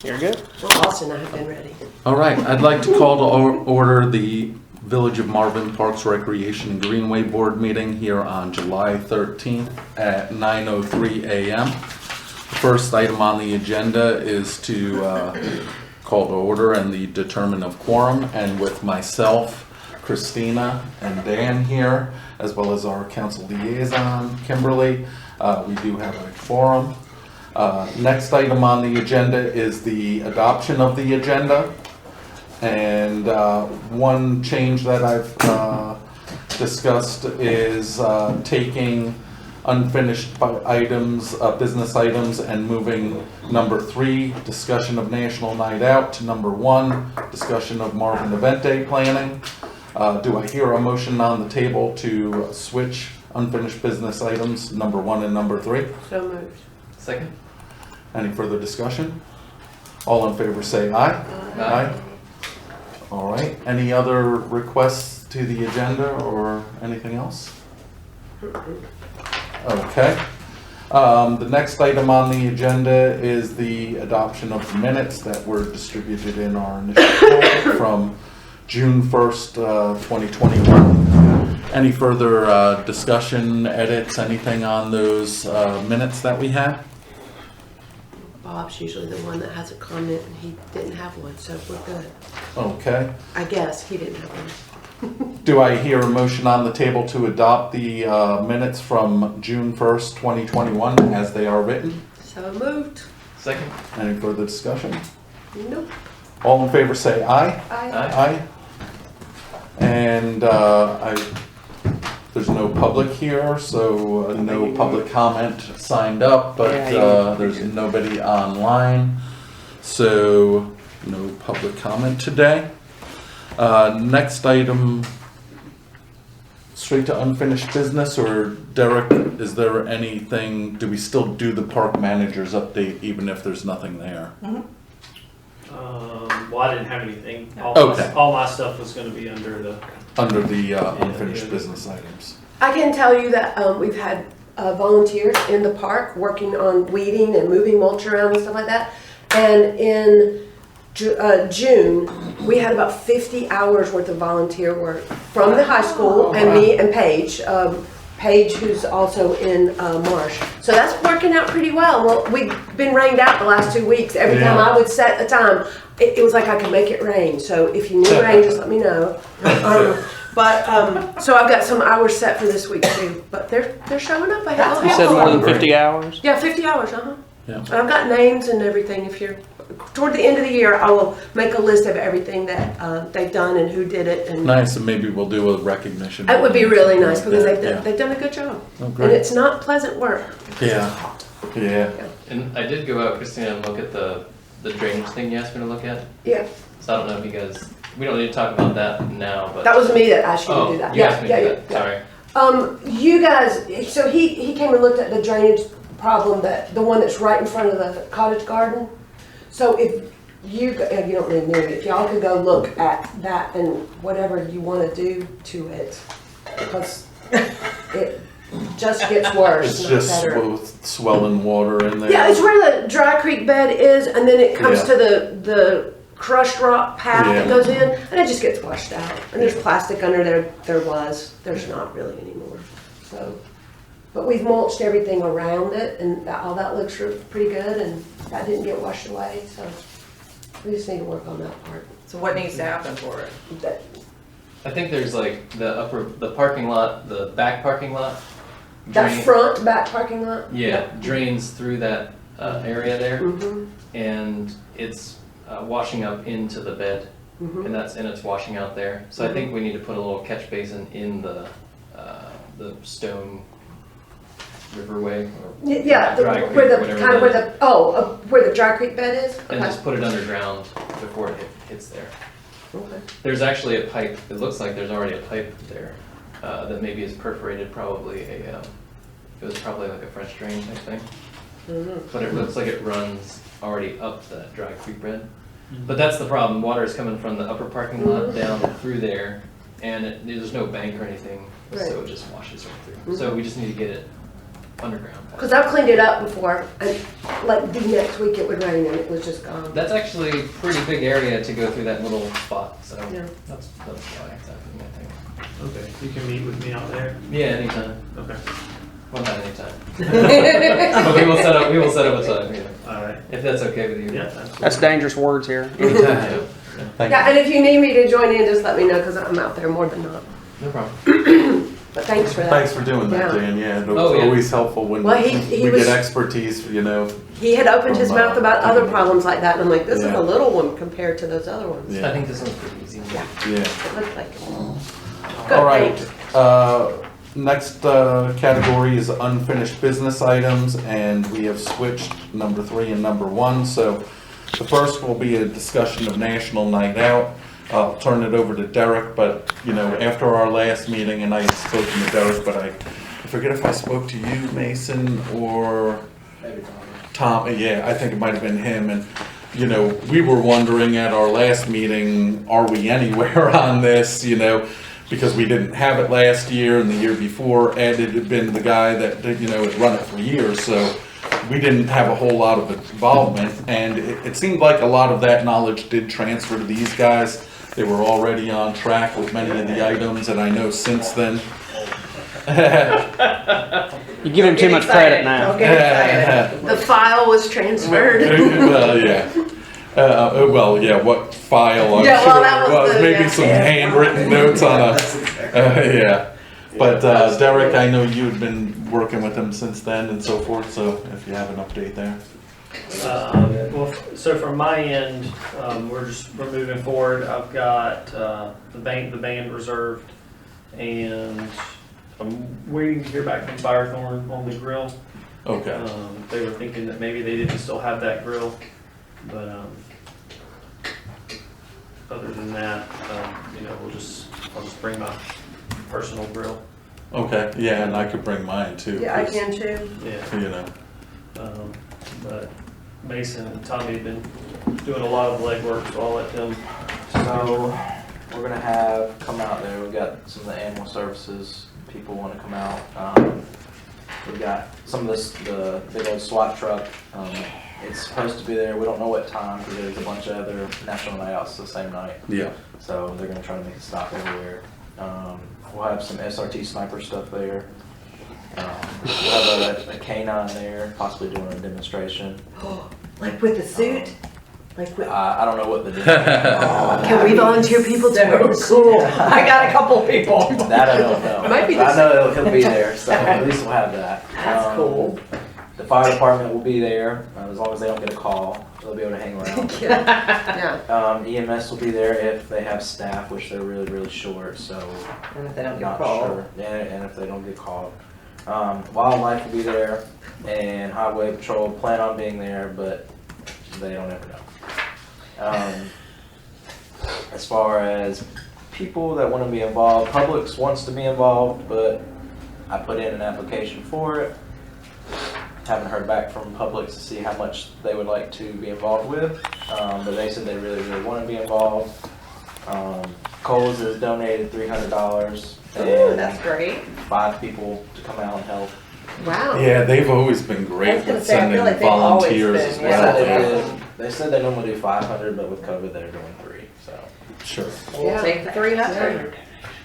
You're good. Well, Austin, I have been ready. All right, I'd like to call to order the Village of Marvin Parks Recreation and Greenway Board meeting here on July 13th at 9:03 a.m. The first item on the agenda is to call to order and the determine of quorum, and with myself, Christina, and Dan here, as well as our council liaison, Kimberly, we do have a quorum. Next item on the agenda is the adoption of the agenda. And one change that I've discussed is taking unfinished items, business items, and moving number 3, discussion of National Night Out, to number 1, discussion of Marvin Event Day planning. Do I hear a motion on the table to switch unfinished business items, number 1 and number 3? So moved. Second. Any further discussion? All in favor say aye. Aye. All right. Any other requests to the agenda or anything else? Okay. The next item on the agenda is the adoption of the minutes that were distributed in our initial folder from June 1st, 2021. Any further discussion, edits, anything on those minutes that we had? Bob's usually the one that has a comment, and he didn't have one, so we're good. Okay. I guess he didn't have one. Do I hear a motion on the table to adopt the minutes from June 1st, 2021 as they are written? So moved. Second. Any further discussion? Nope. All in favor say aye. Aye. Aye. And there's no public here, so no public comment signed up, but there's nobody online, so no public comment today. Next item, straight to unfinished business, or Derek, is there anything, do we still do the park manager's update even if there's nothing there? Well, I didn't have anything. Okay. All my stuff was going to be under the. Unfinished business items. I can tell you that we've had volunteers in the park working on weeding and moving mulch around and stuff like that. And in June, we had about 50 hours worth of volunteer work from the high school, and me and Paige. Paige, who's also in Marsh. So that's working out pretty well. Well, we've been rained out the last 2 weeks. Every time I would set a time, it was like I could make it rain. So if you need rain, just let me know. So I've got some hours set for this week too. But they're showing up. You said more than 50 hours? Yeah, 50 hours, Yeah. And I've got names and everything. If you're toward the end of the year, I will make a list of everything that they've done and who did it. And Nice, and maybe we'll do a recognition. it would be really nice because Yeah. they've done a good job. Oh, And great. it's not pleasant work. Yeah. Yeah. And I did go out, Christina, and look at the drainage thing you asked me to look at. Yeah, So I don't know if you guys, we don't need to talk about that now, but. that was me that asked you to do that. You asked me to do that, sorry. You guys, so he came and looked at the drainage problem, the one that's right in front of the cottage garden. So if you don't need me, if y'all could go look at that and whatever you want to do to it, because it just gets worse. It's not just better. swelling water in there. Yeah, it's where the dry creek bed is, and then it comes Yeah. to the crushed rock path that Yeah. goes in, and it just gets washed out. And there's plastic under there. There's not really anymore. So, but we've mulched everything around it, and all that looks pretty good, and that didn't get washed away. So we just need to work on that part. So what needs to happen for it? That- I think there's like the parking lot, the back parking lot. That front back parking lot. Yeah, drains through that area there, Mm-hmm. and it's washing up into the bed, Mm-hmm. and it's washing out there. So I think we need to put a little catch basin in the stone riverway. Or Yeah, dry creek, where the whatever kind of it is. where the dry creek bed is. And just put it underground before it hits there. Okay. There's actually a pipe, it looks like there's already a pipe there that maybe is perforated, probably it was probably like a French drain type thing. Mm-hmm. But it looks like it runs already up that dry creek bed. But that's the problem, water is coming from the upper parking lot down through there, and there's no bank or anything, so Right. it just washes right through. So we just need to get it underground. Cause I've cleaned it up before, and like the next week it would rain and it was just gone. That's actually a pretty big area to go through that little spot, so Yeah. that's why it's happening, I think. Okay, you can meet with me out there. Yeah, anytime. Okay, Well, not anytime. But we will set up a time, yeah. all right. If that's okay with you. Yeah, absolutely. That's dangerous words here. Yeah. Thank Yeah, and if you need me to join in, just let me know, cause I'm out there more than not. No problem. But thanks for that. Thanks for doing that, Yeah. Dan, yeah, it's Oh, yeah. always helpful when Well, he we was- get expertise, you know. He had opened his mouth about other problems like that, and I'm like, this is Yeah. a little one compared to those other ones. Yeah. I think this one's pretty easy. Yeah. Yeah. It looked like it. Good, All right, thanks. next category is unfinished business items, and we have switched number 3 and number 1. So the first will be a discussion of National Night Out. I'll turn it over to Derek, but, you know, after our last meeting, and I had spoken to Derek, but I forget if I spoke to you, Mason, or Tom. Yeah, I think it might have been him, and you know, we were wondering at our last meeting, are we anywhere on this, you know, because we didn't have it last year and the year before. Ed had been the guy that, you know, had run it for years, so we didn't have a whole lot of involvement, and it seemed like a lot of that knowledge did transfer to these guys. They were already on track with many of the items, and I know since then. You give him too much credit now. Don't get excited. The file was transferred. Well, yeah. Well, yeah, what file I'm Yeah, well, sure that it was was. the- Maybe yeah. some handwritten notes on a, yeah. But Derek, I know you've been working with him since then and so forth, so if you have an update there. Well, so from my end, we're moving forward. I've got the band reserved, and I'm waiting to hear back from Firethorn on the grill. Okay. They were thinking that maybe they didn't still have that grill, but other than that, you know, I'll just bring my personal grill. Okay, yeah, and I could bring mine too. Yeah, I 'cause, can too. Yeah. You know, But Mason and Tommy have been doing a lot of legwork, so I'll let them. So we're gonna have come out there. We've got some of the animal services people want to come out. We've got some of the big old SWAT truck. It's supposed to be there. We don't know what time because there's a bunch of other national night outs the same night. yeah. So they're gonna try to make a stop everywhere. We'll have some SRT sniper stuff there. We'll have a canine there, possibly doing a demonstration. Like with the suit? Like with, I don't know what the can we volunteer people to wear the suit? Cool. I got a couple people. That I don't know. Might be But the I know he'll be there, so at least we'll have that. That's cool. The fire department will be there, as long as they don't get a call, they'll be able to hang around. Yeah. EMS will be there if they have staff, which they're really, really short, so And if they don't get not called. sure. Yeah, and if they don't get called. Wildlife will be there, and highway patrol plan on being there, but they don't ever know. As far as people that want to be involved, Publix wants to be involved, but I put in an application for it. Haven't heard back from Publix to see how much they would like to be involved with, but they said they really, really want to be involved. Kohl's has donated $300 Ooh, and that's great. 5 people to come out and help. Wow. Yeah, they've always been I great was gonna with say, I sending feel like they've always volunteers been, as They yeah. well. they said they normally do 500, but with COVID they're doing 3. So Sure. We'll Yeah. take the 300.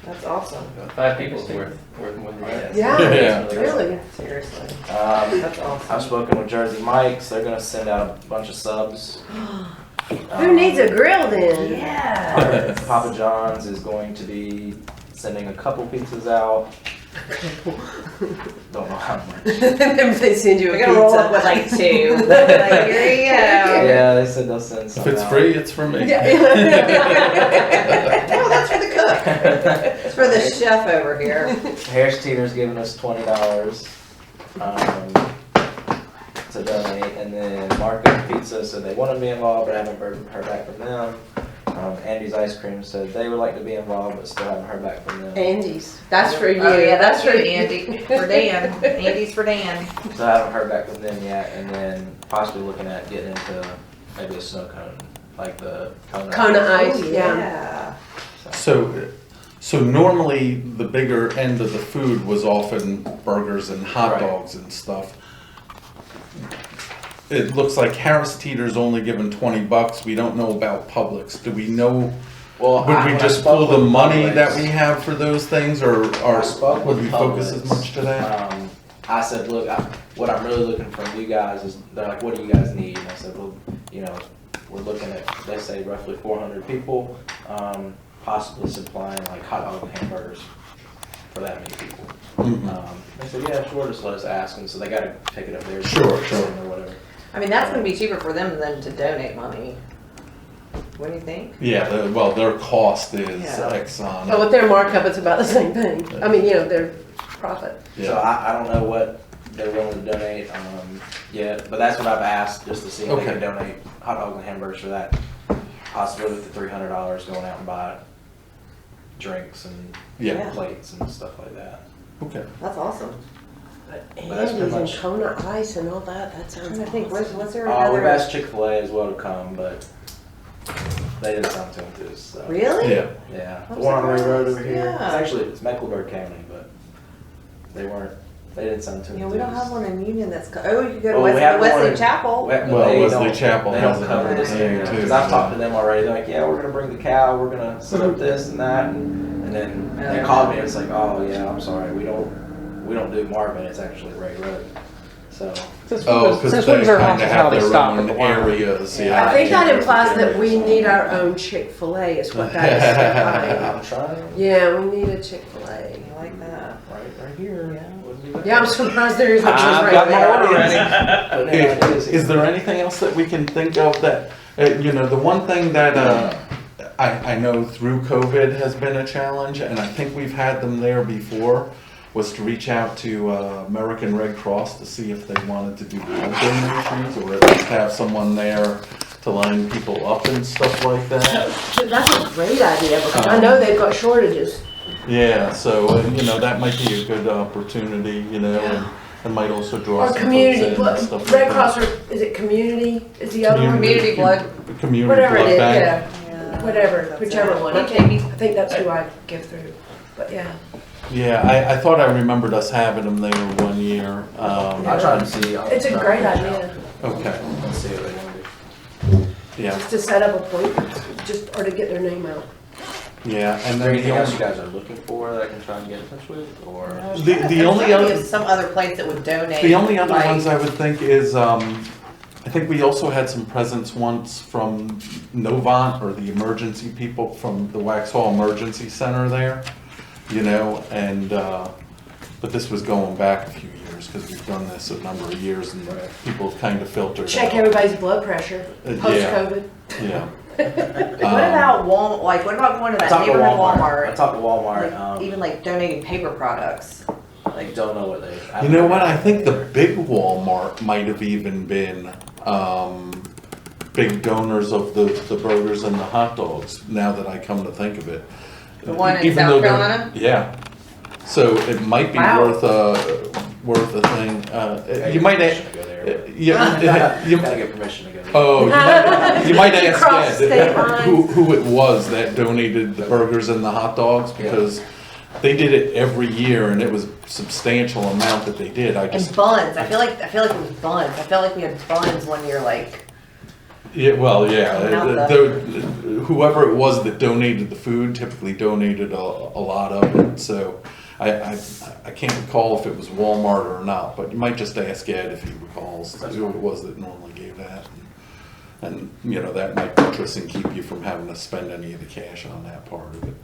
That's awesome. 5 people's worth more than that. Yeah, Yeah. really. Seriously. I've That's awesome. spoken with Jersey Mike's. They're gonna send out a bunch of subs. Who needs a grill then? Yeah. Papa John's is going to be sending a couple pizzas out. Don't know how much. If they send you a We're gonna roll up with pizza. like 2. Like, here you go. Yeah, they said they'll send some If it's out. free, it's for me. No, that's for the cook. It's for the chef over here. Harris Teeter's giving us $20 to donate, and then Marco's Pizza said they want to be involved, but I haven't heard back from them. Andy's Ice Cream said they would like to be involved, but still haven't heard back from them. Andy's. That's for you. Oh yeah, that's for you. Andy. For Dan. Andy's for Dan. So I haven't heard back from them yet, and then possibly looking at getting into maybe a snow cone, like the Kona. Kona ice, Oh, yeah. So So normally, the bigger end of the food was often burgers and hot Right. dogs and stuff. It looks like Harris Teeter's only given $20. We don't know about Publix. Do we know, Well, would we when I just spoke pull the with money Publix- that we have for those things, or I spoke would with we focus as Publix. much to that? I said, look, what I'm really looking from you guys is, they're like, what do you guys need? And I said, well, you know, we're looking at, they say roughly 400 people, possibly supplying like hot dog and hamburgers for that many people. Mhm. They said, yeah, sure, just let us ask, and so they gotta take it up there. Sure. Or whatever. I mean, that's gonna be cheaper for them than to donate money. What do you think? Yeah, well, their cost is Yeah. X on But it. with their markup, it's about the same thing. I mean, you know, their profit. So Yeah. I don't know what they're willing to donate, yet, but that's what I've asked, just to see if they Okay. can donate hot dogs and hamburgers for that. Possibly with the $300 going out and buy drinks and Yeah. plates and stuff like that. Okay. That's awesome. that's Andy's pretty and much- Kona Ice and all that, that I'm sounds trying to think, awesome. what's there We've another? asked Chick-fil-A as well to come, but they didn't come to them too, so. Really? Yeah. Yeah, the I'm one on Ray Road surprised, over here, yeah. it's Mecklenburg County, but they didn't send to them. Yeah, we don't have one in Union that's, oh, you could go to Well, we have Wesley one- Chapel. Well, Wesley Chapel They has don't it cover over this there, area, too, because I've so- talked to them already, they're like, yeah, we're gonna bring the cow, we're gonna set up this and that, and then they called me, and it's like, oh, yeah, I'm sorry, we don't do Marvin, it's actually Ray Road, so. Oh, because Since they when's our kind of have hospitality their stop at own the Y? areas, Yeah. yeah. I think that Yeah. implies that we need our own Chick-fil-A is what that is implying. I'm trying, Yeah, we need a Chick-fil-A. I like that. right here. Yeah. Wouldn't be bad. Yeah, I'm surprised there isn't just I've right got my there. order ready. Putting in ideas here. Is there anything else that we can think of that, you know, the one thing that I know through COVID has been a challenge, and I think we've had them there before, was to reach out to American Red Cross to see if they wanted to do blood donations, or at least have someone there to line people up and stuff like that. That's a great idea, because I know they've got shortages. Yeah, so, you know, that might be a good opportunity, you know, and might also draw Or some folks community in blood, and stuff like Red that. Cross, or is it community, is the other one? Community blood. Community Whatever it blood is, bank. yeah, whatever, That's whichever it. one. I think that's who I give through, but yeah. Yeah, I thought I remembered us having them there one year. I'll try to see. It's a great idea, Okay, Let's see what they want to do. yeah, just to set up appointments, just, or to get their name out. yeah, and Is there then anything the else you only, guys are looking for that I can try and get in touch with, or? the only other, Some other place that would donate. the only other like- ones I would think is, I think we also had some presents once from Novant, or the emergency people from the Waxhaw Emergency Center there, you know, and, but this was going back a few years, because we've done this a number of years, and people kind of filtered Check out. everybody's blood pressure, Yeah. post-COVID. Yeah. What about Walmart, like, what about going to I that talked to neighborhood Walmart. I Walmart? talked to Walmart. Like, even like donating paper products. I don't know what they. You know what, I think the big Walmart might have even been, big donors of the burgers and the hot dogs, now that I come to think of it. The one in Even South though they're- Carolina? Yeah, so it might be Wow. worth a thing, Gotta you get might, permission to go there, but- yeah, you, Gotta get permission to go there. oh, you might ask Cross state Ed lines. who it was that donated the burgers and the hot dogs, because they did it every year, and it was a substantial amount that they did, I just. And buns, I feel like it was buns. I felt like we had buns one year, like, Yeah, well, yeah, Coming out whoever it was that donated the food typically donated a lot of it, so I can't recall if it was Walmart or not, but you might just ask Ed if he recalls who it was that normally gave that. And, you know, that might interest and keep you from having to spend any of the cash on that part of it.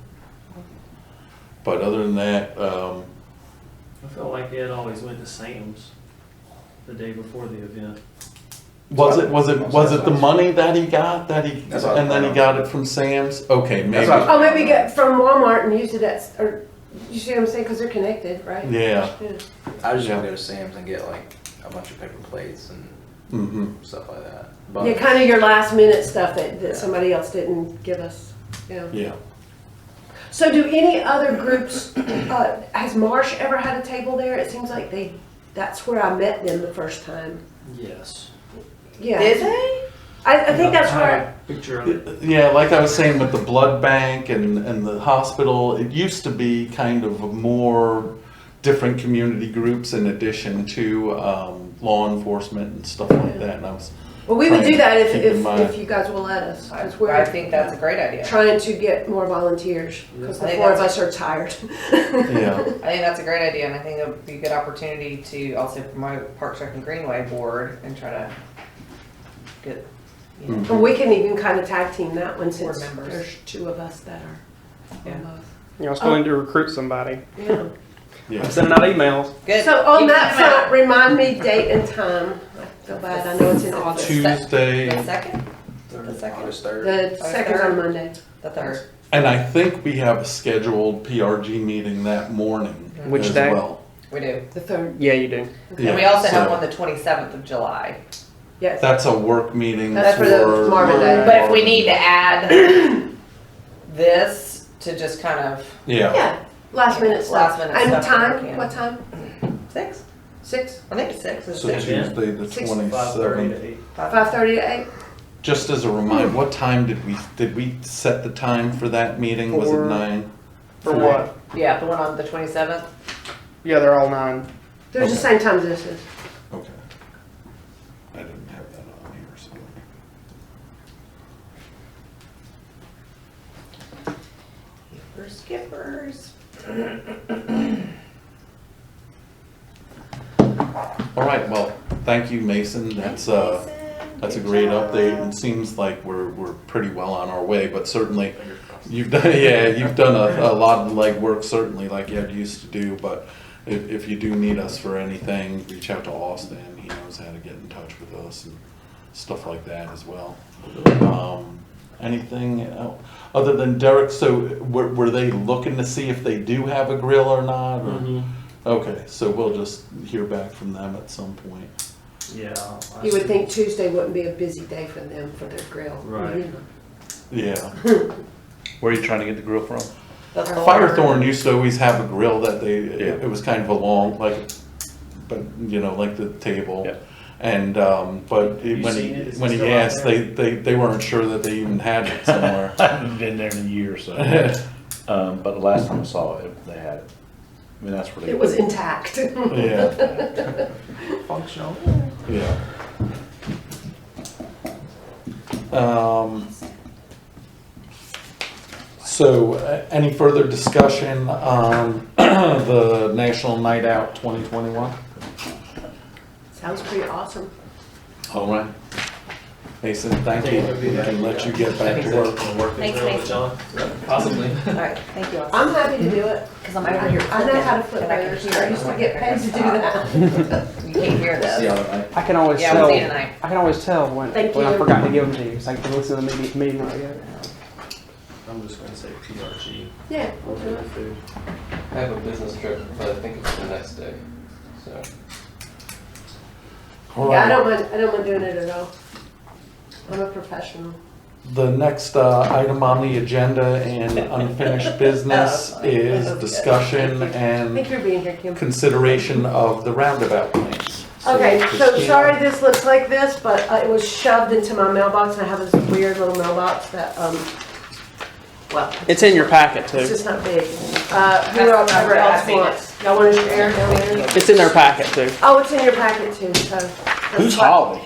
But other than that, I felt like Ed always went to Sam's the day before the event. was it the money that he got, That's what I and then he thought. got it from Sam's? Okay, maybe. That's what Oh, maybe get from Walmart and use it at, or, you see what I'm saying, because they're connected, right? Yeah. I was just gonna go to Sam's and get like a bunch of paper plates and Mm-hmm. stuff like that. Yeah, But kind of your last minute stuff that somebody else didn't give us, yeah. Yeah. So do any other groups, has Marsh ever had a table there? It seems like that's where I met them the first time. Yes. Yeah. did they? I think that's I where, have a picture of it. Yeah, like I was saying with the blood bank and the hospital, it used to be kind of more different community groups in addition to law enforcement and stuff like that. And I was well, we would do that Keep in mind. if you guys will let us. 'Cause I we're think that's a great idea. trying to get more volunteers, because I the think four of that's- us are tired. yeah. I think that's a great idea, and I think it would be a good opportunity to also promote Parks Rec and Greenway board and try to get, you know, And we can even kind of tag team that one since Board members. there's two of us that are Yeah. on both. You know, I was going to recruit somebody. Yeah. Yeah. I'm sending out emails. good. So on Keep that sending them front, out. remind me date and time. I feel bad, I know it's in August. Tuesday, The second? The second? August 3rd. The second's on Monday. The third? and I think we have a scheduled PRG meeting that morning Which as day? well. We do. The third, Yeah, you do. Yeah, And we also have so one the 27th of July. yes. That's a work meeting That's for the Marvin Day. But if we need to add this to just kind of Yeah, Yeah, last minute stuff. Last minute And stuff that we time, can. what time? 6? 6? I think it's 6. Is so it 6? Tuesday the 6, 5:30 27th. to 8. 5:30 to 8? Just as a reminder, what time did we set the time for that meeting? Was it For- 9? For what? Yeah, the one on the 27th. Yeah, they're all 9. They're the same time as this is. Okay. I didn't have that on here, so. For skippers. All right, well, thank you, Mason. That's a great update, and seems like we're pretty well on our way, but certainly you've done, yeah, you've done a lot of legwork, certainly like you had used to do, but if you do need us for anything, reach out to Austin. He knows how to get in touch with us and stuff like that as well. Anything else? Other than Derek, so were they looking to see if they do have a grill or not? Or? Mhm. Okay, so we'll just hear back from them at some point. Yeah. I You would see. think Tuesday wouldn't be a busy day for them for their grill. Right. Yeah. Where are you trying to get the grill from? That's the Firethorn used to always have a grill that they, Yeah. it was kind of a long, like, but, you know, like the table. Yeah. And, but You when seen it? Is it when he still out asked, there? they weren't sure that they even had it somewhere. I haven't been there in a year or so. But the last time I saw it, they had it. I mean, that's where they. It was intact. Yeah, Functional. yeah. So, any further discussion on the National Night Out 2021? Sounds pretty awesome. All right. Mason, thank you. We can let you get back to work. Thanks, With Mason. John. Possibly. All right, thank you. I'm happy to do it. Because I'm over here I know how to flipping, flip and I can those. hear I it. used to get paid to do that. You can't hear See this. y'all tonight. I can always Yeah, tell. we'll see you tonight. I can always tell when Thank I you. forgot to give them to you, because I can listen to the meeting radio. I'm just gonna say PRG. Yeah, we'll do it. Food. I have a business trip, but I think it's the next day, so. All Yeah, I right. don't mind doing it at all. I'm a professional. The next item on the agenda and unfinished business is discussion and Thank you for being here, Kim. consideration of the roundabout plans. Okay, so Christina- sorry this looks like this, but it was shoved into my mailbox and I have this weird little mailbox that, well. It's in your packet It's too. just not big. Whoever else wants. Y'all want to share down there? It's in their packet too. Oh, it's in your packet too, so. Who's Holly?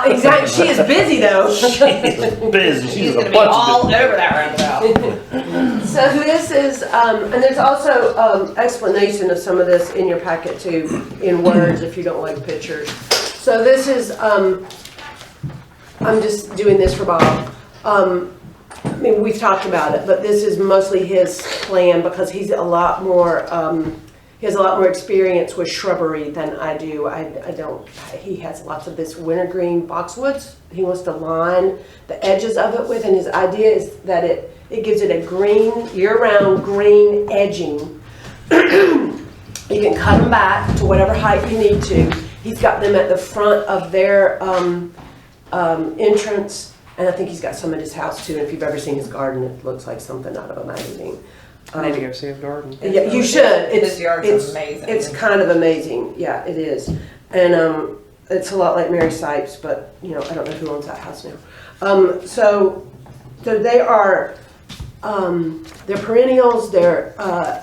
Exactly, she is busy though. Busy. She's She's gonna a be bunch all of over that roundabout. So this is, and there's also explanation of some of this in your packet too, in words if you don't like pictures. So this is, I'm just doing this for Bob. I mean, we've talked about it, but this is mostly his plan because he's a lot more, he has a lot more experience with shrubbery than I do. I don't, he has lots of this wintergreen boxwoods. He wants to line the edges of it with, and his idea is that it gives it a green, year-round green edging. You can cut them back to whatever height you need to. He's got them at the front of their entrance, and I think he's got some at his house too. And if you've ever seen his garden, it looks like something out of a magazine. I need to go see his garden. Yeah, you should. This yard's amazing. It's kind of amazing. Yeah, it is. And it's a lot like Mary Sipes, but you know, I don't know who owns that house now. So they are, they're perennials, they're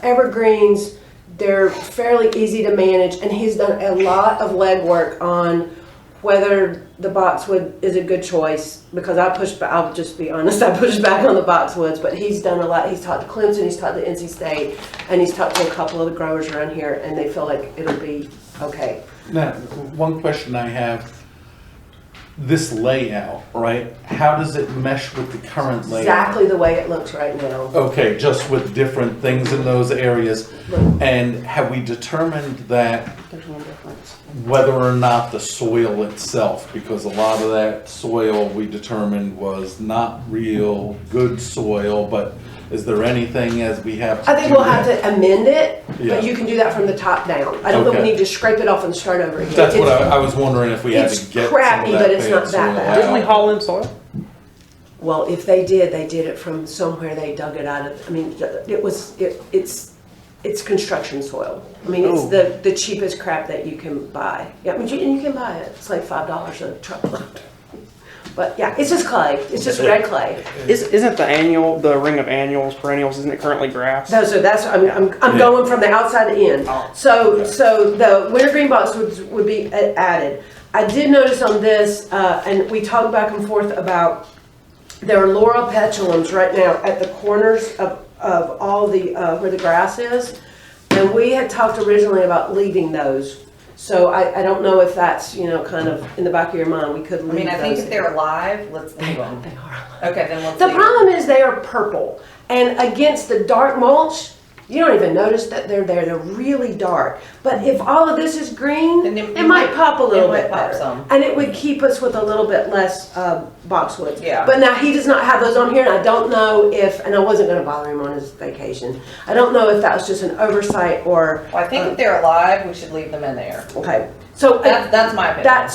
evergreens, they're fairly easy to manage, and he's done a lot of legwork on whether the boxwood is a good choice, because I'll just be honest, I pushed back on the boxwoods, but he's done a lot. He's talked to Clemson, he's talked to NC State, and he's talked to a couple of the growers around here, and they feel like it'll be okay. Now, one question I have, this layout, right? How does it mesh with the current layout? Exactly the way it looks right now. Okay, just with different things in those areas. And have we determined that There's no difference. whether or not the soil itself, because a lot of that soil we determined was not real good soil, but is there anything as we have to I think do we'll have that? to amend it, Yeah. but you can do that from the top down. I don't know if we Okay. need to scrape it off and start over again. That's what It's- I was wondering, if we had to it's get crappy, some of but that it's bad not that soil bad. Didn't we out. haul in soil? Well, if they did it from somewhere they dug it out of. I mean, it's construction soil. I mean, it's Oh. the cheapest crap that you can buy. Yeah, I mean, you can buy it. It's like $5 a truckload. But yeah, it's just clay. It's just red clay. Isn't the ring of annuals, perennials, isn't it currently grass? No, so that's I'm going from the outside to in. So the winter green box would be added. I did notice on this, and we talked back and forth about, there are laurel petulant right now at the corners of all the where the grass is, and we had talked originally about leaving those. So I don't know if that's kind of in the back of your mind. We could I leave mean, I think those if they're alive, let's leave them. They are. Okay, then let's The leave problem is they are purple, and against the dark mulch, you don't even notice that they're there. They're really dark. But if all of this is green, Then it might pop a little might bit pop better, some. and it would keep us with a little bit less boxwoods. Yeah. But now he does not have those on here, and I don't know if, and I wasn't going to bother him on his vacation. I don't know if that was just an oversight or. Well, I think if they're alive, we should leave them in there. Okay. So That's my opinion.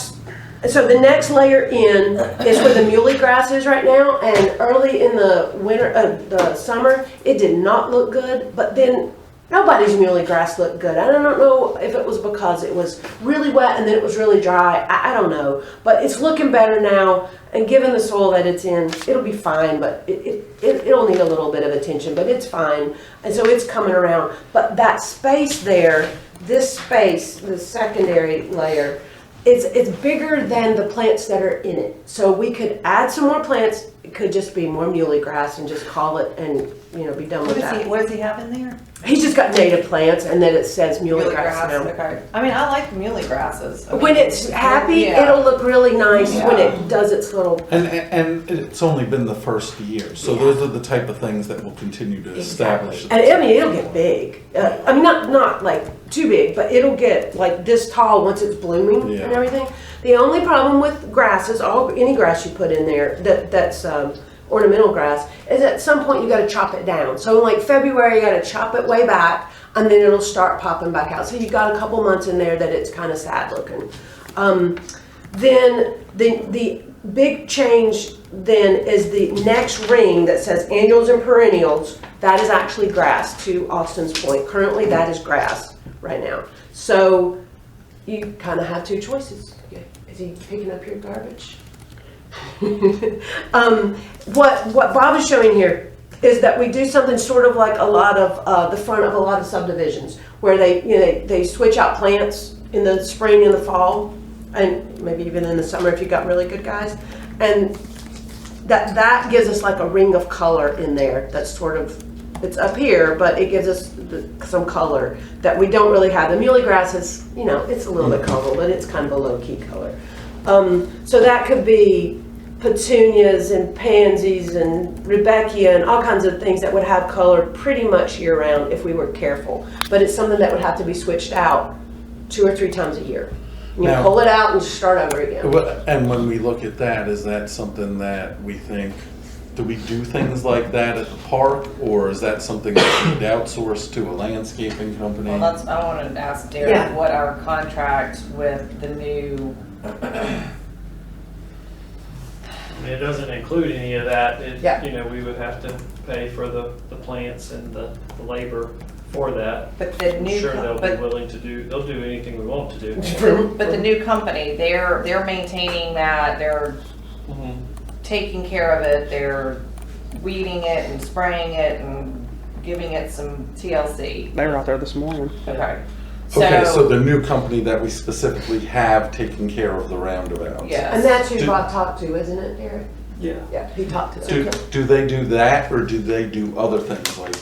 So the next layer in is where the muley grass is right now, and early in the winter, the summer, it did not look good, but then nobody's muley grass looked good. I don't know if it was because it was really wet and then it was really dry. I don't know, but it's looking better now, and given the soil that it's in, it'll be fine, but it'll need a little bit of attention, but it's fine, and so it's coming around. But that space there, this space, the secondary layer, it's bigger than the plants that are in it. So we could add some more plants. It could just be more muley grass and just call it and be done with that. What does he have in there? He's just got native plants, and then it says muley grass now. Okay. I mean, I like muley grasses. I mean, When it's happy, yeah. it'll look really nice when Yeah. it does its little. And it's only been the first year, so those are the type of things that will continue to establish. And I mean, it'll get big. I mean, not like too big, but it'll get like this tall once it's blooming Yeah. and everything. The only problem with grasses, any grass you put in there that's ornamental grass, is at some point you got to chop it down. So in like February, you got to chop it way back, and then it'll start popping back out. So you got a couple months in there that it's kind of sad looking. Then the big change then is the next ring that says annuals and perennials. That is actually grass, to Austin's point. Currently, that is grass right now. So you kind of have two choices. Okay. Is he picking up your garbage? What Bob is showing here is that we do something sort of like a lot of the front of a lot of subdivisions, where they switch out plants in the spring and the fall, and maybe even in the summer if you got really good guys, and that gives us like a ring of color in there. That's sort of, it's up here, but it gives us some color that we don't really have. The muley grass is, it's a little bit colorful, but it's kind of a low key color. So that could be petunias and pansies and Rebecca and all kinds of things that would have color pretty much year round if we were careful. But it's something that would have to be switched out 2 or 3 times a year. Now- Pull it out and start over again. And when we look at that, is that something that we think, do we do things like that at the park, or is that something that we'd outsource to a landscaping company? Well, I wanted to ask Derek Yeah. what our contract with the new. I mean, it doesn't include any of that. Yeah. We would have to pay for the plants and the labor for that. But the I'm new, sure they'll but, be willing to do, they'll do anything we want to do. but the new company, they're maintaining that, they're Mhm. taking care of it, they're weeding it and spraying it and giving it some TLC. They were out there this morning. Okay. Okay, so the new company that we specifically have taking care of the roundabouts. Yes. And that's who Do- Bob talked to, isn't it, Derek? Yeah. Yeah, he talked to them. Do they do that, or do they do other things, like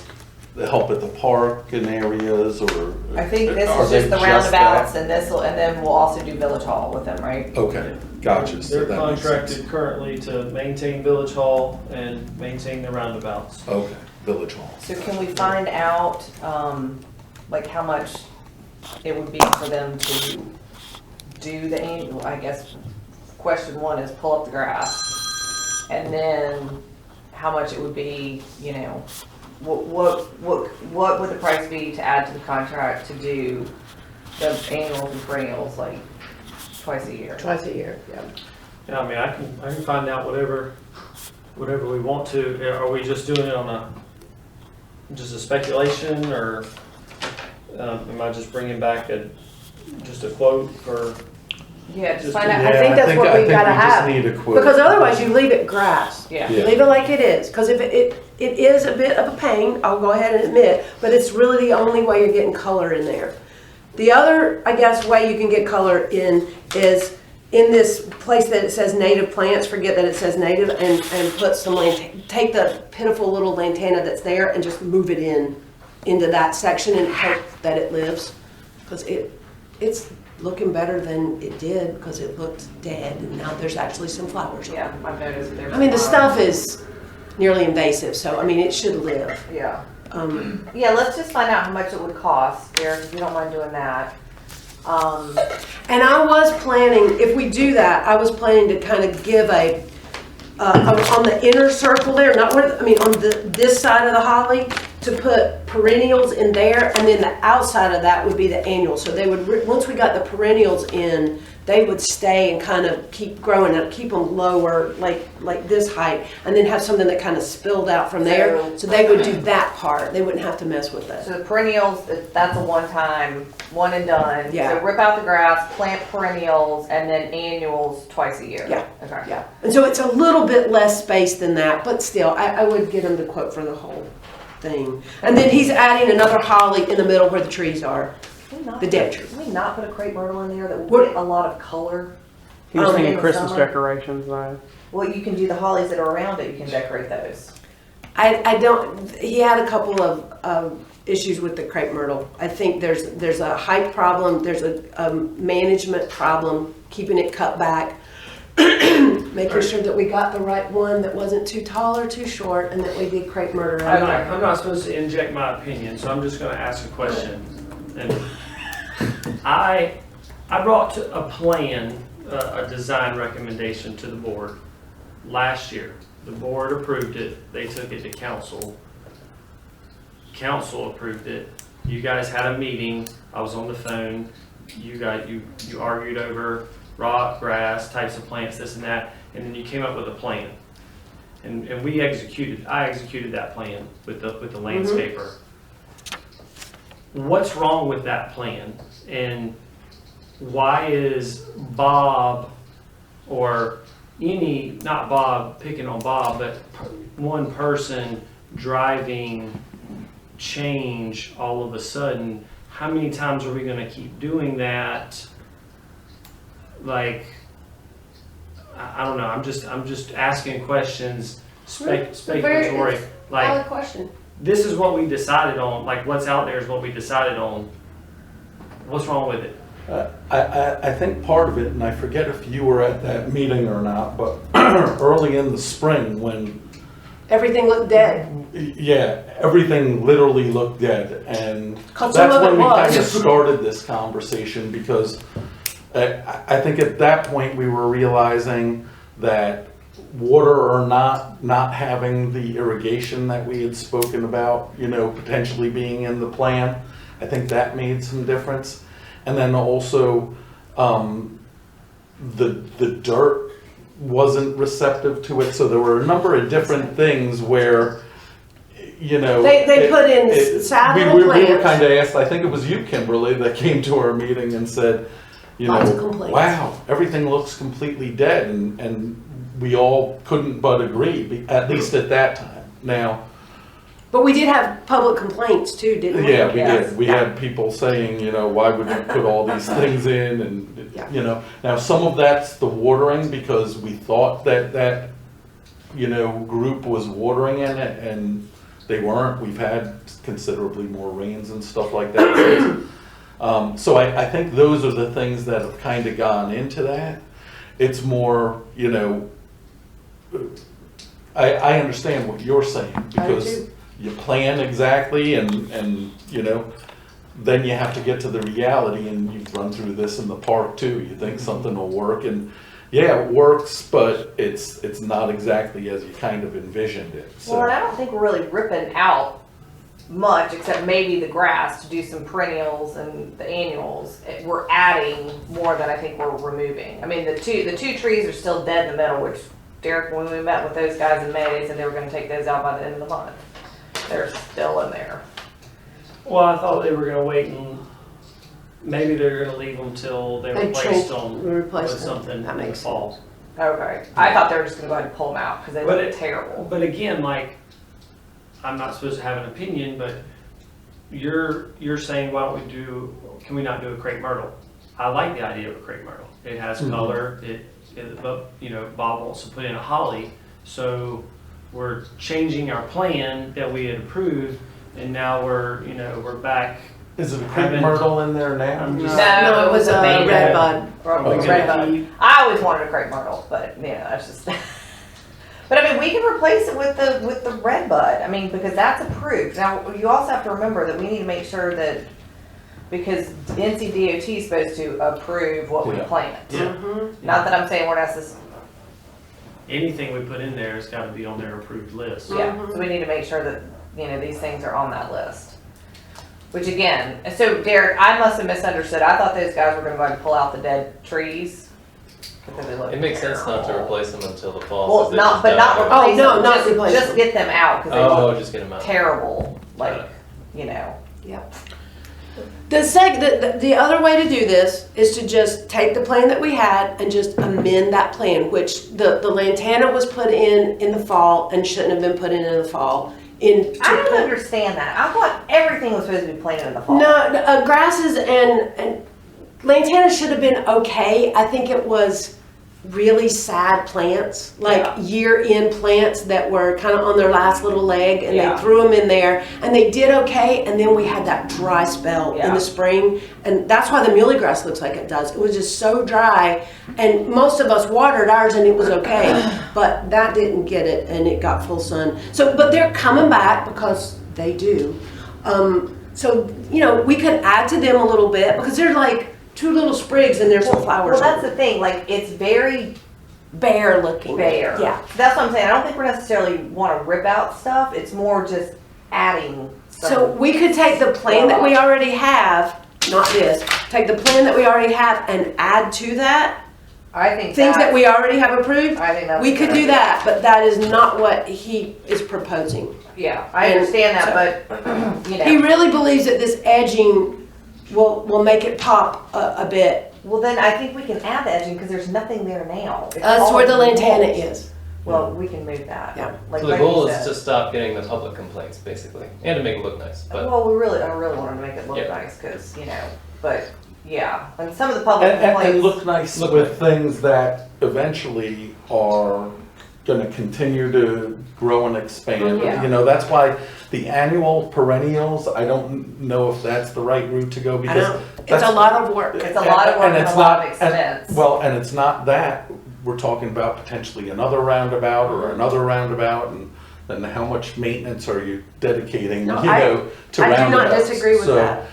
the help at the park and areas, or? I think this are is they just the that? roundabouts and and then we'll also do Village Hall with them, right? Okay, gotcha. So They're that makes sense. contracted currently to maintain Village Hall and maintain the roundabouts. Okay, Village Hall. So can we find out, like how much it would be for them to do the annual, I guess, question one is pull up the grass. And then how much it would be, you know, what would the price be to add to the contract to do the annuals and perennials like twice a year? Twice a year, yeah. Yeah, I mean, I can find out whatever we want to. Are we just doing it on just a speculation, or am I just bringing back just a quote for? Yeah, just Just- find out. I think that's what we gotta have. Need a quote. Because otherwise you leave it grass. Yeah. Yeah. Leave it like it is, because if it is a bit of a pain, I'll go ahead and admit, but it's really the only way you're getting color in there. The other, I guess, way you can get color in is in this place that it says native plants, forget that it says native, and put some take the pitiful little lantana that's there and just move it into that section and hope that it lives. Because it's looking better than it did, because it looked dead, and now there's actually some flowers. Yeah, I've noticed that there's. I mean, the stuff is nearly invasive, so I mean, it should live. Yeah. Um, Yeah, let's just find out how much it would cost, Derek, if you don't mind doing that. And I was planning, if we do that, I was planning to kind of give on the inner circle there, not where, on this side of the holly, to put perennials in there, and then the outside of that would be the annual. So they would, once we got the perennials in, they would stay and kind of keep growing up, keep them lower, like this height, and then have something that kind of spilled out from there. So they would do that part. They wouldn't have to mess with that. So the perennials, that's a one-time, one and done. Yeah. So rip out the grass, plant perennials, and then annuals twice a year. Yeah. Okay. Yeah, and so it's a little bit less space than that, but still, I would get him the quote for the whole thing. And then he's adding another holly in the middle where the trees are, the dead trees. Can we not put a crepe myrtle in there that will What- get a lot of color? He was in thinking the Christmas summer? decorations though. Well, you can do the hollies that are around it, you can decorate those. I don't, he had a couple of issues with the crepe myrtle. I think there's a height problem, there's a management problem, keeping it cut back. Making sure that we got the right one that wasn't too tall or too short, and that we did crepe myrtle right there. I'm not supposed to inject my opinion, so I'm just gonna ask a question. And I brought a plan, a design recommendation to the board last year. The board approved it, they took it to council. Council approved it. You guys had a meeting, I was on the phone. You argued over rock, grass, types of plants, this and that, and then you came up with a plan. And I executed that plan with the landscaper. What's wrong with that plan? And why is Bob, or not Bob, picking on Bob, but one person driving change all of a sudden? How many times are we gonna keep doing that? Like, I don't know, I'm just asking questions, speculatory. Like, Valid question. this is what we decided on, like what's out there is what we decided on. What's wrong with it? I think part of it, and I forget if you were at that meeting or not, but early in the spring when, Everything looked dead. yeah, everything literally looked dead. And Some that's of it when we was. kind of started this conversation, because I think at that point we were realizing that water or not having the irrigation that we had spoken about, potentially being in the plan, I think that made some difference. And then also the dirt wasn't receptive to it, so there were a number of different things where They put in sad little we were plants. kind of asked, I think it was you, Kimberly, that came to our meeting and said, Lots of complaints. wow, everything looks completely dead, and we all couldn't but agree, at least at that time. Now, But we did have public complaints too, didn't we? yeah, we Yes. did. We had people saying, why would you put all these things in and, Yeah. Now some of that's the watering because we thought that group was watering in it and they weren't. We've had considerably more rains and stuff like that. So I think those are the things that have kind of gone into that. It's more, I understand what you're saying because too. you plan exactly and then you have to get to the reality and you've run through this in the park too. You think something will work and yeah, it works, but it's not exactly as you kind of envisioned it. So. Well, and I don't think we're really ripping out much, except maybe the grass to do some perennials and the annuals. We're adding more than I think we're removing. I mean, the two trees are still dead in the middle, which Derek, when we met with those guys in May, they said they were going to take those out by the end of the month. They're still in there. Well, I thought they were gonna wait and maybe they're gonna leave them till they They replace trim- them replace with them. something That in the makes fall. Okay. I thought they were just going to go ahead and pull them out because they But look it- terrible. But again, like, I'm not supposed to have an opinion, but you're saying, can we not do a crepe myrtle? I like the idea of a crepe myrtle. It has color, but Bob wants to put in a holly, so we're changing our plan that we had approved, and now we're back. Is it a crepe myrtle in there now? I'm just- No, it was a red red bud. Okay. red bud. I always wanted a crepe myrtle, but that's just. But I mean, we can replace it with the red bud. I mean, because that's approved. Now, you also have to remember that we need to make sure that because NCDOT is supposed to approve what we Yeah. plant. Yeah. Not that I'm saying we're necessarily. Anything we put in there has got to be on their approved list. Yeah, so we need to make sure that, these things are on that list. Which again, so Derek, I must have misunderstood. I thought those guys were gonna go ahead and pull out the dead trees. Because they look It makes sense not to terrible. replace them until the fall. Well, so they not, just but die. not replace Oh, no, them, not just, replace just them. get them out, because they Oh, look just get them out. terrible, Got like, it. The other way to do this is to just take the plan that we had and just amend that plan, which the lantana was put in the fall and shouldn't have been put in the fall. I don't understand that. I thought everything was supposed to be planted in the fall. No, grasses and lantana should have been okay. I think it was really sad plants, like Yeah. year-end plants that were kind of on their last little leg, and Yeah. they threw them in there, and they did okay. And then we had that dry spell in Yeah. the spring, and that's why the muhly grass looks like it does. It was just so dry, and most of us watered ours, and it was okay. But that didn't get it, and it got full sun. So, but they're coming back because they do. So we could add to them a little bit because they're like two little sprigs, and there's some flowers. Well, that's on the thing. Like, it's very bare looking. bare. Yeah. That's what I'm saying. I don't think we're necessarily want to rip out stuff. It's more just adding. So we could take the plan that we already have, not this, take the plan that we already have and add to that I think things that we already have approved. I think that's We a could good do idea. that, but that is not what he is proposing. Yeah, I And understand that, but He really believes that this edging will make it pop a bit. well, then I think we can add the edging because there's nothing there now. It's That's all where the lantana mulch. is. Well, we can move that. Yeah. Like, So the like goal you is said. to stop getting the public complaints, basically, and to make it look nice. But Well, I really wanted to make it look Yeah. nice because but yeah, and some of the public And complaints. look nice Look with things that eventually are gonna continue to grow and expand. Yeah. That's why the annual perennials, I don't know if that's the right route to go I because. know, it's that's- a lot of work. It's a lot of work and it's a lot of not- expense. And it's not that, we're talking about potentially another roundabout or another roundabout, and then how much maintenance are you dedicating, No, to I roundabouts? do not disagree with that.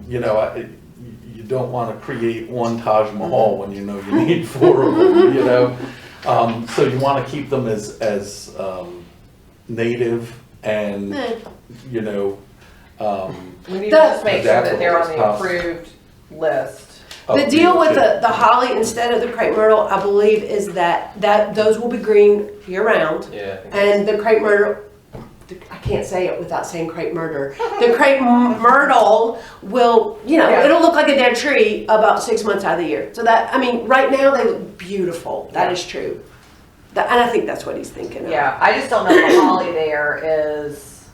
You don't wanna create one Taj Mahal when you know you need four of them, So you wanna keep them as native and, Eh. we need to The- just make sure that they're on Adaptable the as possible. approved list. The deal with the holly instead of the crepe myrtle, I believe, is that those will be green year round. yeah, I think And the crepe myrtle, I can't say it without saying crepe murder. The crepe myrtle will, Yeah. it'll look like a dead tree about 6 months out of the year. So right now they look beautiful. That Yeah. is true. And I think that's what he's thinking of. Yeah, I just don't know if the holly there is,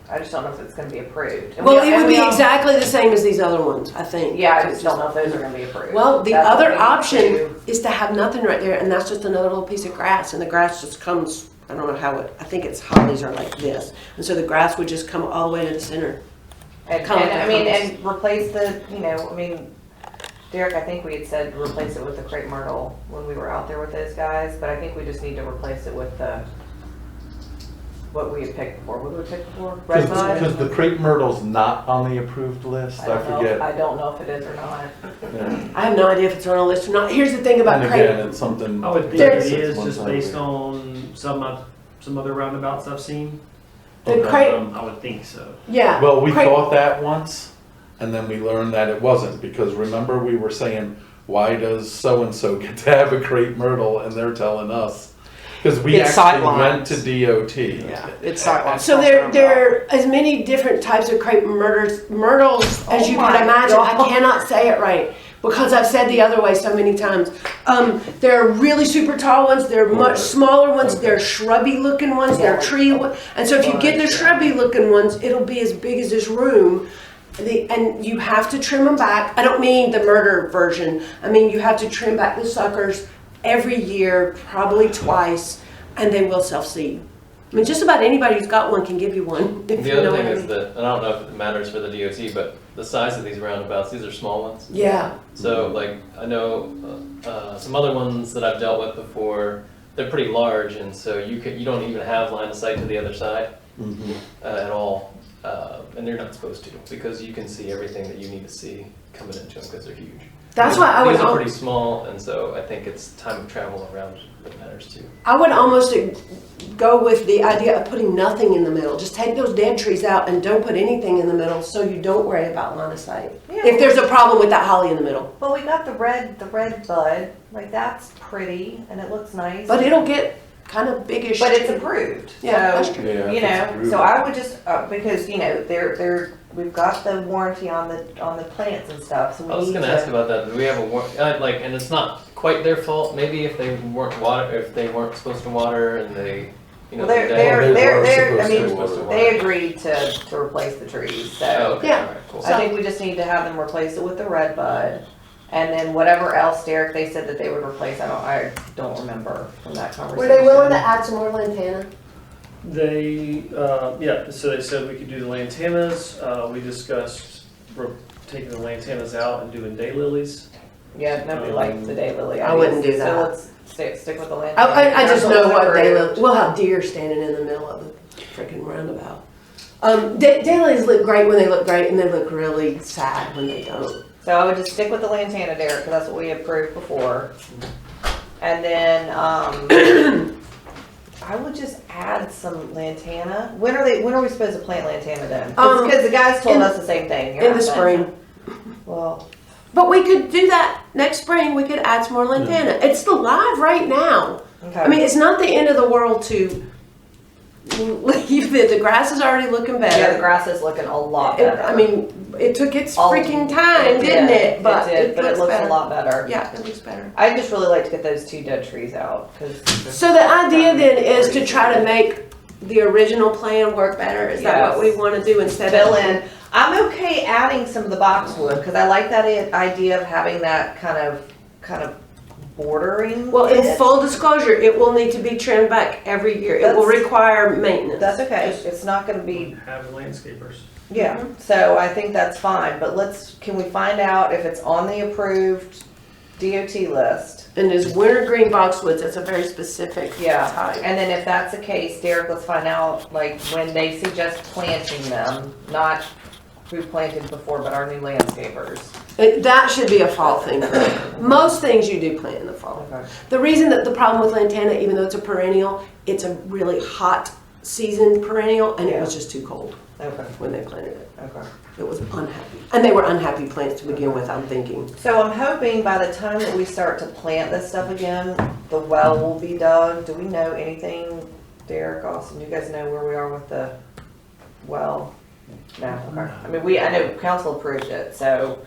I just don't know if it's gonna be approved. And Well, we- it and would we be all- exactly the same as these other ones, I think. Yeah, I just don't know if those are gonna be approved. Well, the That's what other we need option to- is to have nothing right there, and that's just another little piece of grass, and the grass just comes, I don't know how it, I think it's hollies are like this, and so the grass would just come all the way to the center. And, Kinda like I that mean, house. and replace the, you know, I mean, Derek, I think we had said replace it with the crepe myrtle when we were out there with those guys, but I think we just need to replace it with the, what we had picked before. What did we pick before? Red Because mud? the crepe myrtle's not on the approved list, I don't know. forget. I don't know if it is or not. Yeah. I have no idea if it's on a list or not. Here's the thing about And crepe. again, it's something. I would think There's- it is just One based time. on some other roundabouts I've seen. The crepe, I would think so. yeah. Well, we crepe- thought that once, and then we learned that it wasn't, because remember we were saying, why does so-and-so get to have a crepe myrtle, and they're telling us? Because we It's actually sightlines. went to DOT. Yeah, it's sightlines. So there are as many different types of crepe myrtles as Oh you my can imagine. I God. cannot say it right because I've said the other way so many times. There are really super tall ones. There are much smaller ones. Okay. There are shrubby looking ones. There are tree ones. And so if you get the shrubby looking ones, it'll be as big as this room. And you have to trim them back. I don't mean the murder version. I mean you have to trim back the suckers every year, probably twice, and they will self-seed. I mean, just about anybody who's got one can give you one. If The you know other thing what I is mean. that, and I don't know if it matters for the DOT, but the size of these roundabouts, these are small ones. Yeah, So like, I know some other ones that I've dealt with before, they're pretty large, and so you don't even have line of sight to the other side Mhm. at all. And they're not supposed to, because you can see everything that you need to see coming into them, because they're huge. that's why I would. These are pretty small, and so I think it's time of travel around that matters too. I would almost go with the idea of putting nothing in the middle. Just take those dead trees out and don't put anything in the middle, so you don't worry about line of sight. Yeah. If there's a problem with that holly in the middle, Well, we got the red bud, like that's pretty and it looks nice. but it'll get kind of biggish. But it's approved. Yeah, So, that's true. Yeah, you if it's know, approved. so I would just, because, you know, we've got the warranty on the plants and stuff, so we I was need gonna ask to. about that. Do we have a like, and it's not quite their fault. Maybe if they weren't supposed to water, and they, you know, Well, they're, they- they're, they they're, were they're, I supposed to mean, water. they agreed to replace the trees, Oh, so. okay, Yeah. all right, cool. I think we just need to have them replace it with the red bud. And then whatever else, Derek, they said that they would replace, I don't remember from that conversation. Were they willing to add some more lantana? They, yeah, so they said we could do the lantanas. We discussed taking the lantanas out and doing daylilies. Yeah, nobody liked the daylily. I wouldn't do So that. let's stick with the land. I just know what we'll have deer standing in the middle of the freaking roundabout. Daylilies look great when they look great, and they look really sad when they don't. So I would just stick with the lantana, Derek, because that's what we approved before. And then, I would just add some lantana. When are we supposed to plant lantana then? Because the guys told us the same thing. You're In not the planting spring. it. Well, But we could do that next spring. We could add some more lantana. It's live right now. okay. I mean, it's not the end of the world to leave it. The grass is already looking better. yeah, the grass is looking a lot better. I mean, it took its All- freaking time, didn't it? But it looks better. a lot better. Yeah, it looks better. I'd just really like to get those 2 dead trees out. So the idea then is to try to make the original plan work better. Is that what we Yes. want to do instead Fill of in. I'm okay adding some of the boxwood because I like that idea of having that kind of bordering. Well, in it. full disclosure, it will need to be trimmed back every year. It will That's- require maintenance. That's okay. It's not going to be. Have landscapers. Yeah. So I think that's fine. But can we find out if it's on the approved DOT list? And there's winter green boxwoods. That's a very specific Yeah. type. And then if that's the case, Derek, let's find out like when they suggest planting them, not who planted before, but our new landscapers. That should be a fall thing. Most things you do plant in the fall. Okay. The reason that the problem with lantana, even though it's a perennial, it's a really hot season perennial, and it was just too cold Okay. when they planted it. Okay. It was unhappy. And they were unhappy plants to begin with, I'm thinking. So I'm hoping by the time that we start to plant this stuff again, the well will be dug. Do we know anything, Derek, Austin? You guys know where we are with the well? No, okay. I mean, I know council approved it, so,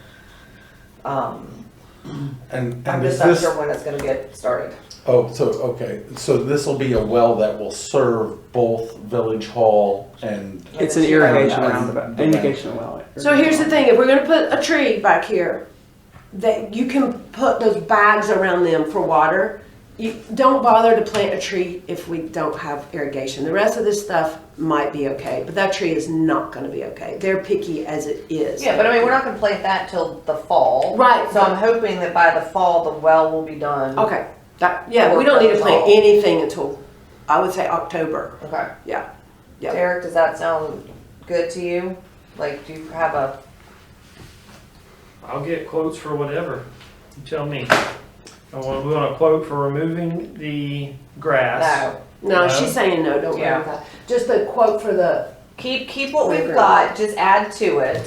And I'm is just not this, sure when it's gonna get started. okay, so this will be a well that will serve both Village Hall and, It's And an the two irrigation roundabouts. roundabout, irrigation well. So here's the thing, if we're gonna put a tree back here, that you can put those bags around them for water. You don't bother to plant a tree if we don't have irrigation. The rest of this stuff might be okay, but that tree is not gonna be okay. They're picky as it is. Yeah, but I mean, we're not gonna plant that till the fall. Right. So I'm hoping that by the fall, the well will be done. Okay, yeah, we don't need to plant anything until, I would say October. Okay. Yeah. Yeah. Derek, does that sound good to you? Like, do you have a, I'll get quotes for whatever. You tell me. We want a quote for removing the grass. no, No, she's saying no, don't worry Yeah. about that. Just the quote for the, keep what we've Agree. got, just add to it.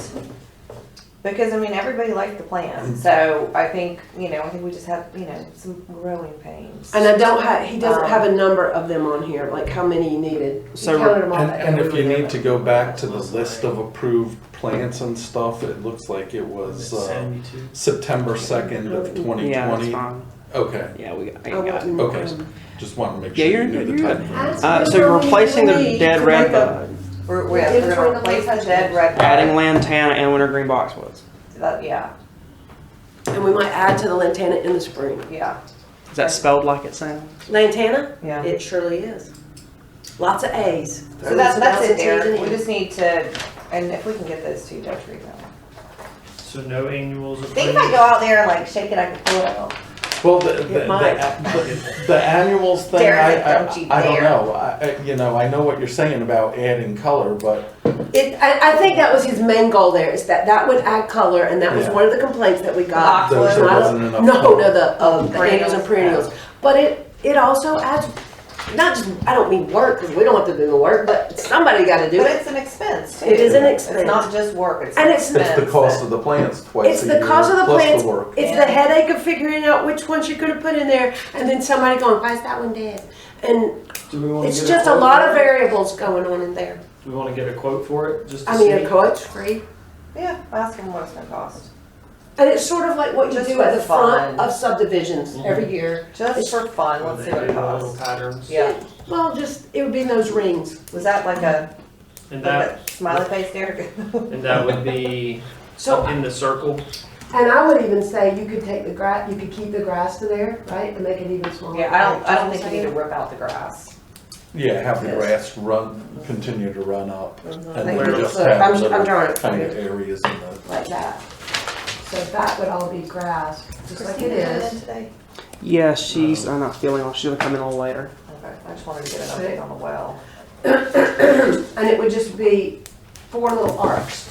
Because, I mean, everybody liked the plan, so I think, I think we just have, some growing pains. and I don't have, he doesn't have a number of them on here, like how many you needed. He So- counted them all and, back and up. if you need to go back to the list of approved plants and stuff, it looks like it was, 72. September 2nd of Yeah, that's 2020. fine. Okay, Yeah, I I got it. wouldn't, Okay. just wanted to make Yeah, sure you're you knew good, the you're type. good. So you're replacing the dead red bud, We're gonna replace the dead red. adding lantana and wintergreen boxwoods. Yeah, And we might add to the lantana in the spring. yeah, Is that spelled like it sounds? Lantana? yeah. It surely is. Lots of A's. So that's it T's there. and We E's. just need to, and if we can get those two dead trees out. So no annuals I think if I go out there and like shake it, I can pull it out. Well, It might. the annuals thing, Derek, don't you I don't dare. know. I know what you're saying about adding color, but I think that was his main goal there, is that would add color, and that was Yeah. one of the complaints that we got. The boxwood? there Not- wasn't enough. No, color. no, the annuals and perennials. But it also adds, not just, I don't mean work, because we don't have to do the work, but somebody gotta do But it. it's an expense too. It is an expense. It's not just work, it's And an it's- expense. It's the cost of the plants twice It's a the year, cost of the plus plants, the work. it's Yeah. the headache of figuring out which ones you're gonna put in there, and then somebody going, why is that one dead? And Do we want to it's get just a quote lot for of it? variables going on in there. Do we want to get a quote for it? Just to I mean, see? a quote's free. Yeah, ask them what it's gonna cost. And it's sort of like what you Just do at for the front fun. of subdivisions every year. Just for fun, Or let's they see what it do the little costs. patterns. Yeah, Well, just, it would be in those rings. was that like a And that smiley face, Derek? and that would be So, in the circle. and I would even say you could take the grass, you could keep the grass to there, right, and make it even smaller. Yeah, I don't think you need to rip out the grass. Yeah, have the Yes. grass continue to run up, Mhm. and Thank then you. just Look, have I'm little drawing it for kind you. of areas in the. Like that. So that would all be grass, just like it is. Today? Yeah, she's not feeling well. She's gonna come in a little later. Okay, I just wanted to get an update on the well. And it would just be 4 little arcs.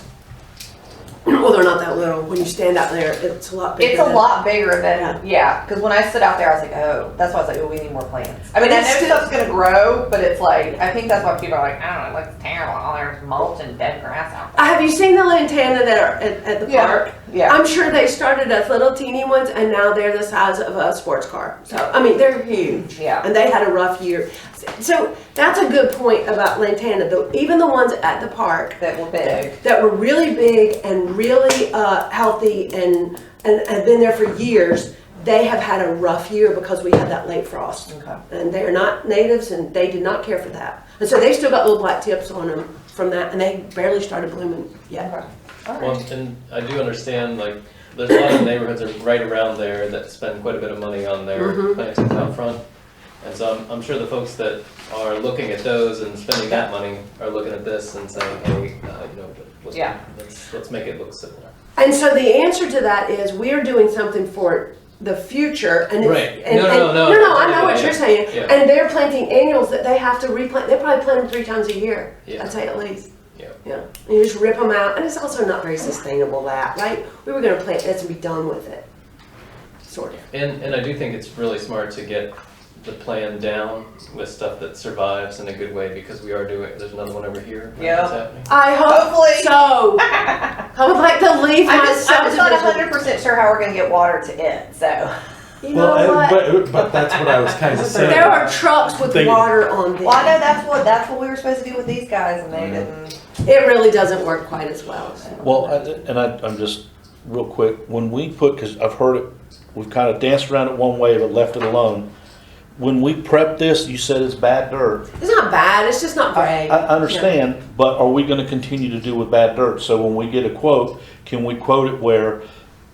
Well, they're not that little. When you stand out there, it's a lot bigger. It's a than- lot bigger than, yeah, because when I stood out there, I was like, oh, that's why I was like, oh, we need more plants. I mean, I know It's still- stuff's gonna grow, but it's like, I think that's why people are like, I don't know, it looks terrible, all there's mulch and dead grass out there. Have you seen the lantana that are at the Yeah. park? Yeah, I'm sure they started as little teeny ones and now they're the size of a sports car. So, I mean, they're huge. yeah, And they had a rough year. So that's a good point about lantana. Even the ones at the park that were big. that were really big and really healthy and have been there for years, they have had a rough year because we had that late frost. Okay. And they're not natives and they did not care for that. And so they still got little black tips on them from that and they barely started blooming yet. Okay. All Well, right. and I do understand, like, there's a lot of neighborhoods right around there that spend quite a bit of money on their Mhm. plantings out front. And so I'm sure the folks that are looking at those and spending that money are looking at this and saying, hey, let's, Yeah. let's make it look similar. And so the answer to that is we are doing something for the future and it's, Right. and, No, I know what yeah, you're saying. yeah. And they're planting annuals that they have to replant. They probably plant them 3 times a year. Yeah. I'd say at least. Yeah. Yeah. And you just rip them out. And it's also not very sustainable that, right? We were going to plant this and be done with it. Sort of. And I do think it's really smart to get the plan down with stuff that survives in a good way because we are doing, there's another one over here. Right, Yeah. that's happening. I hope Hopefully. so. I would like to leave I'm my just not subdivision. 100% sure how we're gonna get water to it, so. You know what? but that's what I was kind of saying. There are trucks with They- water on them. Well, I know that's what we were supposed to do with these guys and they didn't. It really doesn't work quite as well. So. Well, I'm just real quick, when we put, because I've heard it, we've kind of danced around it one way but left it alone. When we prep this, you said it's bad dirt. It's not bad, it's just not great. I understand, but are we gonna continue to do with bad dirt? So when we get a quote, can we quote it where,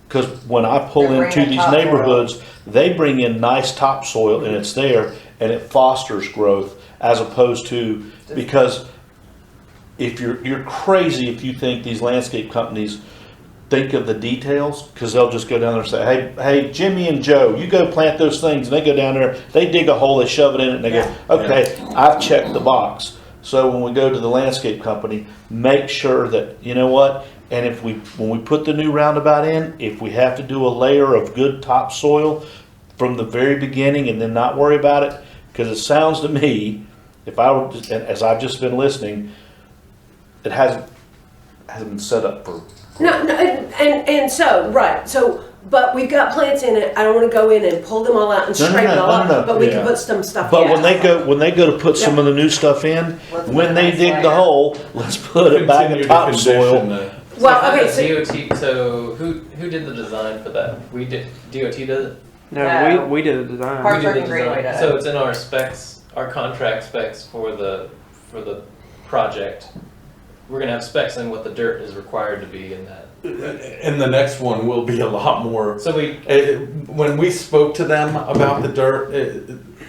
because when I pull They're into bringing these topsoil. neighborhoods, they bring in nice topsoil and it's there and it fosters growth as opposed to, because if you're crazy if you think these landscape companies think of the details, because they'll just go down there and say, hey, Jimmy and Joe, you go plant those things, and they go down there, they dig a hole, they shove it in it, and they go, okay, I've checked the box. So when we go to the landscape company, make sure that, you know what, and when we put the new roundabout in, if we have to do a layer of good topsoil from the very beginning and then not worry about it, because it sounds to me, if I were, as I've just been listening, it hasn't been set up for. No, and so, right, so, but we've got plants in it, I don't wanna go in and pull them all out and No, no, straighten it no, all no, out, no, but we can yeah. put some stuff in. But when they go to put some of the new stuff in, Let's when put they it dig this the way. hole, let's put it back in Continue to condition topsoil. the- Well, okay, So DOT, so who did the design for that? We did, DOT did it? No, No. we did a design. Park- We did the Park and Greenway design. did it. So it's in our specs, our contract specs for the project. We're gonna have specs in what the dirt is required to be in that. And the next one will be a lot more. So we, When we spoke to them about the dirt,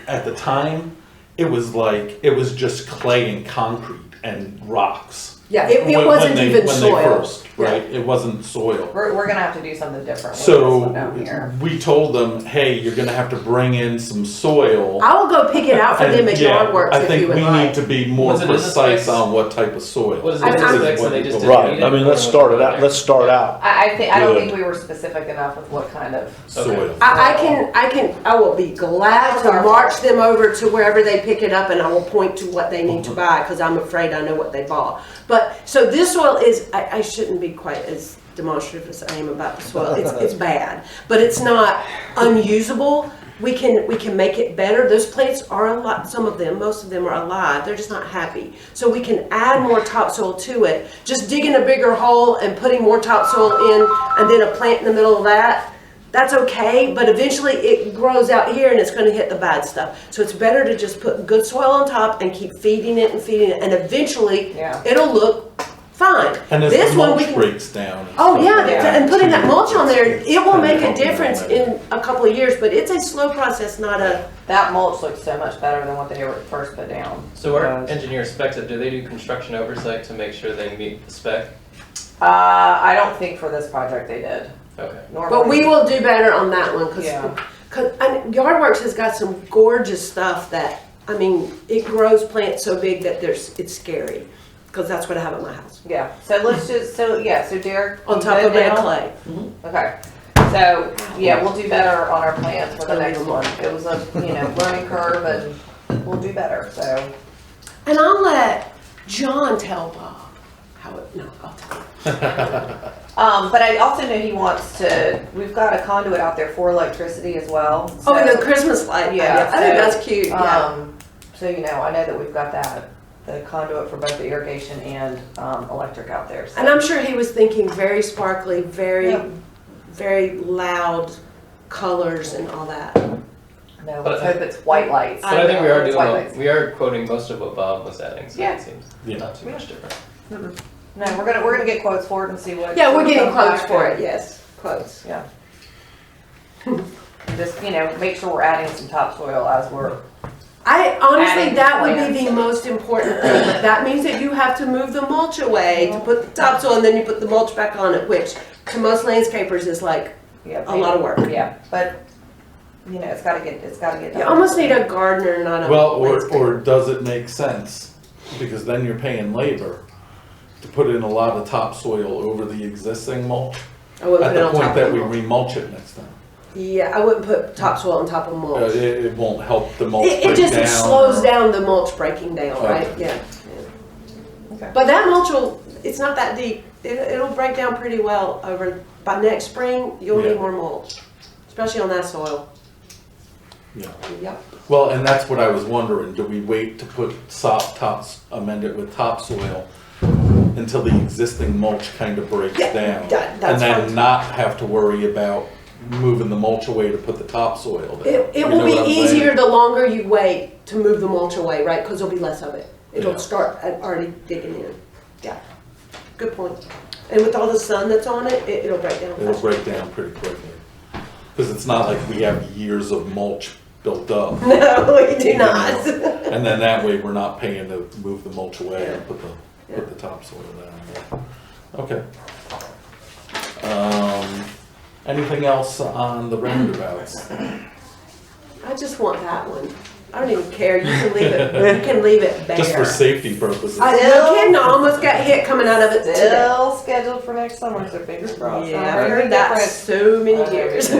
at the time, it was just clay and concrete and rocks. Yeah, it When wasn't they- even when they soil. first, right? It wasn't soil. We're gonna have to do something different with this So one down here. we told them, hey, you're gonna have to bring in some soil. I will go pick it out for them at Yeah, Yardworks I if think you would we like. need to be more Was it in the precise specs? on what type of soil. what is it, I'm- specs and they just didn't Right, need it? I mean, let's start it out, let's start out. I don't Good. think we were specific enough with what kind of. Soil. I will be glad to march them over to wherever they pick it up and I will point to what they need to buy, cause I'm afraid I know what they bought. But, so this soil is, I shouldn't be quite as demonstrative as I am about the soil, it's bad, but it's not unusable. We can make it better. Those plants are alive, some of them, most of them are alive, they're just not happy. So we can add more topsoil to it. Just digging a bigger hole and putting more topsoil in and then a plant in the middle of that, that's okay, but eventually it grows out here and it's gonna hit the bad stuff. So it's better to just put good soil on top and keep feeding it, and eventually Yeah. it'll look fine. And as This the one mulch we can. breaks down. Oh yeah, Yeah. and putting that mulch on there, it will make a Kinda difference helping in a couple of years, but it's a slow process, not a. That mulch looks so much better than what they were first put down. So our engineer specs it, do they do construction oversight to make sure they meet the spec? I don't think for this project they did. Okay. Normally. But we will do better on that one, Yeah. cause Yardworks has got some gorgeous stuff that, I mean, it grows plants so big that it's scary, cause that's what I have at my house. Yeah, so let's just, so Derek. On you top good of red now? clay. Okay, so, yeah, we'll do better on our plans for the next one. It was a, learning curve and we'll do better, so. And I'll let John tell Bob how it, no, I'll tell him. But I also know he wants to, we've got a conduit out there for electricity as well. Oh, and so- the Christmas light, Yeah, I think so, that's cute, yeah. So, I know that we've got that, the conduit for both the irrigation and, electric out there, so. And I'm sure he was thinking very sparkly, very, Yep. very loud colors and all that. No, But let's hope it's white lights. But I think we are It's white doing, lights. we are quoting most of what Bob was adding, so Yeah. it seems Yeah. not too much different. No, we're gonna get quotes for it and see what. Yeah, we're getting comes quotes back for and- it, yes, quotes. Yeah. Just, make sure we're adding some topsoil as we're, I honestly, Adding that would be plants. the most important thing, but that means that you have to move the mulch away to put the topsoil and then you put the mulch back on it, which to most landscapers is like yeah. a lot of work. Yeah, but, it's gotta get done. You almost need a gardener, not a Well, landscaper. or does it make sense? Because then you're paying labor to put in a lot of topsoil over the existing mulch. I wouldn't At put it the on point top that of we the mulch. remulch it next time. Yeah, I wouldn't put topsoil on top of mulch. It won't help the mulch It break just down. slows down the mulch breaking down, right? Okay. Yeah. Okay. But that mulch it's not that deep. It'll break down pretty well by next spring, you'll Yeah. need more mulch, especially on that soil. Yeah. Yep. Well, and that's what I was wondering, do we wait to put amend it with topsoil until the existing mulch kind of breaks Yeah, down. that's And then fine. not have to worry about moving the mulch away to put the topsoil down. It You will know be what I'm saying? easier the longer you wait to move the mulch away, right? Because there'll be less of it. It'll Yeah. start already digging in. Yeah, good point. And with all the sun that's on it, it'll break down. It'll faster. break down pretty quickly. Because it's not like we have years of mulch built up. No, we do not. And then that way we're not paying to move the mulch away and put Yeah. the topsoil down. Okay. Anything else on the roundabouts? I just want that one. I don't even care. You can leave it. You can leave it bare. Just for safety purposes. I know. Ken almost got hit coming out of it today. Still scheduled for next summer, so fingers crossed. Yeah, I've heard that so many years.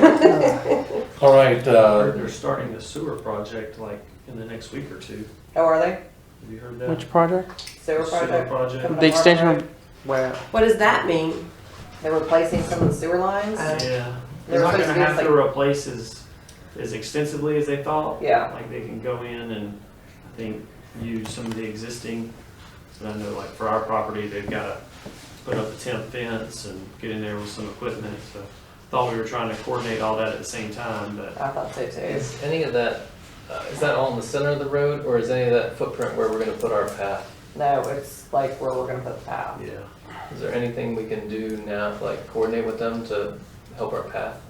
All right, They're starting the sewer project like in the next week or two. Oh, are they? Have you heard that? Which project? Sewer project? project. Coming The up extension Marvin of, where? What does that mean? They're replacing some of the sewer lines? Yeah. They They're were not supposed gonna to give have us, to replace as extensively as they thought. Yeah. Like they can go in and I think use some of the existing, but I know like for our property, they've gotta put up a temp fence and get in there with some equipment, so. Thought we were trying to coordinate all that at the same time, but I thought so too. Is any of that, is that all in the center of the road, or is any of that footprint where we're gonna put our path? No, it's like where we're gonna put the path. yeah. Is there anything we can do now to like coordinate with them to help our path?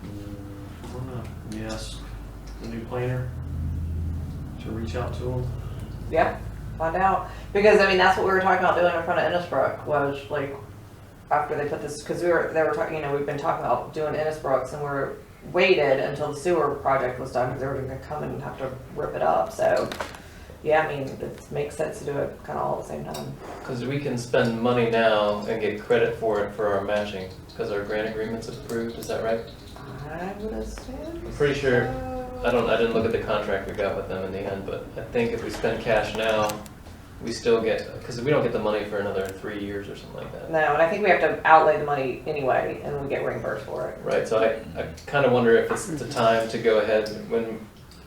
I don't know. Yes, the new planner to reach out to them. Yeah, find out. Because I mean, that's what we were talking about doing in front of Innisbrook was like, after they put this, because they were talking, you know, we've been talking about doing Innisbrook's and we're waited until the sewer project was done because they were gonna come and have to rip it up, so. Yeah, I mean, it makes sense to do it kind of all at the same time. Because we can spend money now and get credit for it for our matching, because our grant agreement's approved, is that right? I would assume. I'm pretty sure, so. I didn't look at the contract we got with them in the end, but I think if we spend cash now, we still get, because we don't get the money for another 3 years or something like that. No, and I think we have to outlay the money anyway, and we get reimbursed for it. Right, so I kind of wonder if it's the time to go ahead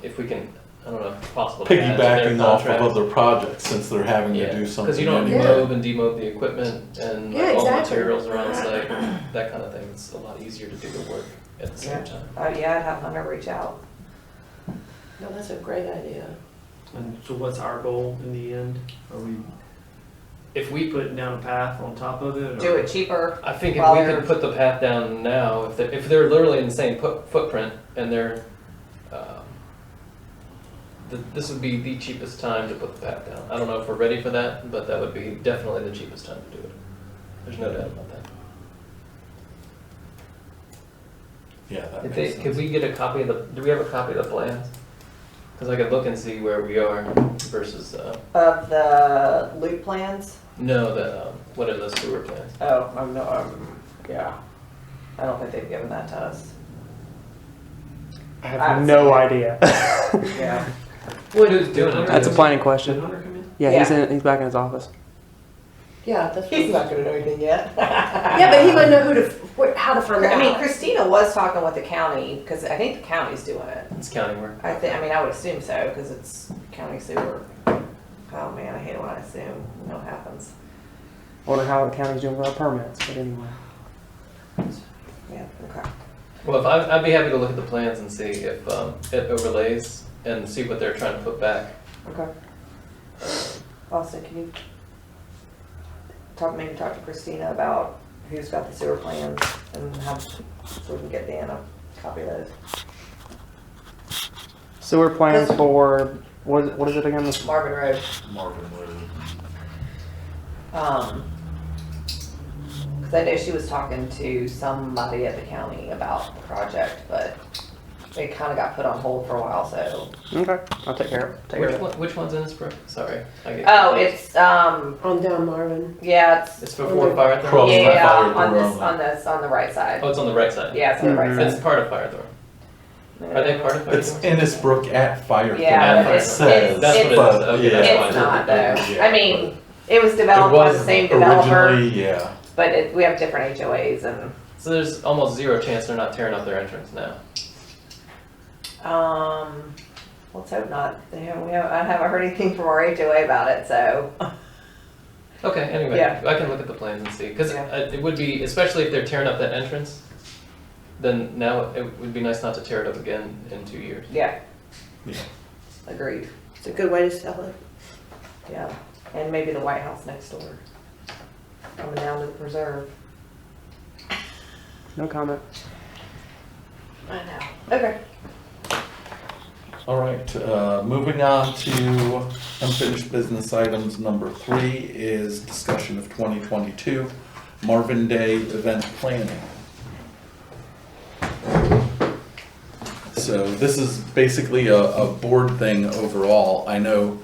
if we can, I don't know, if possible. to add to their Piggybacking off of contract. other projects since they're having to do something Because you don't anyway. mow and demob the equipment and Yeah, like, all the exactly. materials around site, that kind of thing. It's a lot easier to do the work at the same Yeah. time. Yeah, I'd have Hunter reach out. No, that's a great idea. And so what's our goal in the end? Are we If we put, putting down a path on top of it? Do or- it cheaper. I think if While we they're- could put the path down now, if they're literally in the same footprint and they're, this would be the cheapest time to put the path down. I don't know if we're ready for that, but that would be definitely the cheapest time to do it. There's no doubt about that. Yeah, that If makes could sense. we get a copy of do we have a copy of the plans? Because I could look and see where we are versus, Of the loop plans? no, what are the sewer plans? Oh, I'm no, yeah. I don't think they've given that to us. I I have haven't no seen it. idea. Yeah. Who's doing it? That's a planning Did question. Hunter come in? Yeah, he's back in his office. Yeah, that's. He's not gonna know anything yet. Yeah, but he might know how to find I mean, out. Christina was talking with the county, because I think the county's doing it. It's county work. I mean, I would assume so, because it's county sewer. Oh man, I hate it when I assume. You know what happens. I wonder how the county's doing with our permits, but anyway. Yeah, okay. Well, if I'd be happy to look at the plans and see if it overlays and see what they're trying to put back. Okay. Austin, can you maybe talk to Christina about who's got the sewer plans and how, so we can get Dan a copy of those. Sewer plans for, what is it again? Marvin Road. Marvin Road. Because I know she was talking to somebody at the county about the project, but it kind of got put on hold for a while, so. Okay, I'll take care of it. Which one's in Innsbruck? Sorry. Oh, it's, On down Marvin. yeah, It's before Firethorn? Cross that yeah, Firethorn. on the right side. Oh, it's on the right side. Yeah, it's on the right It's side. part of Firethorn. Are they part of Firethorn? It's Innisbrook at Firethorn. Yeah, but it it's- says. That's what it is. but, Okay, yeah. that's It's fine. not though. Yeah, I mean, it was It developed by the was same developer, originally, yeah. but we have different HOAs and, So there's almost zero chance they're not tearing up their entrance now. let's hope not. I haven't heard anything from our HOA about it, so. Okay, anyway, Yeah. I can look at the plans and see, because Yeah. it would be, especially if they're tearing up that entrance, then now it would be nice not to tear it up again in 2 years. Yeah. Yeah. Agreed. It's a good way to sell it. Yeah. And maybe the White House next door. Coming down to the preserve. No comment. I know. Okay. All right, moving on to unfinished business items. Number 3 is discussion of 2022 Marvin Day event planning. So this is basically a board thing overall. I know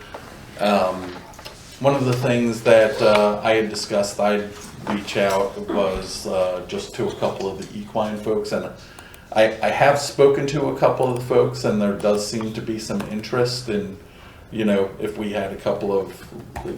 one of the things that I had discussed I'd reach out was just to a couple of the equine folks, and I have spoken to a couple of the folks, and there does seem to be some interest in, you know, if we had a couple of,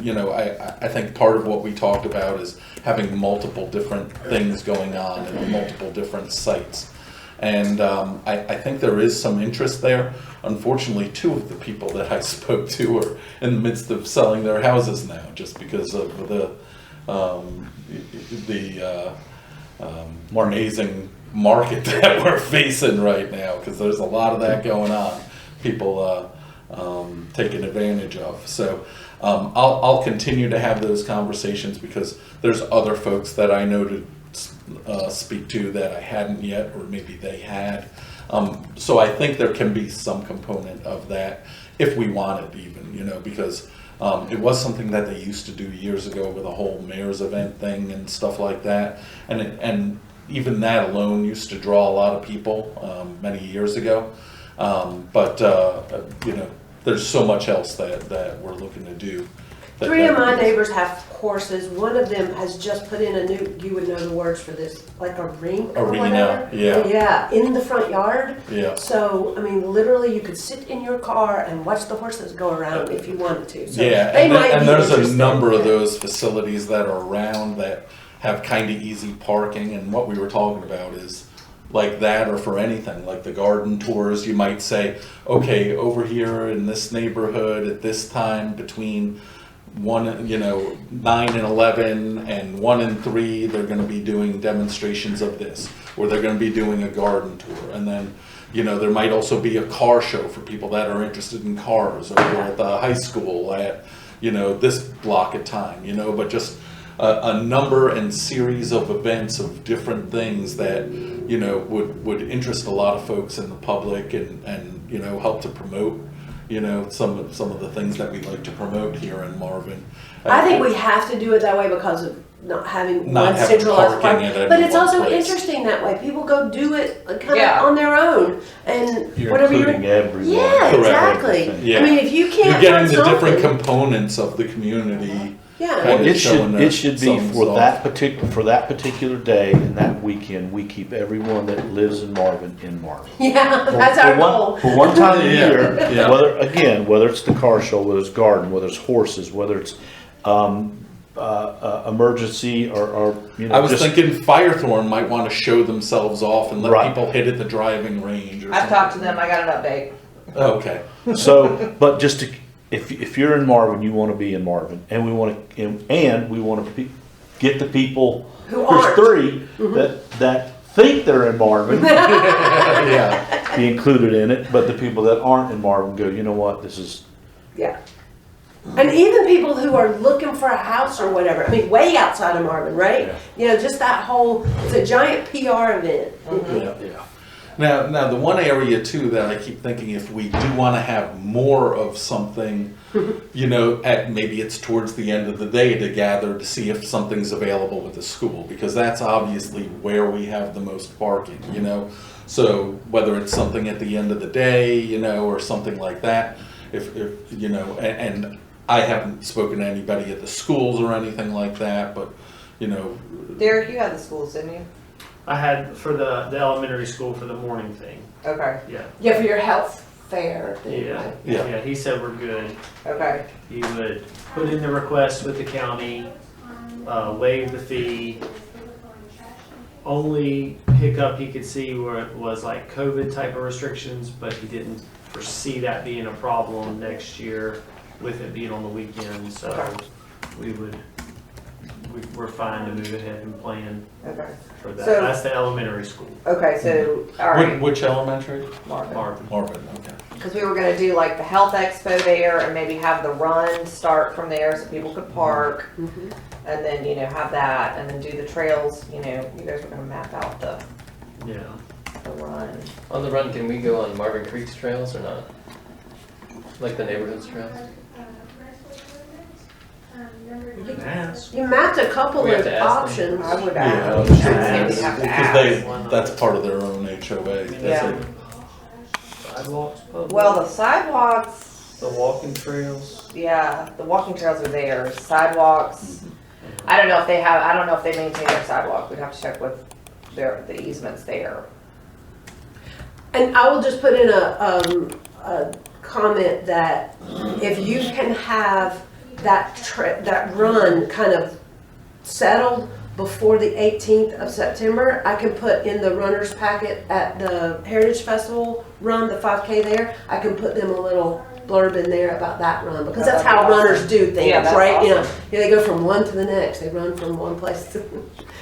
you know, I think part of what we talked about is having multiple different things going on and multiple different sites. And I think there is some interest there. Unfortunately, 2 of the people that I spoke to are in the midst of selling their houses now, just because of the amazing market that we're facing right now, because there's a lot of that going on, people taking advantage of. So I'll continue to have those conversations, because there's other folks that I know to speak to that I hadn't yet, or maybe they had. So I think there can be some component of that if we want it, even, you know, because it was something that they used to do years ago with a whole mayor's event thing and stuff like that, and even that alone used to draw a lot of people many years ago. But you know, there's so much else that we're looking to do. 3 of my neighbors have horses. One of them has just put in a new, you would know the words for this, like a ring or Arena, whatever. yeah. Yeah, in the front yard. Yeah. So, I mean, literally, you could sit in your car and watch the horses go around if you wanted to. So Yeah, they might and be there's a interested. number of those facilities that are around that have kind of easy parking, and what we were talking about is like that, or for anything, like the garden tours, you might say, okay, over here in this neighborhood at this time between 9 and 11 and 1 and 3, they're going to be doing demonstrations of this, or they're going to be doing a garden tour. And then, you know, there might also be a car show for people that are interested in cars, or at the high school at, you know, this block of time, you know, but just a number and series of events of different things that, you know, would interest a lot of folks in the public, and you know, help to promote, you know, some of the things that we like to promote here in Marvin. I think we have to do it that way because of not having Not one having centralized parking park. at But any it's one also place. interesting that way. People go do it kind of Yeah. on their own, and You're whatever including everyone. Yeah, Correct. exactly. Yeah. I mean, if you You're can't getting find the something, different components of the community. yeah. kind Well, of it showing should be some for stuff. that particular day and that weekend, we keep everyone that lives in Marvin in Marvin. Yeah, that's our goal. For one time a Yeah, year, yeah. whether it's the car show, whether it's garden, whether it's horses, whether it's emergency or you know. I was just- thinking Firethorn might want to show themselves off and let Right. people hit at the driving range or I've something. talked to them. I got an update. Okay. So, but just to, if you're in Marvin, you want to be in Marvin, and we want to get the people. Who There's aren't. 3 that think they're in Marvin Yeah. be included in it, but the people that aren't in Marvin go, you know what, this is. Yeah. And even people who are looking for a house or whatever, I mean, way outside of Marvin, right? Yeah. You know, just that whole, it's a giant PR event. Yeah, yeah. Now the one area too that I keep thinking, if we do want to have more of something, you know, maybe it's towards the end of the day to gather to see if something's available with the school, because that's obviously where we have the most parking, you know. So whether it's something at the end of the day, you know, or something like that, if you know, and I haven't spoken to anybody at the schools or anything like that, but you know. Derek, you had the schools, didn't you? I had for the elementary school for the morning thing. Okay. Yeah. Yeah, for your health fair thing. Yeah. right? Yeah. Yeah. He said we're good. Okay. He would put in the request with the county, waive the fee. Only hiccup he could see where it was like COVID type of restrictions, but he didn't foresee that being a problem next year with it being on the weekend. So we would we're fine to move ahead and plan Okay. for that. So- That's the elementary school, Okay, so, all right, Which elementary? Marvin. Marvin. Marvin, okay. Because we were gonna do like the health expo there and maybe have the run start from there so people could park. Mhm. And then, you know, have that and then do the trails, you know, you guys were gonna map out the Yeah. run. On the run, can we go on Marvin Creek's trails or not? Like the neighborhood's trails? You can ask. You mapped a couple We have of to ask them. options. I would Yeah, ask. I'm I'd sure say because we have to ask. that's part of their own HOA. Yeah. Sidewalks, public, Well, the sidewalks, the walking trails. yeah, the walking trails are there, sidewalks. I don't know if they have, I don't know if they maintain their sidewalk. We'd have to check with the easements there. And I will just put in a comment that if you can have that run kind of settled before the 18th of September, I can put in the runner's packet at the Heritage Festival run, the 5K there, I can put them a little blurb in there about that run, because that's how runners do things, Yeah, that's right? You know, awesome. they go from one to the next, they run from one place to.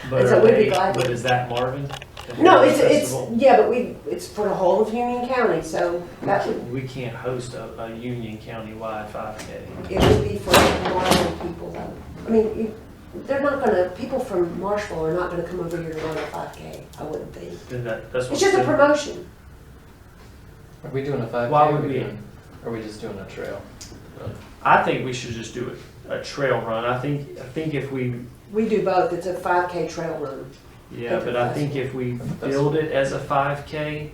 But And so are we'd be they, glad but to- is that Marvin? The No, Heritage it's, Festival? yeah, but it's for the whole of Union County, so that would, We can't host a Union County-wide 5K. it would be for Marshall people though. I mean, they're not gonna, people from Marshall are not gonna come over here to run a 5K, I wouldn't think. Then that's what. It's just a promotion. Are we doing a 5K? Why or would are we? Are we just doing a trail? I think we should just do a trail run. I think if we, We do both, it's a 5K trail run. yeah, but I think if we build it as a 5K,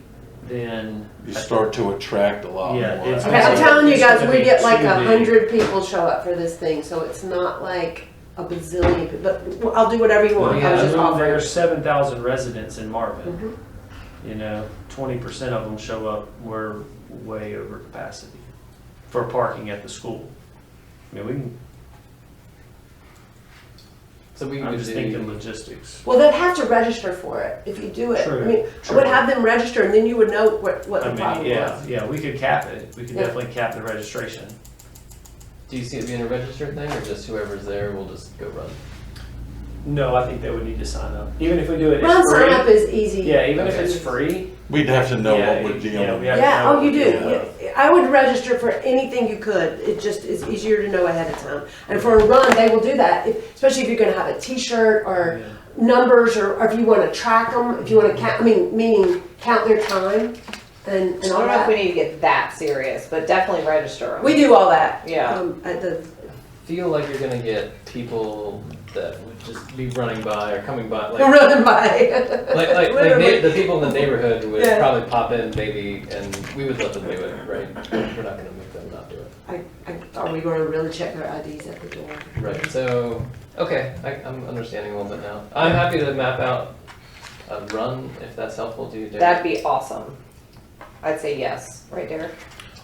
then. You start to attract a lot Yeah, more. it's- Okay, I'm telling you guys, we get like Too big. 100 people show up for this thing, so it's not like a bazillion, but I'll do whatever you want, I was just offering. There's 7,000 residents in Marvin. Mhm. You know, 20% of them show up, we're way over capacity for parking at the school. I mean, we can, So we I'm could just do. thinking logistics. Well, they'd have to register for it if you do it. True, I mean, I true. would have them register and then you would know what the I problem mean, was. yeah, we could cap it. We could Yeah. definitely cap the registration. Do you see it being a registered thing, or just whoever's there will just go run? No, I think they would need to sign up. Even if we do it, Run it's sign up free. is easy. Yeah, even if Okay. it's free. We'd have to know yeah, what we're yeah, dealing we with. have to Yeah, know oh, what you we're do. dealing with. Yeah, I would register for anything you could. It just is easier to know ahead of time. And for a run, they will do that, especially if you're gonna have a t-shirt or Yeah. numbers, or if you wanna track them, if you wanna count, meaning count their time and I all don't know if we that. need to get that serious, but definitely register them. We do all that. Yeah. At the, Feel like you're gonna get people that would just be running by or coming by, like running by. like the people in the neighborhood would Yeah. probably pop in maybe, and we would let them do it, right? We're not gonna make them not do it. Are we gonna really check their IDs at the door? Right, so, okay, I'm understanding a little bit now. I'm happy to map out a run, if that's helpful to you, Derek. That'd be awesome. I'd say yes, right, Derek?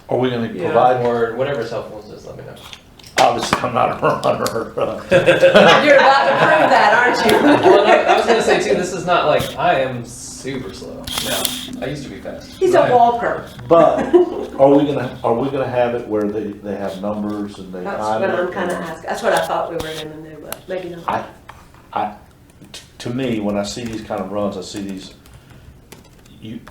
Are we gonna Yeah. provide, Or whatever's helpful, just let me know. obviously, I'm not a runner. You're about to prove that, aren't you? Well, and I was gonna say too, this is not like, I am super slow. No, I used to be fast. He's a walker. But are we gonna have it where they have numbers and they That's time what it? I'm kinda asking. That's what I thought we were gonna do, but maybe not. To me, when I see these kind of runs, I see these,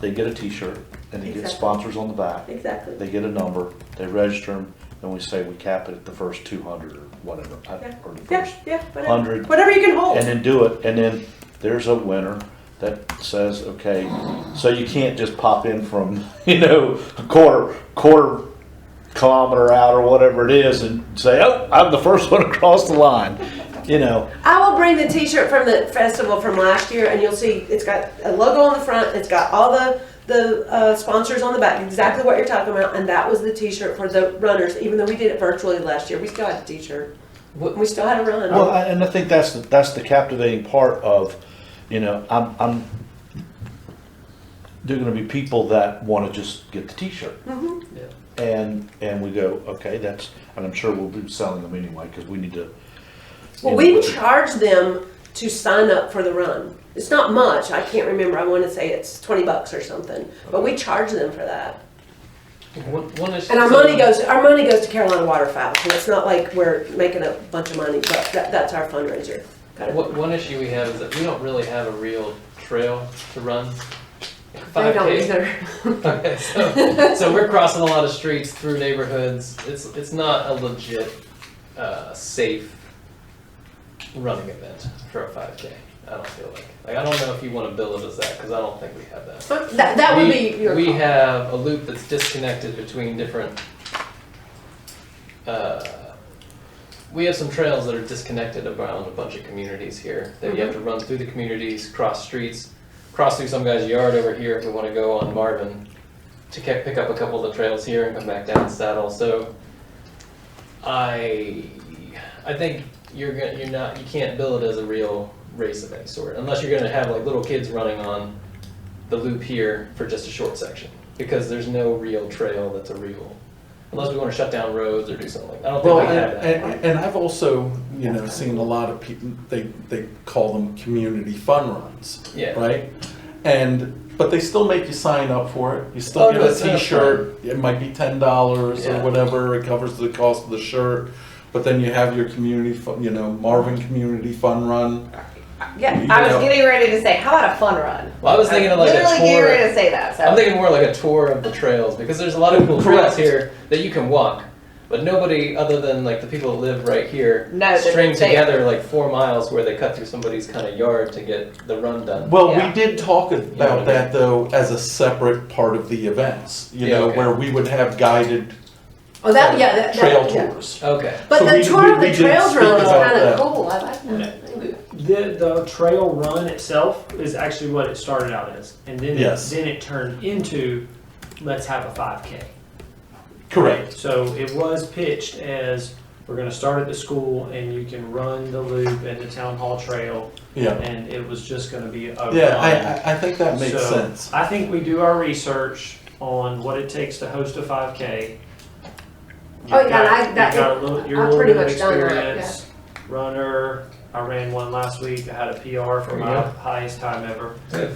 they get a t-shirt and they get Exactly. sponsors on the back. Exactly. They get a number, they register them, and we say we cap it at the first 200 or whatever, Yeah. or the Yeah, first yeah, whatever. 100. Whatever you can hold. And then do it, and then there's a winner that says, okay, so you can't just pop in from, a quarter kilometer out or whatever it is and say, oh, I'm the first one across the line, I will bring the t-shirt from the festival from last year and you'll see it's got a logo on the front, it's got all the sponsors on the back, exactly what you're talking about, and that was the t-shirt for the runners, even though we did it virtually last year, we still had a t-shirt. We still had a run. Well, and I think that's the captivating part of, I'm there are going to be people that want to just get the T-shirt, Mhm. and we go, okay, and I'm sure we'll be selling them anyway because we need to. Well, we charge them to sign up for the run. It's not much. I can't remember. I want to say it's $20 or something, but we charge them for that. One issue. And our money goes to Carolina Waterfowl, so it's not like we're making a bunch of money, but that's our fundraiser. Kind of. One issue we have is that we don't really have a real trail to run. They don't 5K. either. Okay, so we're crossing a lot of streets through neighborhoods. It's not a legit, safe running event for a 5K. I don't feel like I don't know if you want to bill it as that because I don't think we have that. But that would be your We call. have a loop that's disconnected between different. We have some trails that are disconnected around a bunch of communities here that you have to run through the communities, cross streets, cross through some guy's yard over here if we want to go on Marvin to pick up a couple of the trails here and come back down Saddle. So I think you can't bill it as a real race of any sort unless you're going to have like little kids running on the loop here for just a short section because there's no real trail that's a real. Unless we want to shut down roads or do something. I don't think we have that. and I've also, seen a lot of people, they call them community fun runs, Yeah. right? But they still make you sign up for it. You still get a that's t-shirt, it might be $10 Yeah. or whatever, it covers the cost of the shirt. But then you have your community, Marvin Community Fun Run. Yeah. I was getting ready to say, how about a fun run? Well, I was thinking of like a Literally getting tour. ready to say that. So. I'm thinking more like a tour of the trails because there's a lot of cool trails Correct. here that you can walk, but nobody other than like the people that live right here No, string they- together like 4 miles where they cut through somebody's kind of yard to get the run done. Well, Yeah. we did talk about that though as a separate part of the events, Yeah, okay. where we would have guided Oh, that trail yeah. tours. Okay. But So the we tour of the did trails speak run is about kind that. of cool. I like that. The trail run itself is actually what it started out as, and then Yes. then it turned into let's have a 5K. Correct. So it was pitched as we're going to start at the school, and you can run the loop and the town hall trail, Yeah. and it was just going to be a Yeah, run. I think that makes So, sense. I think we do our research on what it takes to host a 5K. Oh, yeah, You've got a little, you're a I've little pretty bit of much done that, experience, runner. I ran one last week. I had a PR for There you my go. highest time ever. Good.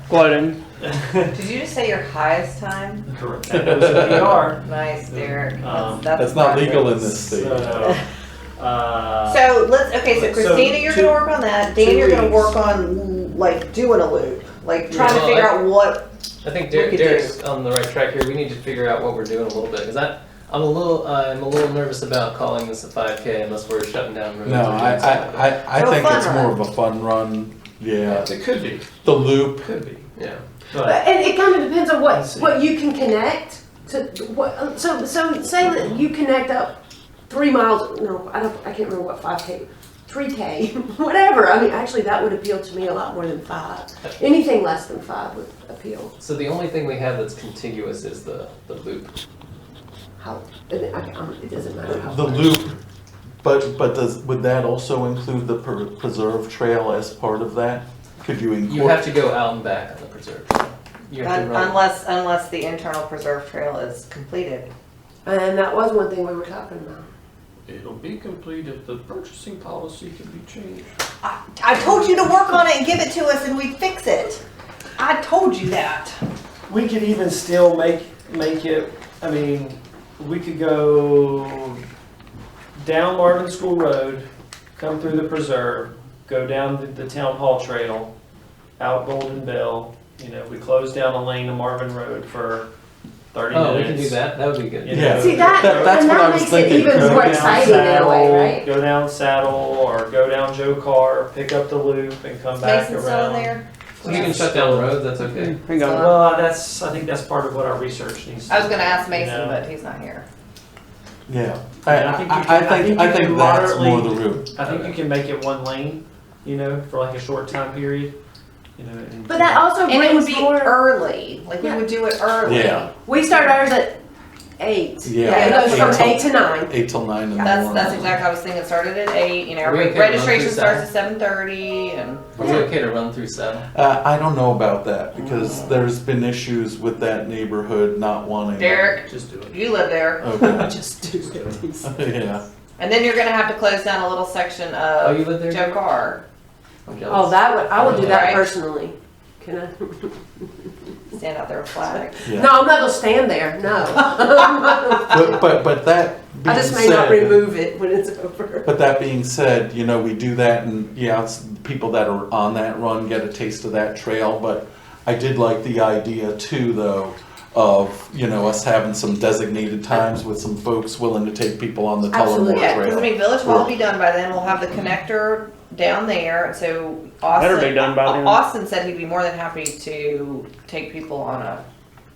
Gloating. Did you just say your highest time? Correct. That was a Nice, Derek. That's not impressive. legal in PR. this state. So, So let's, okay, so So Christina, you're two- gonna work on that. Dan, 2 you're gonna weeks. work on like doing a loop, like trying to Well, figure out what. I think We could Derek's on the right track here. We need to figure out what we're doing a little bit because I'm a little nervous about calling this a 5K unless we're shutting down roads. No, or doing something. I So a think fun it's run. more of a fun run. Yeah. it could be, The loop. could be. Yeah. But And it kind of depends on Let's see. what you can connect to. What, so say that you connect up 3 miles. No, I can't remember what 5K, 3K, whatever. I mean, actually, that would appeal to me a lot more than 5. Anything less than 5 would appeal. So the only thing we have that's contiguous is the loop. How it doesn't matter how. The loop. But would that also include the preserve trail as part of that? Could you You incorporate? have to go out and back on the preserve. You have to run. Unless the internal preserve trail is completed. And that was one thing we were talking about. it'll be complete if the purchasing policy can be changed. I told you to work on it and give it to us and we'd fix it. I told you that. We could even still make it, I mean, we could go down Marvin School Road, come through the preserve, go down the town hall trail, out Golden Bell. We close down a lane of Marvin Road for 30 Oh, we minutes. can do that. That would be good. Yeah. See that's that's and what I that was makes it thinking. even Go more down exciting in a way, right? Go down Saddle, or go down Joe Carr, pick up the loop, and come back Mason's still in around. there. So you can shut down roads. That's okay. Hang on. Well, I think that's part of what our research needs to I was gonna ask Mason, You know? but he's not here. Yeah. Yeah, I think that's more the route. I think you can make it one lane, for like a short time period, and. But that also And it would brings be more. early, like we Yeah. would do it early. Yeah. We start ours at 8. Yeah. It goes from Eight till- 8 to 9. 8 till 9 in the That's morning. exactly, I was thinking, started at 8, Are we okay to run registration through starts at 7:30 and. Are we okay to run through Saddle? I don't know about that because there's been issues with that neighborhood not wanting. Derek, Just do it. you live there. Okay. Just do it. Yeah. And then you're gonna have to close down a little section Oh, of you live there? Joe Carr. I'm Oh, jealous. I would do that Right. personally. Can I? stand out there with flags. Yeah. No, I'm not gonna stand there, no. But that being I just may not said, remove it when it's over. but that being said, you know, we do that, and yeah, it's people that are on that run get a taste of that trail. But I did like the idea too, though, of, you know, us having some designated times with some folks willing to take people on the Absolutely. Tullamore Yeah, because I Trail. mean, Village Hall will be done by then. We'll have the connector down there. So Austin, Better be done by then. Austin said he'd be more than happy to take people on a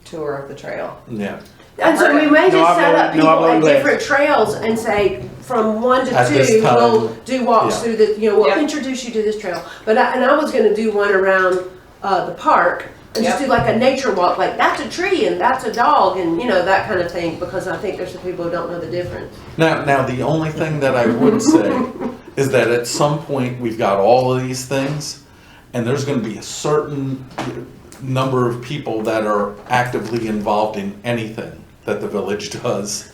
tour of the trail. Yeah. And so we may No, just I set up believe- no, I people at believe different trails and say, from 1 to At this 2, time, we'll do walks yeah. through the, you know, we'll Yep. introduce you to this trail. But I was gonna do one around, the park, and just Yep. do like a nature walk, like that's a tree and that's a dog, and you know, that kind of thing, because I think there's some people who don't know the difference. Now the only thing that I would say is that at some point we've got all of these things, and there's going to be a certain number of people that are actively involved in anything that the village does,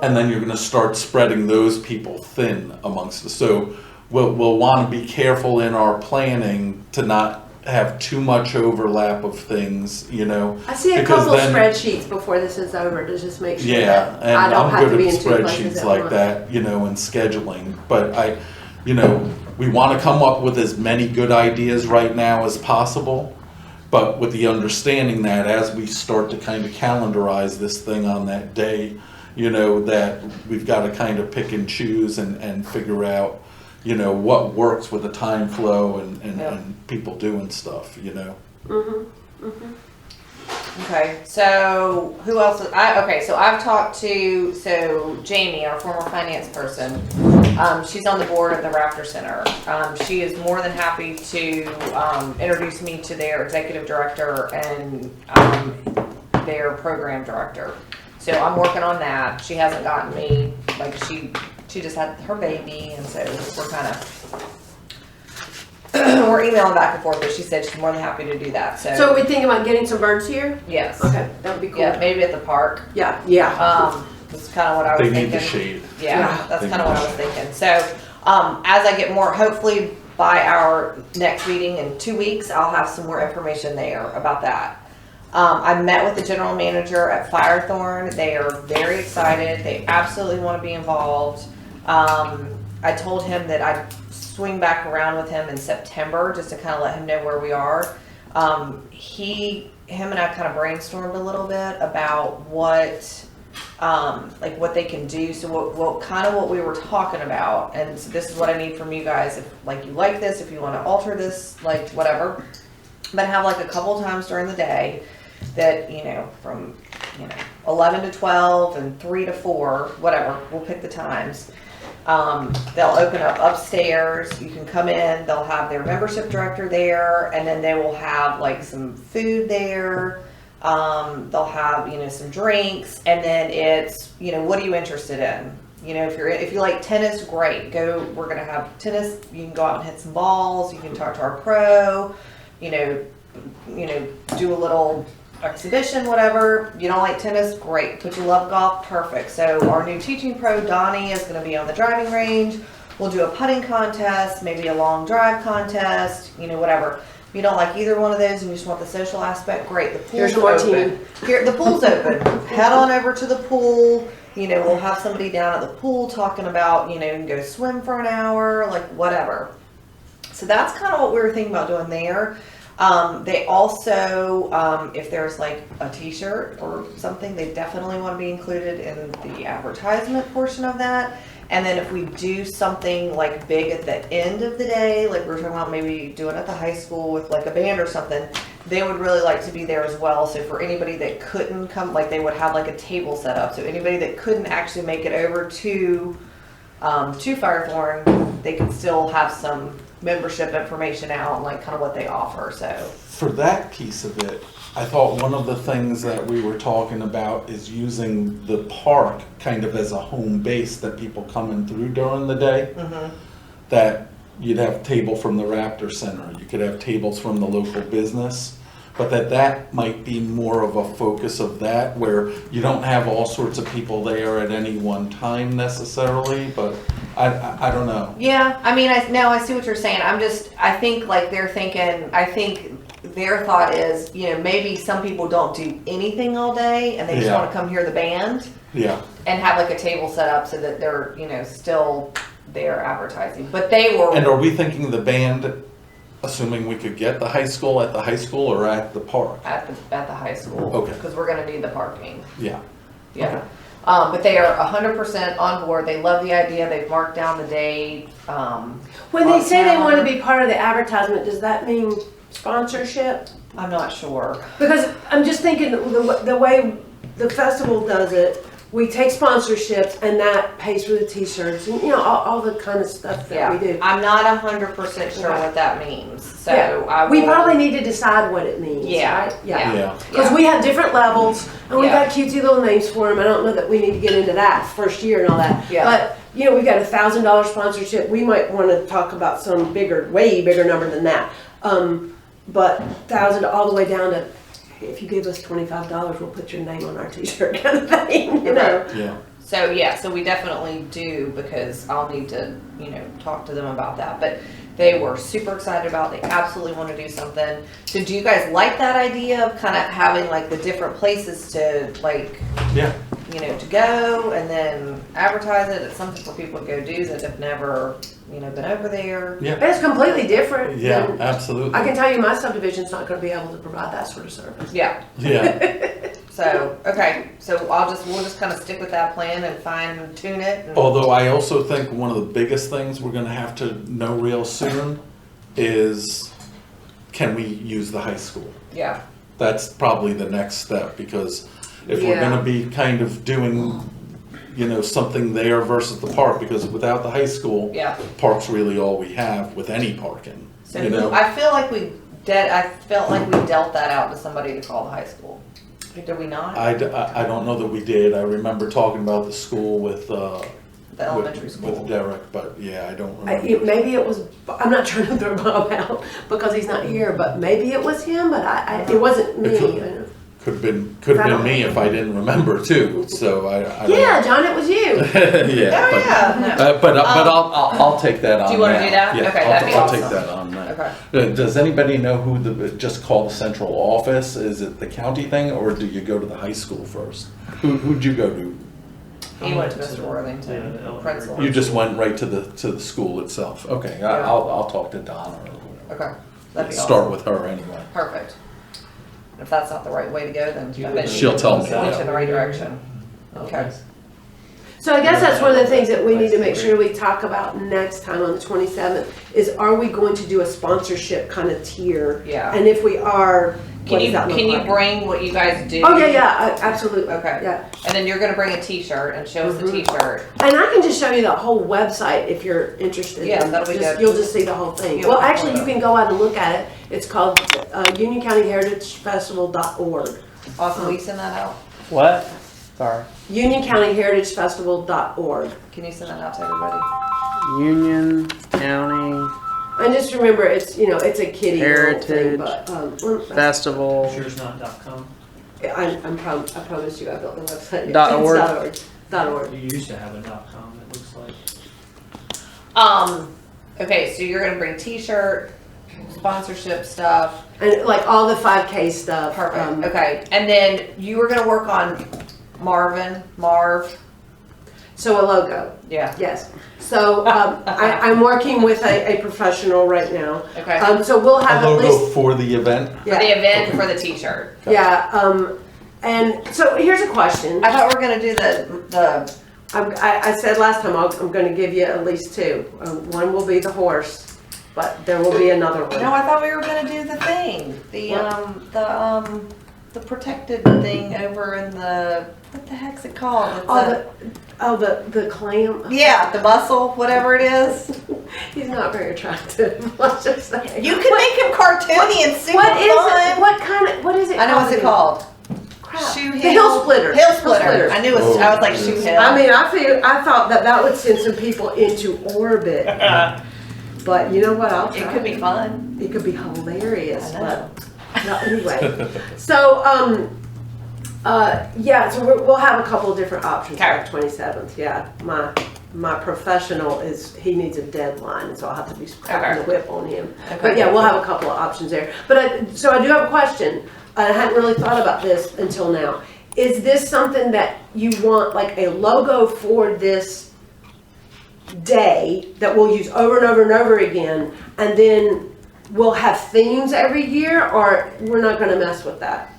and then you're going to start spreading those people thin amongst us. So we'll want to be careful in our planning to not have too much overlap of things, you know. I see a Because couple then- spreadsheets before this is over to just make sure Yeah, that and I don't I'm have to good be at in 2 places spreadsheets at like once. that, you know, and scheduling. But you know, we want to come up with as many good ideas right now as possible, but with the understanding that as we start to kind of calendarize this thing on that day, you know, that we've got to kind of pick and choose and figure out, you know, what works with the time flow and Yep. people doing stuff, you know. Okay, so who else? So I've talked to Jamie, our former finance person. She's on the board at the Raptor Center. She is more than happy to introduce me to their executive director and their program director. So I'm working on that. She hasn't gotten me, like she just had her baby, and so we're kind of we're emailing back and forth, but she said she's more than happy to do that. So are we thinking about getting some birds here? Yes. Okay, that would be cool. Yeah, maybe at the park. Yeah. That's kind of what I was They thinking. need the shade. Yeah, Yeah. that's They kind of need what I the was thinking. So, as I get more, hopefully by our next meeting in 2 weeks, I'll have some more information there about that. I met with the general manager at Firethorn. They are very excited. They absolutely want to be involved. I told him that I'd swing back around with him in September just to kind of let him know where we are. Him and I kind of brainstormed a little bit about what they can do. So what we were talking about, and so this is what I need from you guys. If you like this, if you want to alter this, like whatever, but have like a couple times during the day that, from 11 to 12 and 3 to 4, whatever, we'll pick the times. They'll open up upstairs. You can come in. They'll have their membership director there, and then they will have like some food there. They'll have some drinks, and then it's what are you interested in? If you like tennis, great. We're gonna have tennis. You can go out and hit some balls. You can talk to our pro. Do a little exhibition, whatever. You don't like tennis, great. But you love golf, perfect. So our new teaching pro, Donnie, is going to be on the driving range. We'll do a putting contest, maybe a long drive contest, whatever. If you don't like either one of those and you just want the social aspect, great. The pool's Here's more open. team. Here, the pool's open. Head on over to the pool. We'll have somebody down at the pool talking about, you can go swim for an hour, like whatever. So that's kind of what we were thinking about doing there. They also, if there's like a t-shirt or something, they definitely want to be included in the advertisement portion of that. And then if we do something like big at the end of the day, like we were talking about maybe doing at the high school with like a band or something, they would really like to be there as well. So for anybody that couldn't come, like they would have like a table set up. So anybody that couldn't actually make it over to Firethorn, they could still have some membership information out and like kind of what they offer. So For that piece of it, I thought one of the things that we were talking about is using the park kind of as a home base that people coming through during the day. mm-hmm. That you'd have a table from the Raptor Center, you could have tables from the local business, but that might be more of a focus of that, where you don't have all sorts of people there at any one time necessarily, but I don't know. Yeah, I mean, I see what you're saying. I think like they're thinking, I think their thought is, maybe some people don't do anything all day and they just Yeah. want to come hear the band Yeah. and have like a table set up so that they're, still there advertising. But they were. And are we thinking the band, assuming we could get the high school at the high school or at the park? At the high school. Okay. Because we're gonna need the parking. Yeah. Yeah. Okay. But they are 100% on board. They love the idea. They've marked down the date. When they say they want to calendar. be part of the advertisement, does that mean sponsorship? I'm not sure. Because I'm just thinking the way the festival does it, we take sponsorships and that pays for the t-shirts and all the kind of stuff that we do. I'm not 100% sure what that means. So Yeah. We probably need to decide what it means. Yeah. Right? Yeah. Because we have different levels and we've Yeah. got cutesy little names for them. I don't know that we need to get into that first year and all that. Yeah. But we've got $1,000 sponsorship. We might want to talk about some way bigger number than that. But 1,000 all the way down to, if you give us $25, we'll put your name on our t-shirt kind of thing. Yeah. So we definitely do, because I'll need to, talk to them about that. But they were super excited about it. They absolutely want to do something. So do you guys like that idea of kind of having like the different places to like, Yeah. to go and then advertise it? It's something for people to go do that have never, been over there. Yeah. It's completely different. Yeah, than- absolutely. I can tell you my subdivision's not going to be able to provide that sort of service. Yeah. Yeah. So, okay. So we'll just kind of stick with that plan and fine tune it. And, Although I also think one of the biggest things we're gonna have to know real soon is, can we use the high school? yeah. That's probably the next step, because if we're Yeah. gonna be kind of doing, something there versus the park, because without the high school, Yeah. park's really all we have with any parking, So you know? I feel like I felt like we dealt that out to somebody to call the high school. Did we not? I don't know that we did. I remember talking about the school with, The elementary school. with Derek, but yeah, I don't remember. Maybe it was, I'm not trying to throw Bob out because he's not here, but maybe it was him, but it wasn't me. Could have been me if I didn't remember too, so I don't Yeah, John, it was you. yeah, Oh, yeah. but I'll take that on. Do you wanna now. do that? Yeah, Okay, that'd be I'll awesome. take that on now. Okay. Does anybody know who just call the central office? Is it the county thing, or do you go to the high school first? Who'd you go to? He went to Mr. Yeah, Worthington, the elementary. principal. You just went right to the school itself. Okay, Yeah. I'll talk to Donna or whatever. Okay. That'd be Start awesome. with her anyway. Perfect. If that's not the right way to go, then I bet you She'll can tell me. point you in the right direction. Okay. So I guess that's one of the things that we need to make sure we talk about next time on the 27th is, are we going to do a sponsorship kind of tier? Yeah. And if we are, what does that look Can you like? bring what you guys do? Oh, yeah, absolutely. Okay. Yeah. And then you're gonna bring a t-shirt and show us the Mhm. t-shirt. And I can just show you the whole website if you're interested. Yeah, that'll be good. You'll just see the whole thing. You'll Well, have actually, you photos. can go out and look at it. It's called UnionCountyHeritageFestival.org. Awesome, will you send that out? What? Sorry. UnionCountyHeritageFestival.org. Can you send that out to everybody? Union County And just remember, it's it's a kiddie little thing, Heritage but Festival. Sure's not.com. I promise you, I built the website. .org. It's .org. You used to have a .com, it looks like. Okay, so you're gonna bring t-shirt, sponsorship stuff. And like all the 5K stuff. Perfect, okay. And then you were gonna work on Marv, So a logo, yeah, yes. So I'm working with a professional right now. okay. So we'll have A at logo least, for the event? For the yeah, event, for the t-shirt. yeah. And so here's a question. I thought we were gonna do the, I said last time I'm going to give you at least two. One will be the horse, but there will be another one. no, I thought we were gonna do the thing, the protected thing over in the, what the heck's it called? It's The clam. yeah, the muscle, whatever it is. He's not very attractive. Let's just say. You can make him cartoony and super What is fun. it? What is it? I know what's it called. Crap. Shoe The hill splitter. Hill splitter. I knew it was, I was like Oh, shoe yes. hill. I mean, I thought that would send some people into orbit. But you know what? I'll try. It could be fun. It could be hilarious. I know. But no, anyway. So yeah. So we'll have a couple of different options Okay. for the 27th. Yeah, my my professional he needs a deadline, and so I'll have to be cracking the whip on him. Okay. But yeah, we'll have a couple of options there. But so I do have a question. I hadn't really thought about this until now. Is this something that you want, like a logo for this day that we'll use over and over and over again, and then we'll have themes every year, or we're not gonna mess with that?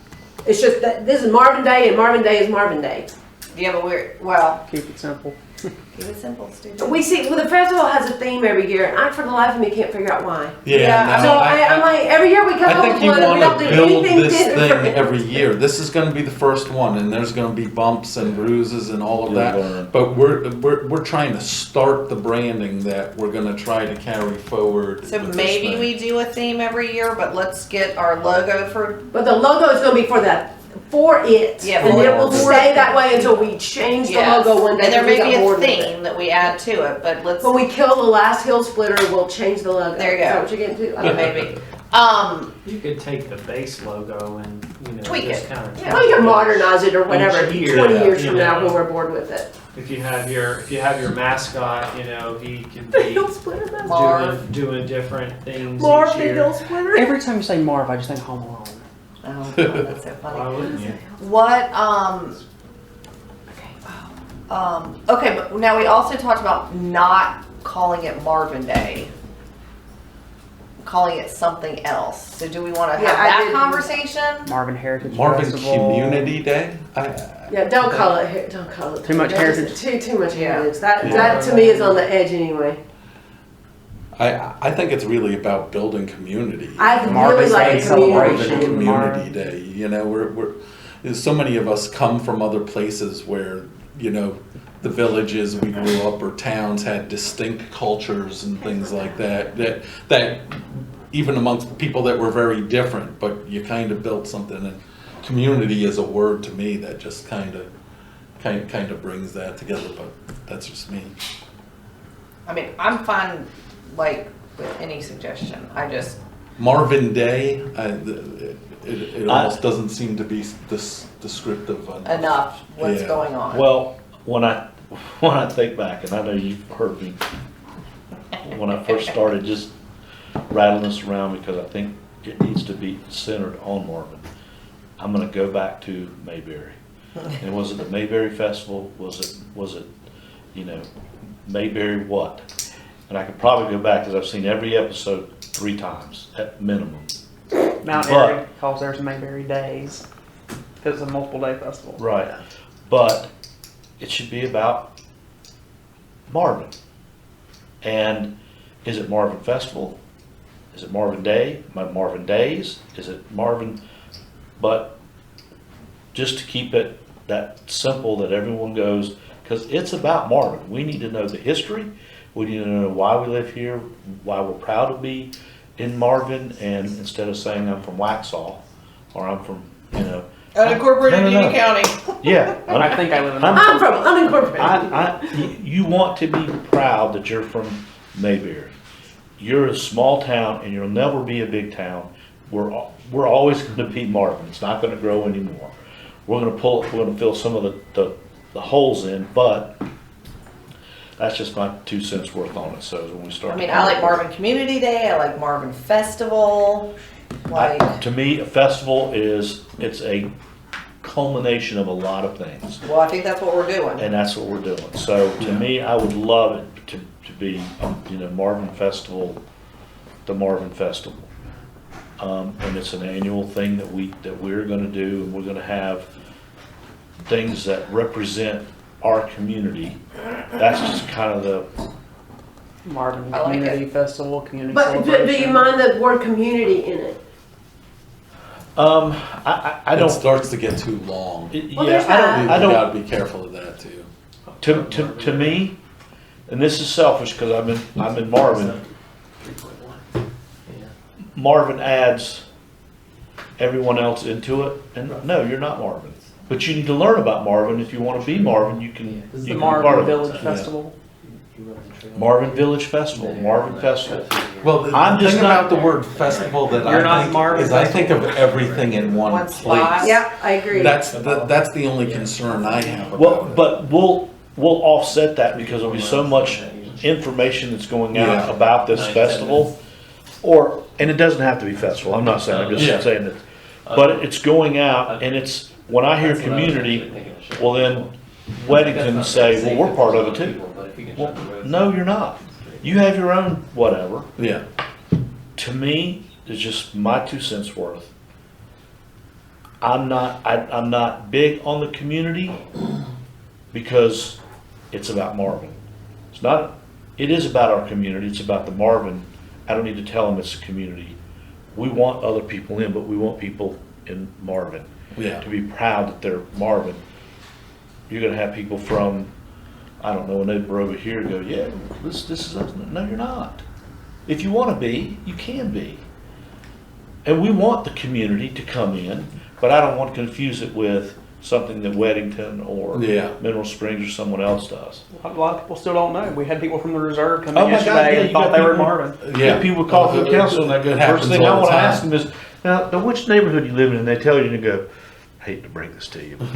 It's just that this is Marvin Day and Marvin Day is Marvin Day. Do you have a weird, well, Keep it simple. keep it simple, stupid. We see, well, the festival has a theme every year, and I, for the life of me, can't figure out why. Yeah, So I'm like, every year we come I up think with you one and we don't want do to build anything this thing different. every year. This is going to be the first one, and there's going to be bumps and bruises and all of You'll that. learn. But we're trying to start the branding that we're going to try to carry forward. So with this maybe thing. we do a theme every year, but let's get our logo for, But the logo is gonna be for that, for it. Yeah, And it will for stay it. that way until we change the yes. logo one day. And there because we may be got a bored with it. theme that we add to it, but let's, When we kill the last hill splitter, we'll change the logo. There you Is that go. what you're getting to? yeah, maybe. You could take the base logo and, Tweak just it. kind of. Yeah. Well, you can modernize it or whatever, Each year, 20 years you from now know. when we're bored with it. If you have your mascot, he can The be hill splitter, man. Marv. doing different things Marv, each the year. hill splitter. Every time you say Marv, I just think Home Alone. Oh, God, that's so Why funny. wouldn't you? What, okay, but now we also talked about not calling it Marvin Day. Calling it something else. So do we want to have Yeah, I that did. conversation? Marvin Heritage Marvin Festival. Community Day. Yeah, don't call it, don't call it. Too much that is heritage. Too much Yeah. heritage. That Yeah. to me is on the edge anyway. I think it's really about building community. I Marvin really like Day a community. Marvin celebration. Community Marvin. Day. You know, there's so many of us come from other places where, the villages we grew up or towns had distinct cultures and things like that. That even amongst people that were very different, but you kind of built something. And community is a word to me that just kind of brings that together. But that's just me. I mean, I'm fine, like, with any suggestion. I just, Marvin Day. It almost doesn't seem to be this descriptive. enough what's Yeah. going on. Well, when I think back, and I know you've heard me when I first started just rattling this around because I think it needs to be centered on Marvin. I'm gonna go back to Mayberry. And was it the Mayberry Festival? Was it, Mayberry what? And I could probably go back because I've seen every episode 3 times at minimum. Mount But- Airy calls theirs Mayberry Days because it's a multiple day festival. Right. But it should be about Marvin. And is it Marvin Festival? Is it Marvin Day? Marvin Days? Is it Marvin? But just to keep it that simple that everyone goes, because it's about Marvin. We need to know the history. We need to know why we live here, why we're proud to be in Marvin, and instead of saying I'm from Waxhaw or I'm from, Unincorporated No, no, no. Union County. yeah. I think I live in. I'm from unincorporated. You want to be proud that you're from Mayberry. You're a small town and you'll never be a big town. We're always going to be Marvin. It's not going to grow anymore. We're going to fill some of the holes in, but that's just my 2 cents worth on it. So when we start, I mean, I like Marvin Community Day. I like Marvin Festival. Like, to me, a festival it's a culmination of a lot of things. well, I think that's what we're doing. And that's what we're doing. So to me, I would love it to be, Marvin Festival, the Marvin Festival. And it's an annual thing that we're gonna do, and we're gonna have things that represent our community. That's just kind of the, Marvin I like Community Festival, community But celebration. do you mind the word community in it? I It don't, starts to get too long. Well, there's yeah, We gotta be careful of that too. to me, and this is selfish because I'm in Marvin. 3.1. Yeah. Marvin adds everyone else into it, and no, you're not Marvin. But you need to learn about Marvin. If you want to be Marvin, you can. Yeah, this is You The can be part Marvin of it. Village Yeah. Festival. You run the trail. Marvin Village Festival, There, Marvin that Festival. cut through here. Well, the I'm just thing not- about the word festival that You're not I think Marvin is I think of everything in one One place. spot. Yeah, I agree. That's the only concern I have about Well, it. but we'll offset that because there'll be so much information that's going out Yeah. about this festival. And it doesn't have to be festival, I'm not saying, I'm Yeah. just saying that. But it's going out and it's, when I hear community, well then Weddington say, well, we're part of it too. Well, no, you're not. You have your own whatever. Yeah. To me, it's just my 2 cents worth. I'm not big on the community because it's about Marvin. It is about our community, it's about the Marvin. I don't need to tell them it's a community. We want other people in, but we want people in Marvin. Yeah. To be proud that they're Marvin. You're gonna have people from, I don't know, a neighbor over here go, yeah, this is us. No, you're not. If you wanna be, you can be. And we want the community to come in, but I don't want to confuse it with something that Weddington or Yeah. Mineral Springs or someone else does. A lot of people still don't know. We had people from the reserve come Oh in my God, yesterday yeah, and you thought got they were in people- Marvin. Yeah, people would call from the council and That the happens first thing I all the want to time. ask them is, now which neighborhood you live in? And they tell you and you go, hate to break this to you, but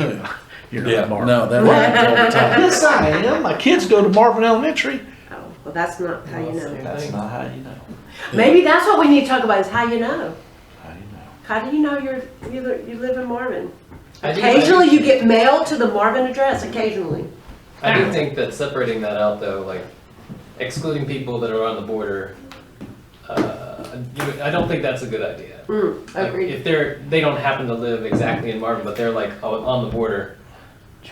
you're Yeah. not Marvin. No, that happens all the time. Yes, I am. My kids go to Marvin Elementary. Oh, well, that's not how you know. That's not how you know. Maybe that's what we need to talk about, is how you know. How do you know? How do you know you live in Marvin? I do- Occasionally you get mail to the Marvin address, occasionally. I do think that separating that out though, like excluding people that are on the border, I don't think that's a good idea. Like, Agreed. if they don't happen to live exactly in Marvin, but they're like on the border.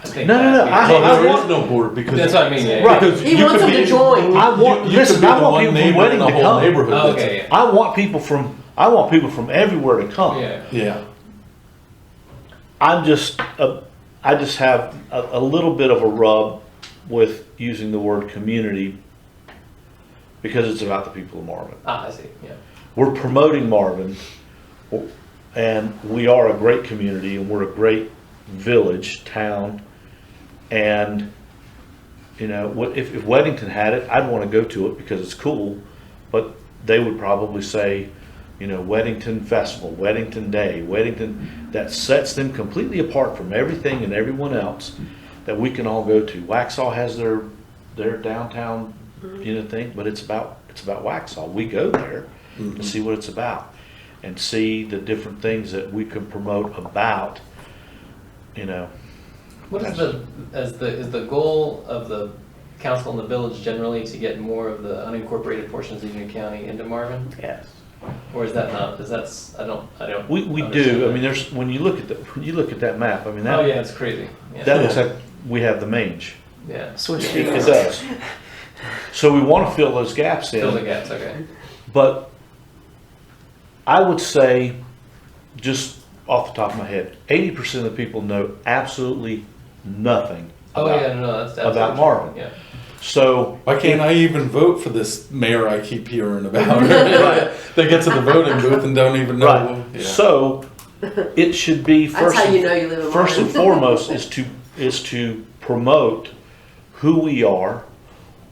I think No, that- Well, there want- is no border because. That's what I mean, yeah. Right. Because He you wants could them to be- join. I want, you could listen, be I the want one people from neighbor in Wedding the to whole come. neighborhood Oh, that's- okay, I want people from everywhere to come. yeah. Yeah. I just have a little bit of a rub with using the word community because it's about the people of Marvin. Ah, I see, yeah. We're promoting Marvin, and we are a great community, and we're a great village, town, and, you know, if Weddington had it, I'd want to go to it because it's cool, but they would probably say, you know, Weddington Festival, Weddington Day, Weddington, that sets them completely apart from everything and everyone else that we can all go to. Waxhaw has their downtown, you know, thing, but it's about Waxhaw. We go there to see what it's about and see the different things that we can promote about, you know. What is the goal of the council and the village generally to get more of the unincorporated portions of Union County into Marvin? Yes. Or is that not, is that's, I don't. We understand do. I that. mean, there's, when you look at that map, I mean, Oh, yeah, that, it's crazy, yeah. that looks like we have the mange. Yeah, Switch It does. So we want to fill those gaps fill the in, gaps, okay. but I would say, just off the top of my head, 80% of the people know absolutely nothing Oh, about. yeah, no, that's about absolutely Marvin. true, yeah. So Why can't I even vote for this mayor I keep hearing about? They get to the voting booth and don't even know. right, Yeah. so it should be That's first. how you know you live in First and Marvin. foremost is to promote who we are,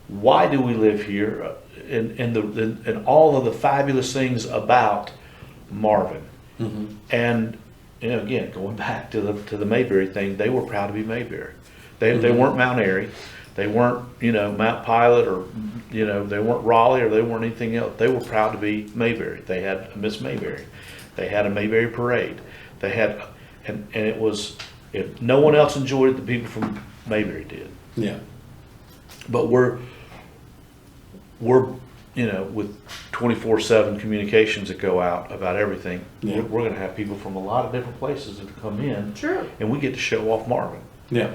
why do we live here, and all of the fabulous things about Marvin. Mhm. And, you know, again, going back to the Mayberry thing, they were proud to be Mayberry. They weren't Mount Airy, they weren't, you know, Mount Pilot, or, you know, they weren't Raleigh, or they weren't anything else. They were proud to be Mayberry. They had a Miss Mayberry. They had a Mayberry parade. They had, and it was, if no one else enjoyed it, the people from Mayberry did. Yeah. But we're, you know, with 24/7 communications that go out about everything, Yeah. we're gonna have people from a lot of different places that come in, True. and we get to show off Marvin. Yeah.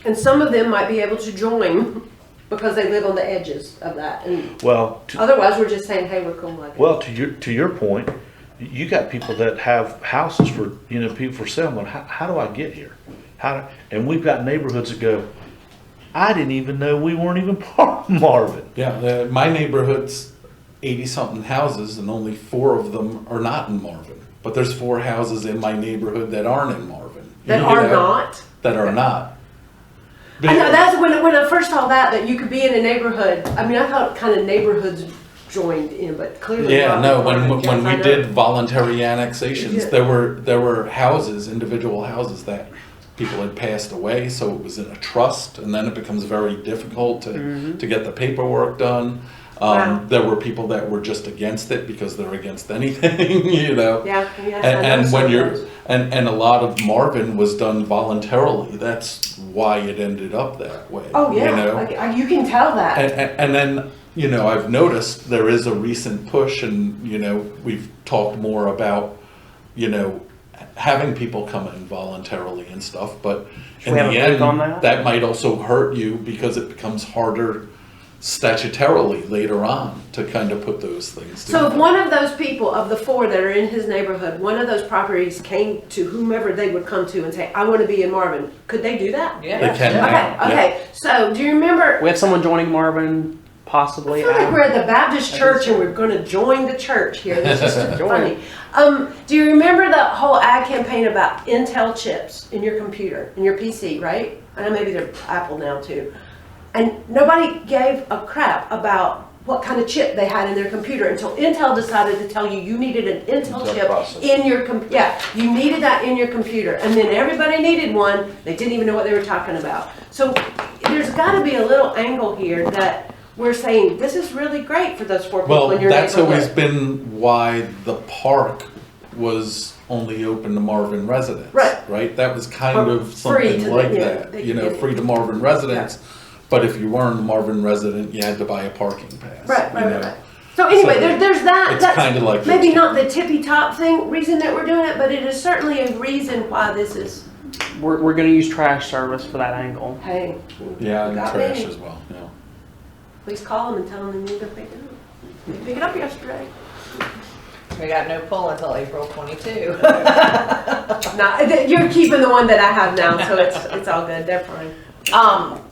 And some of them might be able to join because they live on the edges of that. And Well, otherwise, we're just saying, hey, we're cool like well, to your point, you got people that have houses for, you know, people for sale. Going, how do I get here? And we've got neighborhoods that go, I didn't even know we weren't even part of Marvin. Yeah. My neighborhood's 80-something houses, and only 4 of them are not in Marvin. But there's 4 houses in my neighborhood that aren't in Marvin. that You are know, not. That are not. I know that's when I first saw that you could be in a neighborhood. I mean, I thought kind of neighborhoods joined in, but clearly Yeah, not. no. Marvin. When Yes, we I know. did voluntary annexations, Yeah. there were houses, individual houses that people had passed away, so it was in a trust, and then it becomes very difficult to get the paperwork done. Wow. There were people that were just against it because they're against anything, you know. Yeah, yes, I know And when some you're, of those. and a lot of Marvin was done voluntarily. That's why it ended up that way. Oh, yeah, You know? like, you can tell that. And then, you know, I've noticed there is a recent push, and, you know, we've talked more about, you know, having people come in voluntarily and stuff, but in we have the a booth end, on that? that might also hurt you because it becomes harder statutorily later on to kind of put those things So if together. one of those people, of the 4 that are in his neighborhood, one of those properties came to whomever they would come to and say, I want to be in Marvin, could they do that? Yeah. They can now, Okay, yeah. okay, so do you remember, We have someone joining Marvin, I possibly. feel like Adam. we're at the Baptist church and we're gonna join the church here, this is just Join. funny. Do you remember the whole ad campaign about Intel chips in your computer, in your PC, right? I know maybe they're Apple now too. And nobody gave a crap about what kind of chip they had in their computer until Intel decided to tell you you needed an Intel Intel chip processor. in your you needed that in your computer, and then everybody needed one. They didn't even know what they were talking about. So there's got to be a little angle here that we're saying this is really great for those 4 people Well, in your that's neighborhood. always been why the park was only open to Marvin residents. Right. That was kind Or of free something to like them, yeah, that, they you could know, get it. free to Marvin residents. But if you weren't a Marvin resident, you had to buy a parking pass. Right, you right, know. right. So anyway, So there's that. it's That's kinda like maybe this. not the tippy top reason that we're doing it, but it is certainly a reason why this is. We're going to use trash service for that angle. Hey, Yeah, you and got trash me. as well, yeah. Please call them and tell them they need to pick it up. They didn't pick it up yesterday. We got no pull until April 22. No, you're keeping the one that I have now, so it's all good. They're fine.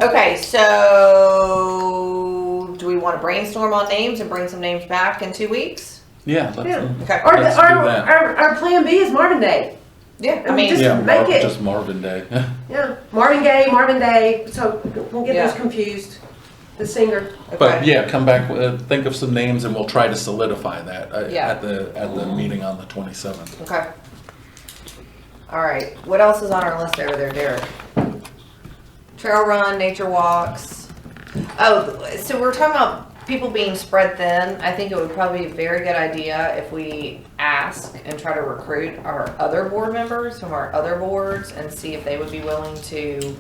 Okay, so do we want to brainstorm on names and bring some names back in 2 weeks? Yeah, Yeah. Okay. Or Let's do that. our plan B is Marvin Day. Yeah, I I mean, mean, just- Yeah, make it- just Marvin Day. Yeah, Marvin Gaye, Marvin Day. So we'll get Yeah. those confused. The singer. But okay. yeah, come back, think of some names and we'll try to solidify that Yeah. at the meeting on the 27th. Okay. All right. What else is on our list over there, Derek? Trail run, nature walks. Oh, so we're talking about people being spread thin. I think it would probably be a very good idea if we ask and try to recruit our other board members from our other boards and see if they would be willing to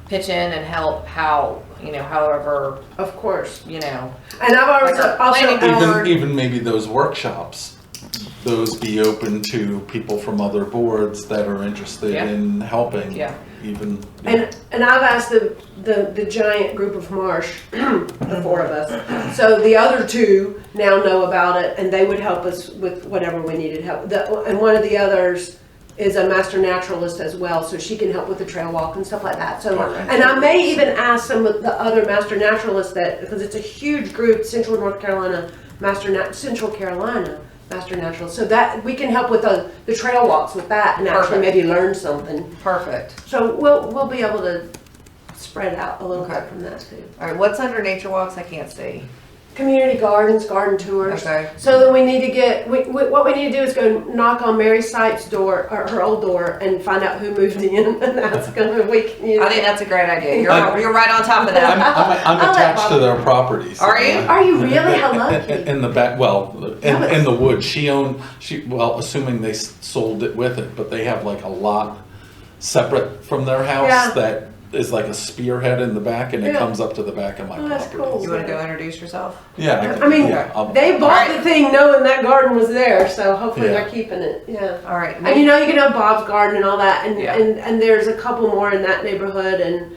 pitch in and help however, Of course. you know. And I've always Like our also planning board. Even maybe those workshops, those be open to people from other boards that are interested Yeah. in helping. Yeah. Even. And I've asked the giant group of Marsh, the 4 of us. So the other 2 now know about it, and they would help us with whatever we needed help. And one of the others is a master naturalist as well, so she can help with the trail walk and stuff like that. So, and I may even ask some of the other master naturalists because it's a huge group, Central Carolina Master Naturalist, so that we can help with the trail walks with that and actually Perfect. maybe learn something. Perfect. So we'll be able to spread out a little Okay. bit from that too. All right. What's under nature walks? I can't see. Community gardens, garden tours. Okay. So then we need to get, what we need to do is go knock on Mary Sipes' door, or her old door, and find out who moved in, and that's gonna, we can use. I think that's a great idea. You're I'm- right on top of that. I'm I'll let attached to Bob- their properties. Are you? Are you really? How lucky. In the back, well, in the woods, assuming they sold it with it, but they have like a lot separate from their Yeah. house that is like a spearhead in the back and it Yeah. comes up to the back of my Oh, that's property. cool. You want to go introduce yourself? Yeah. I mean, yeah, I'll- they bought Alright. the thing knowing that garden was there, so hopefully Yeah. they're keeping it, yeah. All right. And you know, you can have Bob's garden and all that, and, Yeah. and there's a couple more in that neighborhood, and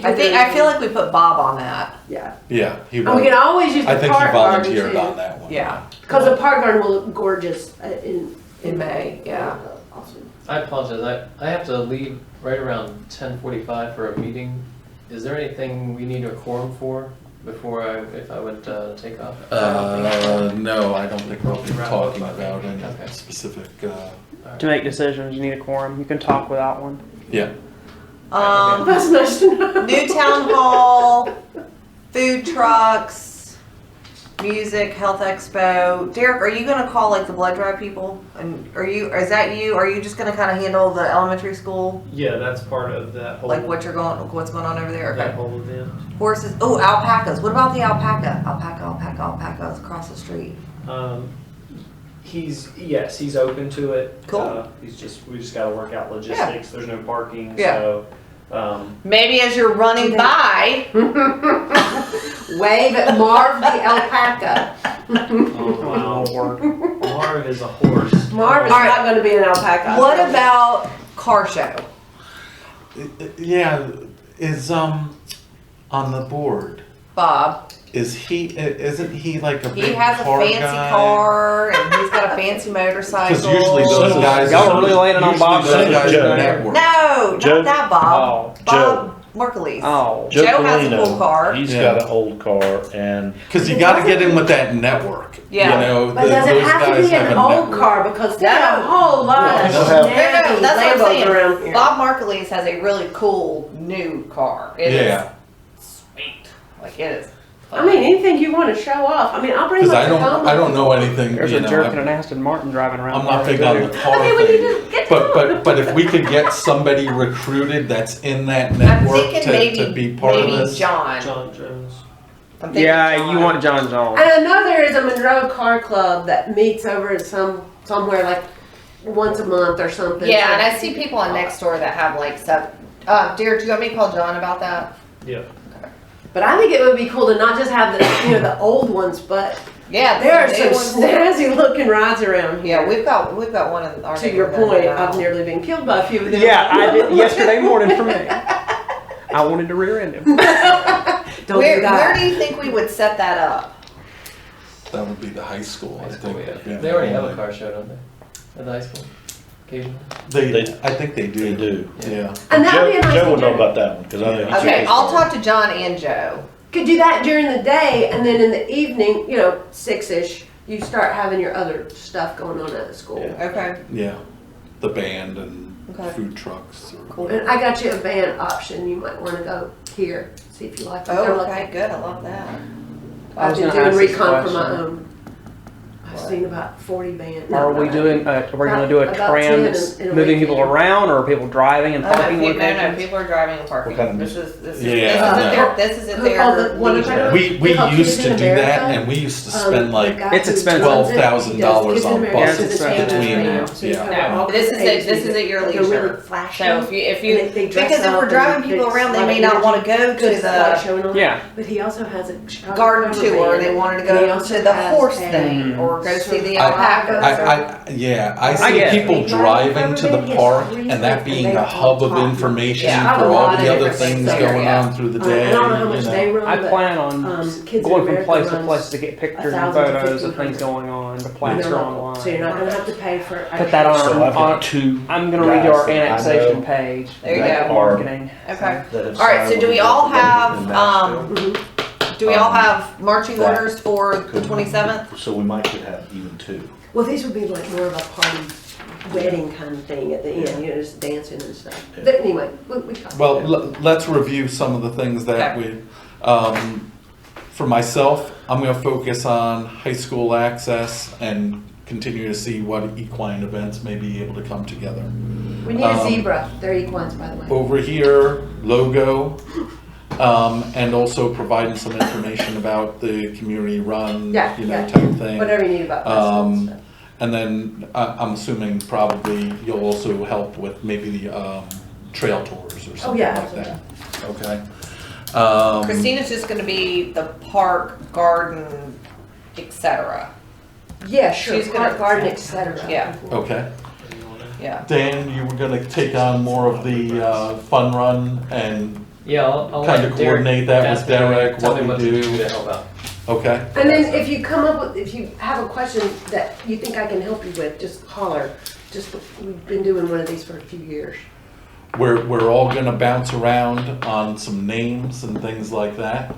I feel like we put Bob on that. Yeah. Yeah, he And we can always use I the think he park garden volunteered too. on that one. Yeah. Because the park garden will look gorgeous In May, yeah. Awesome. I apologize, I have to leave right around 10:45 for a meeting. Is there anything we need a quorum for before if I would take off? No, I don't think we'll be Wrap talking up, about any okay. specific, To make decisions, you need a quorum. You can talk without one. yeah. That's nice to know. New town hall, food trucks. music, health expo. Derek, are you gonna call like the blood drive people? And is that you? Are you just gonna kind of handle the elementary school? Yeah, that's part of that whole. Like what's going on over there? That Okay. whole event. Horses. Oh, alpacas. What about the alpacas across the street? He's open to it. Cool. We just gotta work out logistics. There's no parking, Yeah. so, Maybe as you're running by. Wave at Marv the alpaca. wow. Lord. Marv is a horse. Marv is All right. not going to be an alpaca. What about car show? Yeah, is on the board. Bob. Isn't he like a He big has a car fancy guy? car and he's got a fancy motorcycle. Because usually those guys. Y'all are really laying on Bob usually those guys Joe. network. No, Joe- not that Bob. Oh. Bob Merkeles. Oh. Joe has a Colino, cool car. He's Yeah. got an old car, and Because you got to get in with that network. Yeah. You know, But does it those have to guys be an have a old network. car? Because there's a whole lot Yeah, of they'll have- snazzy that's what I'm Lambos saying. around here. Bob Merkeles has a really cool new car. It is Yeah, sweet. Like it is. I mean, anything you want to show off. I mean, I'll bring because my I don't know anything. There's you a know, jerk and an Aston Martin driving around. I'm not there, big on too. the car Okay, we need thing. to get to But if we could get somebody recruited that's in that I'm network thinking maybe to be part of maybe this. John. John Jones. I'm thinking Yeah, John. you want John Jones. And I know there is a Monroe Car Club that meets over at somewhere like once a month or something. Yeah, and I see people on Nextdoor that have like stuff. Derek, do you want me to call John about that? Yeah. But I think it would be cool to not just have the the old ones, but Yeah, there are the new some ones. snazzy looking rides around here. Yeah, we've got one in our To your neighborhood point, now. I've nearly been killed by a few of them. Yeah, I did yesterday morning for me. I wanted to rear end him. Don't Where do that. do you think we would set that up? That would be the high school, I High school, think. yeah. They already have a car show, don't they? At the high school, occasionally. I think they do. they do. Yeah. And that'd be a nice Joe thing would know to- about that one, because I know he Okay, took I'll his car. talk to John and Joe. Could do that during the day, and then in the evening, 6-ish, you start having your other stuff going on at the school. Yeah. Okay. Yeah, the band and Okay. food trucks. Or Cool. And I got you a van option. You might want to go here, see if you like it. Oh, They're okay, like- good. I love that. I I've was been gonna doing ask this recon for my question. own. I've seen about 40 bands. Are we doing? Are we going to do a About 10 trans in a moving week. people around, or are people driving and parking No, locations? people are driving and parking. What kind of This is Yeah, this isn't Who their called it one of leisure. them? We They call used Kids to in do that, America. and we used to spend like It's expensive. $12,000 on buses between them. No, this isn't your leisure. Really flashy. So if you And they dress because if up we're driving and people it's around, they like may not want to go to good light the showing on. Yeah. But he also has a Chicago garden cover tour. band. They wanted to And he go also to the has horse a- thing or go see the I- alpacas. I I see get it. people driving to the park and that being a hub of information Yeah. for A all lot the of other different things things going there, on through the I day. don't know how much you know. they run. I but, plan on Kids in going from America place to runs place to get pictures and 1,000 to photos of 1,500. things going on, to you know, plaster online. So you're not going to have to pay for. Put that on So our, I've got on, two. I'm gonna redo our guys that I annexation know page. There you that go. are- Marketing. Okay. that have All right. So signed do we with all the have in Nashville. do we all have marching That orders for the 27th? So we might could have even two. Well, these would be like more of a party wedding kind of thing at the end, just dancing and stuff. Yeah. But anyway, we talked. Well, let's review some of the things that Okay. for myself, I'm gonna focus on high school access and continue to see what equine events may be able to come together. We need a zebra. They're equines, by the way. Over here, logo, and also providing some information about the community run, Yeah, you know, yeah. type thing. Whatever you need about this and stuff. And then I'm assuming probably you'll also help with maybe the trail tours or something yeah, like that. Okay. Christina's just going to be the park, garden, etc. Yeah, sure. she's gonna- Park garden, etc. Yeah. Okay. Yeah. Dan, you were gonna take on more of the fun run and Yeah, I'll Kinda let Derek coordinate that with ask me, Derek, tell what me we to do. to help out. okay. And then if you come up with, if you have a question that you think I can help you with, just holler. We've been doing one of these for a few years. We're all gonna bounce around on some names and things like that.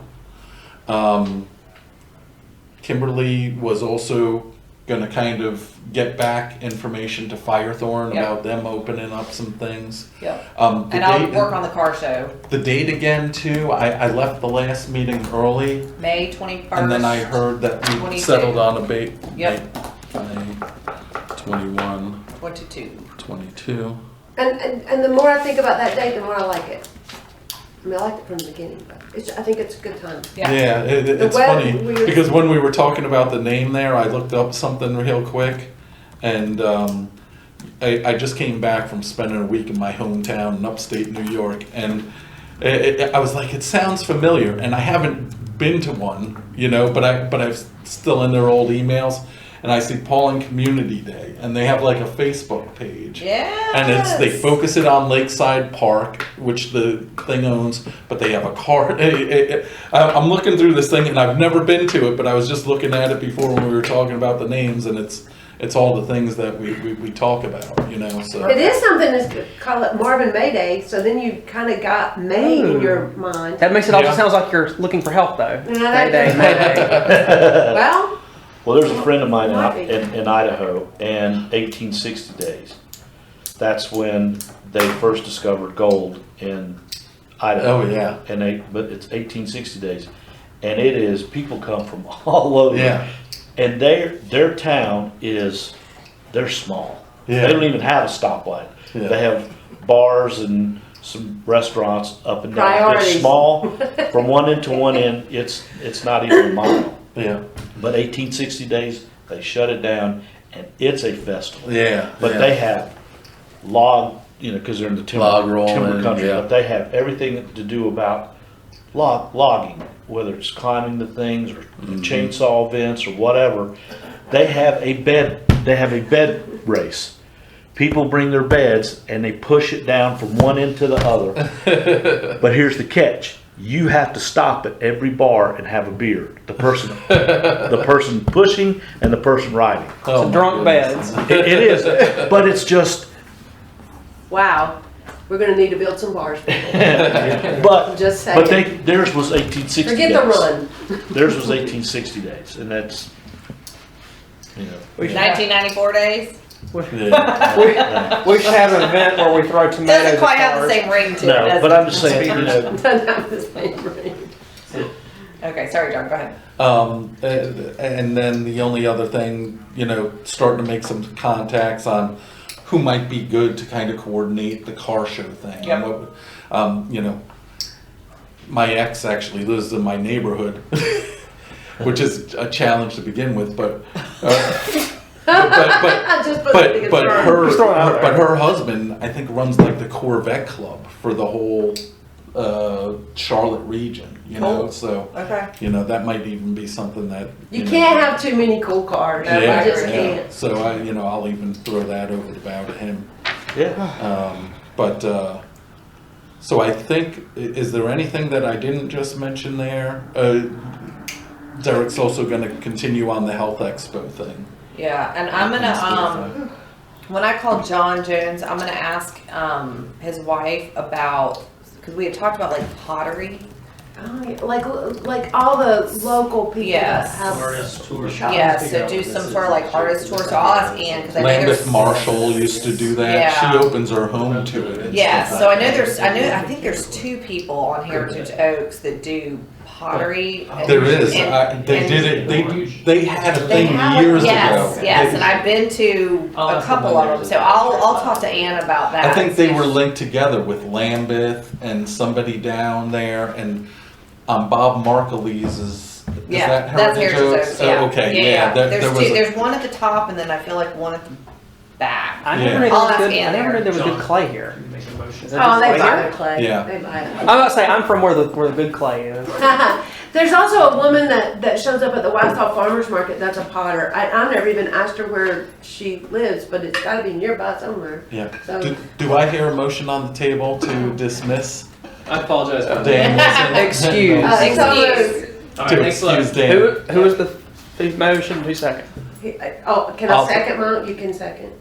Kimberly was also gonna kind of get back information to Firethorn Yep. about them opening up some things. Yep. The And I'll date- work on the car show, The date again too, I left the last meeting early, May 21st. and then I heard that we 22. settled on a May Yep. 21, 22. 22. And the more I think about that date, the more I like it. I mean, I liked it from the beginning, but I think it's a good time. Yeah. It's web- funny, we- because when we were talking about the name there, I looked up something real quick, and I just came back from spending a week in my hometown in upstate New York, and I was like, it sounds familiar, and I haven't been to one, you know, but I'm still in their old emails, and I see Pauling Community Day, and they have like a Facebook page. Yeah. And they focus it on Lakeside Park, which the thing owns, but they have a car. I'm looking through this thing, and I've never been to it, but I was just looking at it before when we were talking about the names, and it's all the things that we talk about, you know. So It is something to call it Marvin May Day, so then you kind of got May in your mind. That makes it also Yeah. sounds like you're looking for help, though. Yeah, Mayday, Mayday. Well, Well, there's a friend of mine Might be. in Idaho, and 1860 days. That's when they first discovered gold in Idaho. Oh, yeah. But it's 1860 days, and it is, people come from all over. Yeah. And their town they're small. Yeah. They don't even have a stoplight. Yeah. They have bars and some restaurants up and down. Priorities. It's small, from one end to one end, it's not even a mile. yeah, But 1860 days, they shut it down, and it's a festival. yeah. But yeah. they have log, because they're in the Log rolling, timber country, yeah. but they have everything to do about logging, whether it's climbing the things or chainsaw events or whatever. They have a bed race. People bring their beds and they push it down from one end to the other. But here's the catch. You have to stop at every bar and have a beer. The person pushing and the person riding. Oh, So my drunk goodness. beds. It is, but it's just, wow, we're gonna need to build some bars. but Just saying. theirs was 1860 Forget days. the run. Theirs was 1860 days, and that's, 1994 days. Yeah. We should have an event where we throw tomatoes. Doesn't at quite have the cars. same ring to it. no. does But it? I'm just saying, Doesn't have the same ring. Okay, sorry, John. Go ahead. And then the only other thing, starting to make some contacts on who might be good to kind of coordinate the car show thing. Yep. My ex actually lives in my neighborhood, which is a challenge to begin with, but Just put it but together. her husband, I think, runs like the Corvette Club for the whole Charlotte region. Cool. So Okay. that might even be something that You can't have too many cool cars. No, You I just agree. can't. So I'll even throw that over the bow to him. yeah. So I think, is there anything that I didn't just mention there? Derek's also going to continue on the Health Expo thing. Yeah, and I'm gonna when I call John Jones, I'm gonna ask his wife about, because we had talked about like pottery. Oh, yeah, like all the local people Yes. that have. Artist tour. Yeah, so do some sort of like artist tour. So I'll ask Ann because I know Lambeth there's. Marshall used to do that. Yeah. She opens her home to it. and Yeah, stuff so I like know that. I think there's 2 people on Heritage Oaks that do pottery. and- There is. and- They and- did it. They had a They thing have it, years Yes, ago. yes, They- and I've been to I'll a ask couple them when of them, there's so a I'll talk to Ann about that. I think they were linked together with Lambeth and somebody down there, and Bob Markleese is Yeah, that that's Heritage Heritage Oaks? Oaks, yeah. Oh, okay, Yeah, yeah. There There's was two, a- there's one at the top and then I feel like one at the back. I Yeah. never knew there I'll was ask good. Ann I never there. knew there was John. good clay here. Make a motion. Is there Oh, good they clay buy here? the clay. Yeah. They buy it. I'm about to say I'm from where the good clay is. There's also a woman that shows up at the Waxhaw Farmers Market that's a potter. I've never even asked her where she lives, but it's gotta be nearby somewhere. Yeah. So- Do I hear a motion on the table to dismiss I apologize for that. Dan Wilson? Excuse. Excuse. All To right, thanks a lot. excuse Dan. Who is the motion? Who's second? Oh, can I I'll- second, Mom? You can second.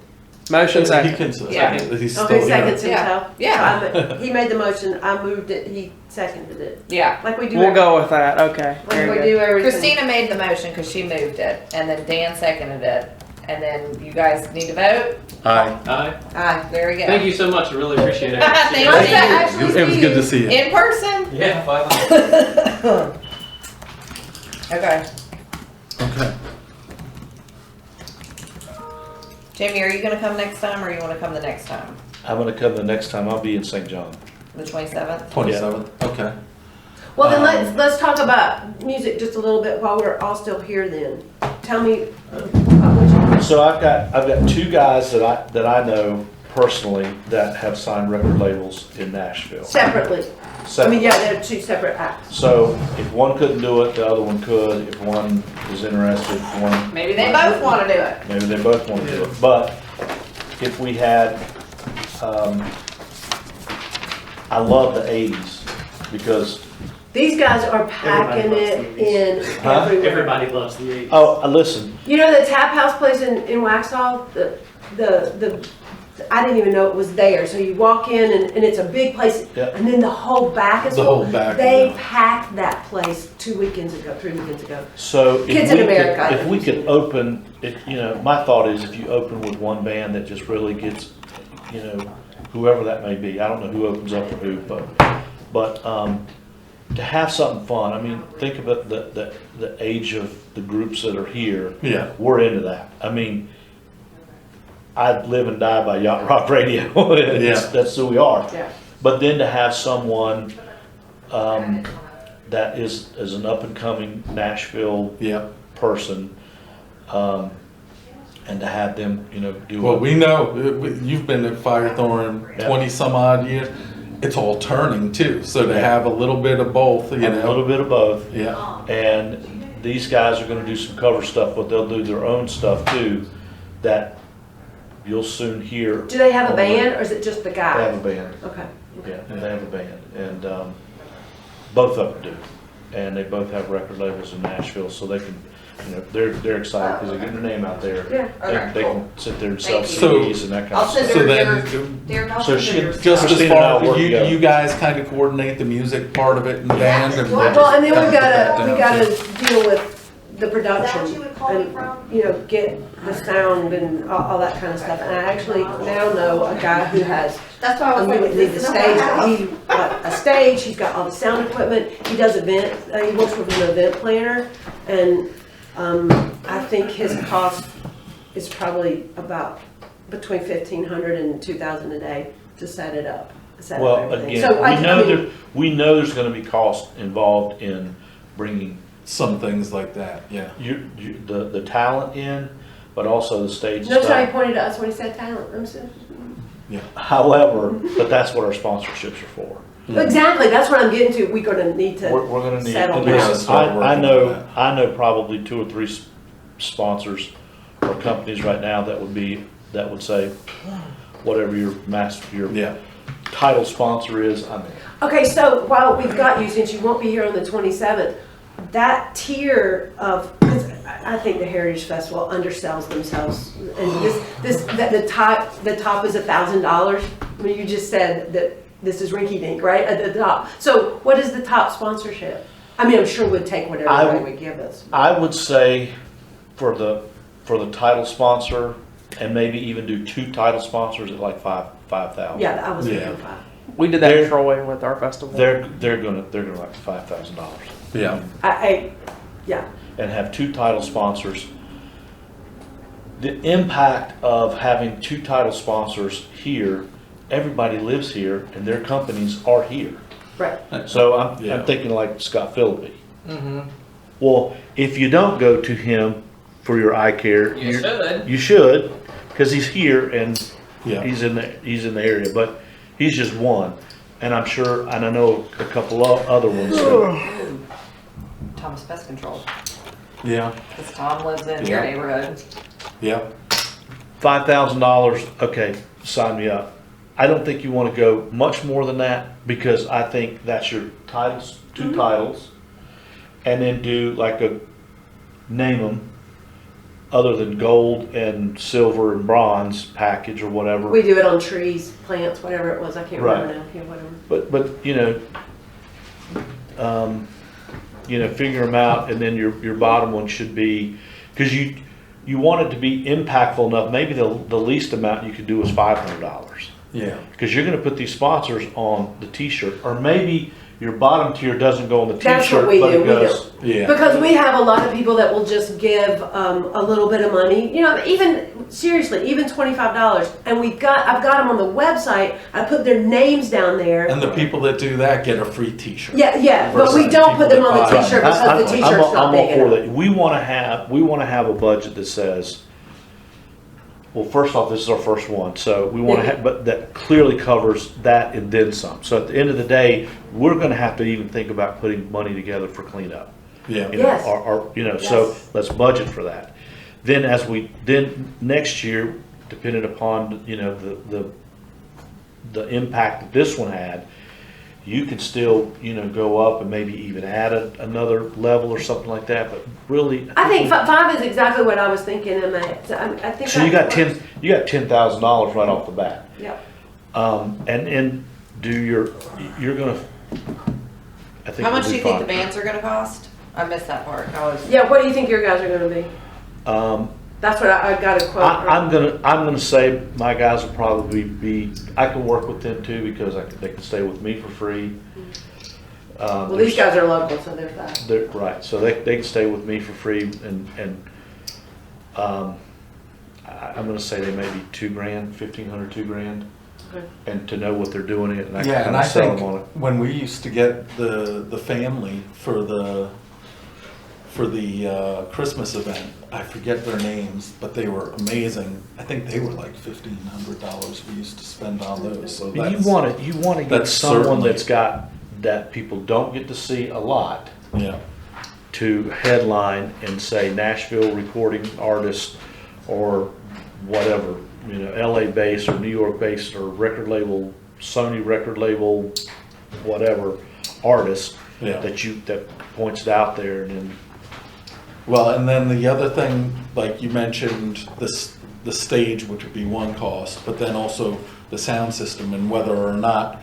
Motion He second. can, Yeah. he's Oh, still he here. seconds Yeah. himself? Yeah. So he made the motion, I moved it, he seconded it. Yeah. Like we do. We'll go with that. Okay. Like Very we good. do everything. Christina made the motion because she moved it, and then Dan seconded it, and then you guys need to vote. Aye. Aye. Ah, there we go. Thank you so much, I really appreciate it. Thank you. Nice to actually It was see good to you. see you. In person. Yeah, 500. Okay. Okay. Jamie, are you gonna come next time, or you wanna come the next time? I'm gonna come the next time, I'll be in St. John. The 27th? 27th, okay. Well, then let's talk about music just a little bit while we're all still here then. Tell me about what you. So I've got two guys that I know personally that have signed record labels in Nashville. Separately. I mean, yeah, they're two separate acts. So if one couldn't do it, the other one could. If one is interested, one. Maybe they both wanna do it. Maybe they both want to do it. But if we had, I love the 80s because, These guys are packing Everybody it loves the in Huh? everywhere. Everybody loves the 80s. oh, listen, You know the tap house place in Waxhaw? The I didn't even know it was there. So you walk in and it's a big place, Yep. and then the whole back is The full. whole back, They yeah. packed that place 3 weekends ago. so if Kids in America, if we could open, my thought is if you open with one band that just really gets, whoever that may be, I don't know who opens up for who, but to have something fun, I mean, think about the age of the groups that are here. Yeah. We're into that. I mean, I live and die by yacht rock radio. That's who we are. Yeah. But then to have someone that is an up and coming Nashville Yeah. person, and to have them, do Well, it. we know, you've been at Firethorn Yeah. 20 some odd years. It's all turning too, so to have a little bit of both, A little know. bit of both. Yeah. And these guys are gonna do some cover stuff, but they'll do their own stuff too, that you'll soon hear. Do they have a band or is it just the They guy? have a band, Okay. yeah, they have a band, and, both of them do. And they both have record labels in Nashville, so they can, they're excited because they're getting their name out there. Yeah. Okay, They cool. can sit there and sell Thank you. CDs and that kind I'll of send stuff. So Their then, So she, just as Christina and I far, work you together. guys kind of coordinate the music part of it and the band and. Well, and then we put that gotta down, deal with the production. Is that what you would call me and, from? get the sound and all that kind of stuff. And I actually now know a guy who has That's why I a was like, need the this is stage. not He got a stage. He's got all the sound equipment. He does events. He works with an event planner, and I think his cost is probably about between $1,500 and $2,000 a day to set it up. Set up Well, everything. again, So we know there's gonna be cost involved in bringing some things like that, yeah. the talent in, but also the stage Notice how he stuff. pointed to us when he said talent. I'm saying- However, but that's what our sponsorships are for. Exactly. That's what I'm getting to. We're gonna need to. We're gonna need, settle We gotta down. start I working know, on I know probably 2 or 3 sponsors or companies right now that would say, whatever your Yeah. title sponsor is, I'm in. Okay, so while we've got you, since you won't be here on the 27th, that tier of, 'cause I think the Heritage Festival undersells themselves. And the top is $1,000. I mean, you just said that this is rinky dink, right, at the top. So what is the top sponsorship? I mean, I'm sure we'd take whatever I- they would give us. I would say for the title sponsor, and maybe even do 2 title sponsors at like 5,000. Yeah, I was Yeah. thinking 5. We did that They're- in Troy with our festival. They're gonna like $5,000. Yeah. Yeah. And have 2 title sponsors. The impact of having 2 title sponsors here, everybody lives here and their companies are here. Right. So Yeah. I'm thinking like Scott Phillippe. Well, if you don't go to him for your eye care, You should. you should, because he's here and Yeah. he's in the area, but he's just one. And I'm sure, and I know a couple of other ones. Thomas Pest Control, Yeah. because Tom lives in your Yeah. neighborhood. Yeah. $5,000, okay, sign me up. I don't think you want to go much more than that because I think that's your titles, 2 titles, and then do like name them, other than gold and silver and bronze package or whatever. We do it on trees, plants, whatever it was, I can't remember Right. now, yeah, whatever. But figure them out, and then your bottom one should be, because you want it to be impactful enough. Maybe the least amount you could do is $500, Yeah. because you're going to put these sponsors on the T-shirt, or maybe your bottom tier doesn't go on the That's T-shirt, what we but do, it goes. Yeah. Because we have a lot of people that will just give a little bit of money, even seriously, even $25. And I've got them on the website. I put their names down there. And the people that do that get a free T-shirt. Yeah, but we Versus don't put them people on the that buy T-shirt them. because the T-shirt's not I'm all big for enough. that. We want to have a budget that says, well, first off, this is our first one, so we want to have, but that clearly covers that and then some. So at the end of the day, we're going to have to even think about putting money together for cleanup. Yeah. Yes. So Yes. let's budget for that. Then next year, depending upon the impact that this one had, you could still go up and maybe even add another level or something like that. But really, I think 5 is exactly what I was thinking, and I think. so you got $10,000 right off the bat. Yep. How much do you think the bands are gonna cost? I missed that part. Yeah, what do you think your guys are gonna be? That's what I got a quote. I'm gonna say my guys will probably be. I can work with them too because they can stay with me for free. Well, these guys are local, so they're fast. They're right, so they can stay with me for free, and I'm gonna say they may be $2,000, $1,500, $2,000, Okay. and to know what they're doing it, and I Yeah, can and kind I of sell think them on it. when we used to get the family for the Christmas event, I forget their names, but they were amazing. I think they were like $1,500 we used to spend on those. So But that's, you want to get that's someone certainly- that's got that people don't get to see a lot yeah, to headline and say Nashville recording artist or whatever, LA based or New York based or record label, Sony record label, whatever artist yeah. that points it out there, and then Well, and then the other thing, like you mentioned, the stage, which would be one cost, but then also the sound system and whether or not,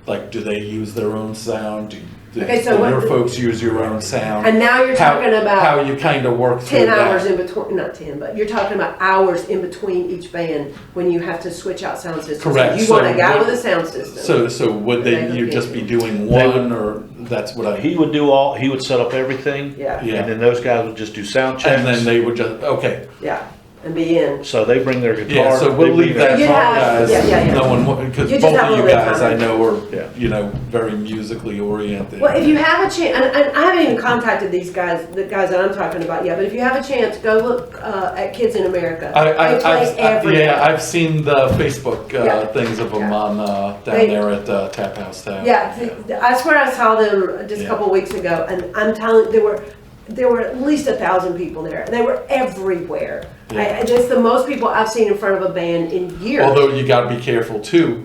like, do they use their own sound? Do Okay, so your what- folks use your own sound? And now you're talking about how you kind of work through 10 that. hours in between, not 10, but you're talking about hours in between each band when you have to switch out sound systems. Correct. You want So a guy what- with a sound system. So would you just be doing They one, or that's what he would set up everything, Yeah, Yeah. and then those guys would just do sound checks. and then they would just, okay, yeah, and be in. So they bring their guitar. yeah, so we'll they bring leave their- that You'd part, have- guys, yeah. no one, because You just both have a of you little bit of guys I time. know are, Yeah. very musically oriented. Well, if you have a chance, and I haven't even contacted these guys, the guys that I'm talking about yet, but if you have a chance, go look at Kids in America. They play every Yeah, night. I've seen the Facebook Yeah. things of them Yeah. on down They- there at Tap House Tap. Yeah, I swear I saw them just a Yeah. couple of weeks ago, and I'm telling, there were at least 1,000 people there. They were everywhere. Yeah. It's the most people I've seen in front of a band in years. Although you got to be careful too,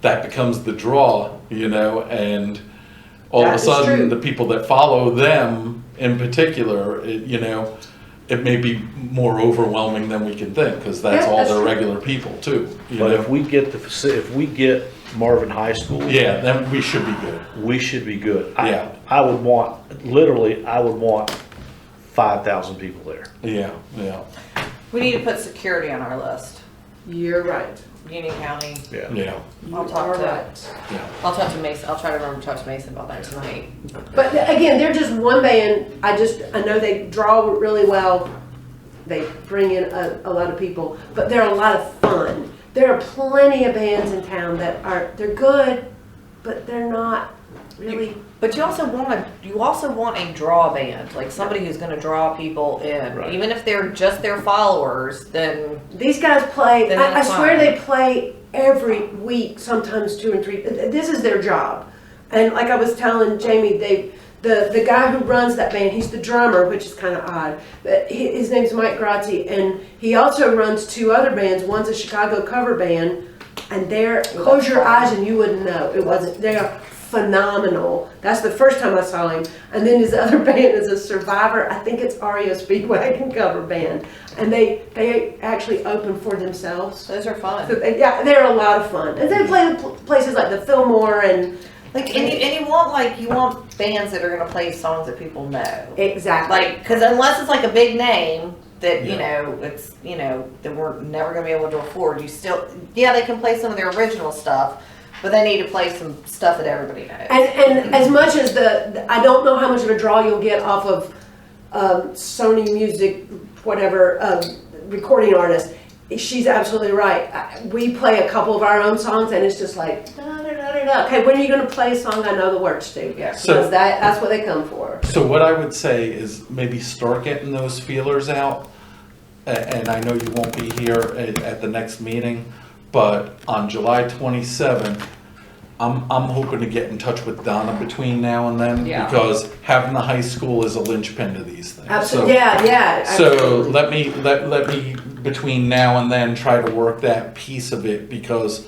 that becomes the draw, and all That of a is sudden true. the people that follow them in particular, it may be more overwhelming than we can think because that's Yeah, all that's their true. regular people too. But if we get Marvin High School, yeah, then we should be good. we should be good. Yeah. I would want 5,000 people there. Yeah. We need to put security on our list. You're right. Union County. Yeah. Yeah. I'll You talk are to- right. I'll talk to Mason. I'll try to remember to talk to Mason about that tonight. But again, they're just one band. I know they draw really well. They bring in a lot of people, but they're a lot of fun. There are plenty of bands in town they're good, but they're not really. But you also want a draw band, like somebody who's going to draw people in, Right. even if they're just their followers. Then These guys play, Then I that's swear fine. they play every week, sometimes 2 and 3. This is their job. And like I was telling Jamie, the guy who runs that band, he's the drummer, which is kind of odd. But his name's Mike Grazzi, and he also runs 2 other bands. One's a Chicago cover band, and close your eyes and you wouldn't know. They are phenomenal. That's the first time I saw him. And then his other band is a Survivor. I think it's REO Speedwagon cover band, and they actually open for themselves. Those are fun. So they're a lot of fun, and they play places like the Fillmore and Like, and you want bands that are gonna play songs that people know. exactly. Like, cause unless it's like a big name that, Yeah. it's, that we're never gonna be able to afford, they can play some of their original stuff, but they need to play some stuff that everybody knows. And as much as I don't know how much of a draw you'll get off of Sony Music, whatever, recording artist. She's absolutely right. We play a couple of our own songs, and it's just like, da, da, da, da, da. Okay, when are you going to play a song I know the words to? Yeah. Because that's what they come for. So what I would say is maybe start getting those feelers out, and I know you won't be here at the next meeting, but on July 27th, I'm hoping to get in touch with Donna between now and then, Yeah. because having the high school is a linchpin to these things. Absolutely. Yeah. So Absolutely. let me between now and then try to work that piece of it, because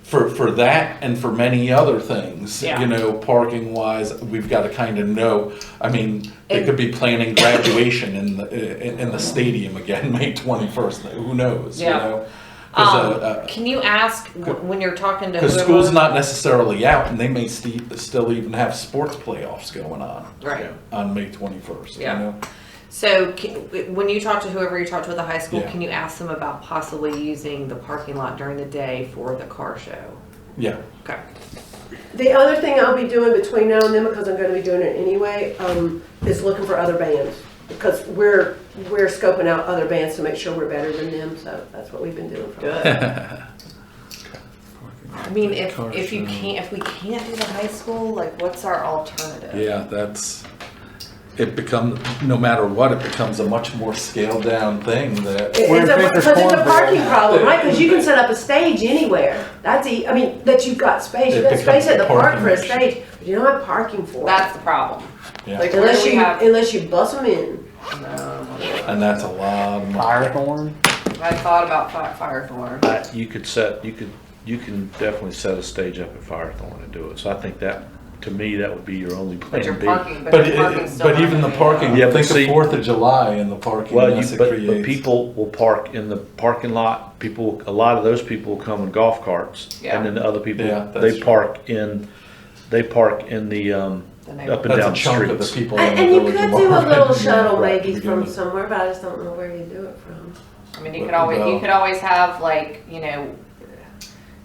for that and for many other things, Yeah. parking wise, we've got to kind of know. I mean, they could be planning graduation in the stadium again, May 21st. Who knows? Yeah. Can you ask when you're talking to Because whoever? school's not necessarily out, and they may still even have sports playoffs going on. Right. On May 21st. Yeah. So when you talk to whoever you talk to at the high school, Yeah. can you ask them about possibly using the parking lot during the day for the car show? Yeah. Okay. The other thing I'll be doing between now and then, because I'm going to be doing it anyway, is looking for other bands, because we're scoping out other bands to make sure we're better than them. So that's what we've been doing for a while. Good. I mean, if we can't do the high school, like, what's our alternative? Yeah, it becomes, no matter what, it becomes a much more scaled down thing that. Because it's a parking problem, right? Because you can set up a stage anywhere. That you've got space. You've got space at the park for a stage, but you don't have parking for it. That's the problem. Yeah. Like, where do we have? Unless you bus them in. No. And that's a lot of money. Firethorn. I thought about Firethorn. You can definitely set a stage up at Firethorn and do it. So I think that, to me, that would be your only But plan your B. parking, But your parking's still but even the not parking, Yeah, think but of see- 4th of July and the parking Well, mess it but creates. people will park in the parking lot. A lot of those people will come in golf carts, Yeah. and then the other people Yeah, that's they true. park in the up and That's down a chunk of the streets. people in the And you village could of do a Marvin, little shuttle right at the maybe from beginning. somewhere, but I just don't know where you do it from. I mean, you What could about- always have, like,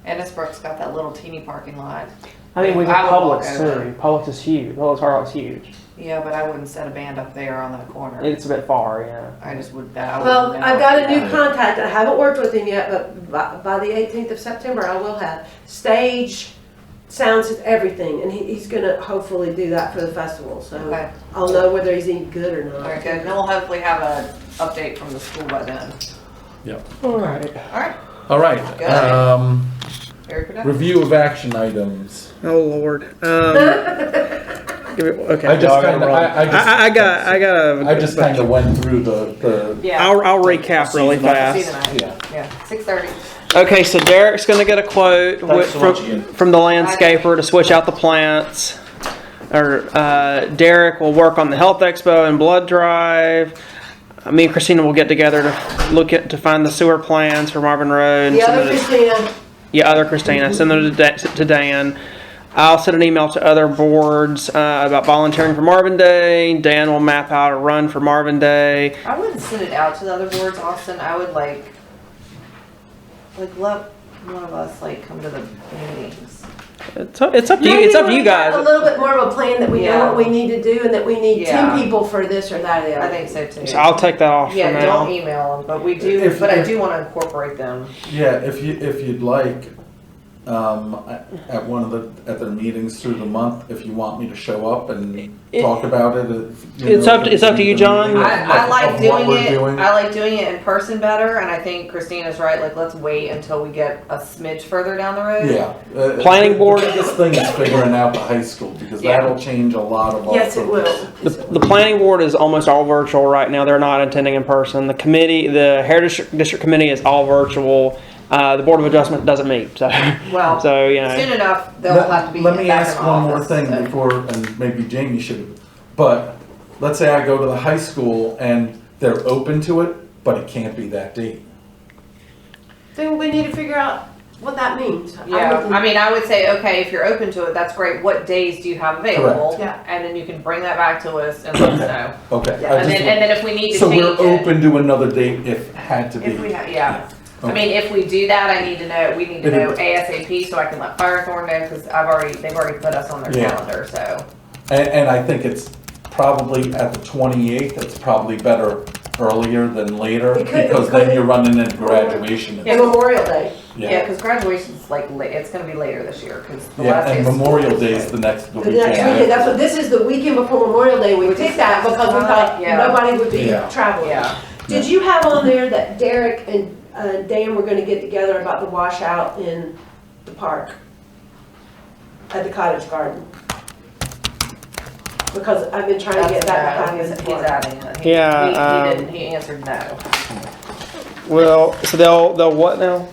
Ennisbrook's got that little teeny parking lot. I think we I got would Publix walk over. too. Publix is huge. Publix Harlot's huge. Yeah, but I wouldn't set a band up there on that corner. It's a bit far, yeah. I just would. Well, I've got a new contact. I haven't worked with him yet, but by the 18th of September, I will have stage, sounds, everything, and he's going to hopefully do that for the festival. So Okay. I'll know whether he's any good or not. Very good. And then we'll hopefully have an update from the school by then. All right. All right. All right. Good. Very productive. Review of action items. Oh Lord. Okay. I just kind of, I just kind of went through the Yeah. I'll recap really See you fast. tonight. Yeah. 6:30. Okay, so Derek's going to get a quote Thanks so much, Ian. from the landscaper to switch out the plants. Derek will work on the health expo and blood drive. Me and Christina will get together to find the sewer plans for Marvin Road. and The send other them to- Christina, other Christina. Send them to Dan. I'll send an email to other boards about volunteering for Marvin Day. Dan will map out a run for Marvin Day. I wouldn't send it out to the other boards, Austin. I would like let one of us come to the meetings. It's up to you. maybe It's up to you we've got guys. a little bit more of a plan that we know Yeah. what we need to do, and that we need Yeah. 10 people for this or that. Or the I other. think so too. So I'll take that off for Yeah, now. don't email them, but we do. If- But I if- do want to incorporate them. Yeah, if you'd like, at their meetings through the month, if you want me to show up and talk about it. It's up to you, John. I like Of what doing we're it. doing. I like doing it in person better, and I think Christina's right. Let's wait until we get a smidge further down the road. Yeah. Planning board- The biggest thing is figuring out the high school, because Yeah. that'll change a lot of our. Yes, it will. focus. The planning board is almost all virtual right now. They're not attending in person. The committee, the Heritage District Committee is all virtual. The Board of Adjustment doesn't meet, so, Well, so, you know. soon enough, they'll have to be Let me back in ask the one more office, thing but- before, and maybe Jamie should, but let's say I go to the high school and they're open to it, but it can't be that date. Then we need to figure out what that means. Yeah, I mean, I would say, okay, if you're open to it, that's great. What days do you have available? Correct. Yeah. And then you can bring that back to us and let us know. Okay. Yeah. I And just then if we need to So change we're it. open to another date if had to be. If we have, yeah. I Okay. mean, if we do that, I need to know, we need to If know it- ASAP so I can let Firethorn know, because they've already put us on their Yeah. calendar, so. And I think it's probably at the 28th, it's probably better earlier than later, It could- because it then could- you're running into graduation. And Memorial Day. Yeah, because graduation's like, it's gonna be later this year, because the Yeah, last day and of school Memorial is- Day is the next The weekend. next weekend, that's what, this is the weekend before Memorial Day, we Which picked is- that because we thought Yeah. nobody would be Yeah. traveling. Yeah, Did you have on there that Derek and Dan were gonna get together about the washout in the park? At the Cottage Garden? Because I've been trying to get that to he's happen. adding it. Yeah, He didn't, he answered no. Well, so they'll what now?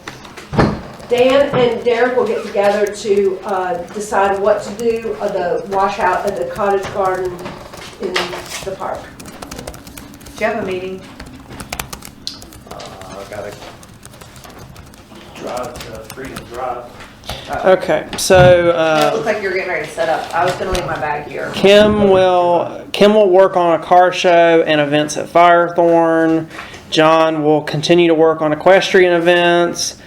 Dan and Derek will get together to decide what to do of the washout at the Cottage Garden in the park. Do you have a meeting? I've gotta drive to Freedom Drive. Okay, It so, looks like you're getting ready to set up. I was gonna leave my bag here. Kim will work on a car show and events at Firethorn. John will continue to work on equestrian events.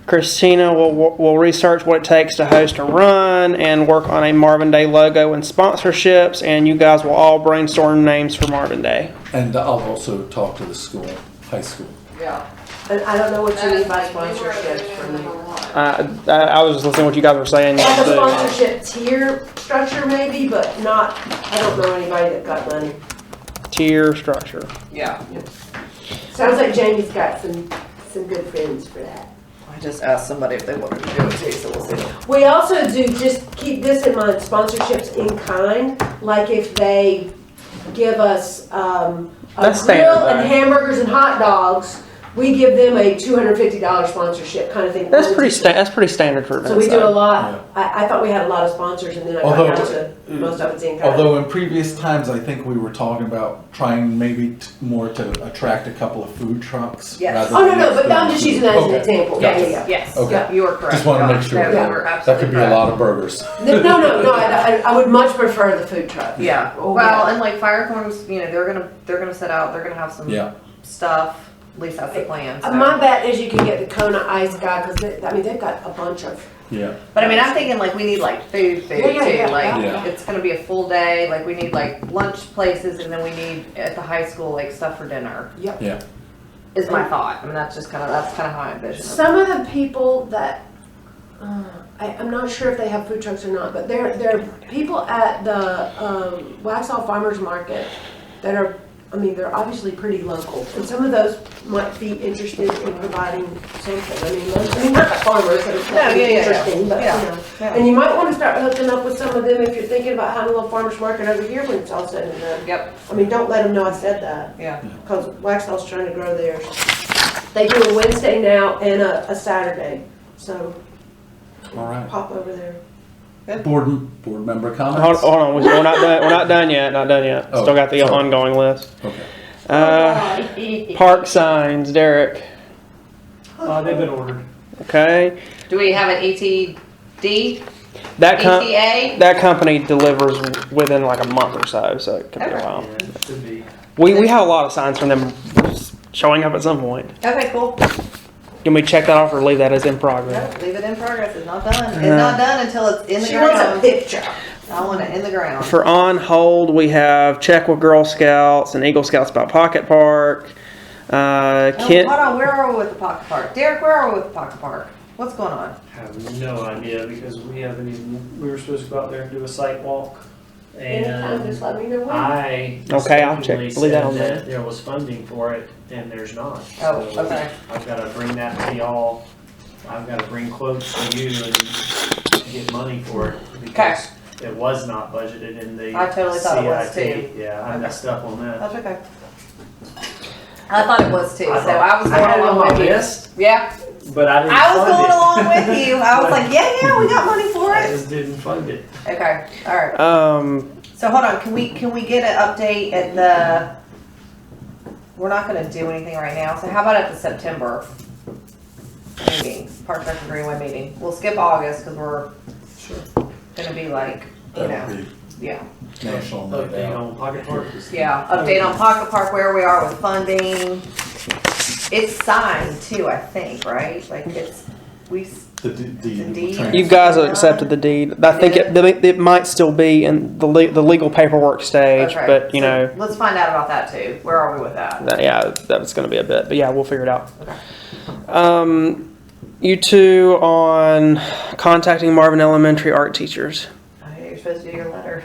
Christina will research what it takes to host a run and work on a Marvin Day logo and sponsorships. And you guys will all brainstorm names for Marvin Day. And I'll also talk to the school, high school. Yeah. And I don't know what you mean by sponsorships from me. I was just listening to what you guys were saying. Like a too. sponsorship tier structure maybe, but not, I don't know anybody that got money. Tier structure. Yeah. Sounds like Jamie's got some good friends for that. I just asked somebody if they wanted to do it too, so we'll see. We also do, just keep this in mind, sponsorships in kind, like if they give us a That's standard, grill and though. hamburgers and hot dogs, we give them a $250 sponsorship kind of thing. That's pretty standard for events. So we do a though. lot, I thought we had a lot of sponsors and then I got Although- down to most of it's in kind. Although in previous times, I think we were talking about trying maybe more to attract a couple of food trucks. Yes. rather Oh, no, than no, but just I'm just using that as an Okay. example. Gotcha. Yeah, yeah, Yes, Okay. you are correct. Just wanna make sure. No, Yeah. you were That absolutely could be a correct. lot of burgers. yeah. No, I would much prefer the food truck. Yeah, Oh, well, yeah. and like Firethorns, you know, they're gonna set out, they're gonna have some Yeah. stuff, at least that's the plan, so. My bet is you can get the Kona Ice guy, because they've got a bunch of, Yeah. But I mean, I'm thinking like we need like food Yeah, too, yeah, like yeah. it's gonna be a full day, like we need like lunch places and then we need at the high school like stuff for dinner, yep. Yeah. is my thought. I mean, that's kind of how I envision it. Some of the people that, I'm not sure if they have food trucks or not, but there are people at the Waxhaw Farmers Market that are, I mean, they're obviously pretty local. And some of those might be interested in providing something. I mean, not the farmers, that it's No, not yeah, yeah, interesting, but, yeah. you know. Yeah. And you might want to start hooking up with some of them if you're thinking about having a little farmer's market over here when it's all said and done. Yep, I mean, don't let them know I said that, yeah. because Waxhaw's trying to grow theirs. They do a Wednesday now and a Saturday, so All right. pop over there. Board member Hold comments? on, we're not done. We're not done yet. Not done yet. Oh, Still got the sorry. ongoing list. Okay. Park signs, Derek. They've been ordered. Okay, Do we have an ETD, that ETA? that company delivers within like a month or so it could be a Okay. while. Yeah, it should be. We have a lot of signs from them showing up at some point. Okay, cool. Can we check that off or leave that as in progress? No, leave it in progress, it's not done. It's No. not done until it's in the She wants a ground. picture. I want it in the ground. For on hold, we have check with Girl Scouts and Eagle Scouts about Pocket Park. Oh, Kit, hold on, where are we with the pocket park? Derek, where are we with the pocket park? What's going on? I have no idea because we were supposed to go out there and do a site walk. Anytime, just And let me know when. I Okay, I'll check. mistakenly Leave that said on there. that there was funding for it and there's not. Oh, So okay. I've gotta bring that to y'all. I've gotta bring quotes to you and get money for it because it was not budgeted in the I totally thought it was CIP. Yeah, I Okay. messed up on that. That's okay. I thought it was too, so thought- I was I had going it on along my with you. list. Yeah, But I didn't I was fund going it. along with you. I was like, yeah, we got money for I it. just didn't fund it. Okay, all right. So So hold on, can we get an update at the, we're not gonna do anything right now, so how about at the September meeting, Parks Rec and Greenway meeting? We'll skip August, cause we're gonna be like, you That know, would yeah. be national night Update out. on Pocket Park. Yeah, update on Pocket Park, where we are with funding. It's signed too, I think, right? Like it's, The deed. deed. you guys have accepted the deed. I think it might still be in the legal paperwork stage, Okay, but you so know, let's find out about that too. Where are we with that? that was going to be a bit. But yeah, we'll figure it out. Okay. You two on contacting Marvin Elementary art teachers. I know you're supposed to do your letter.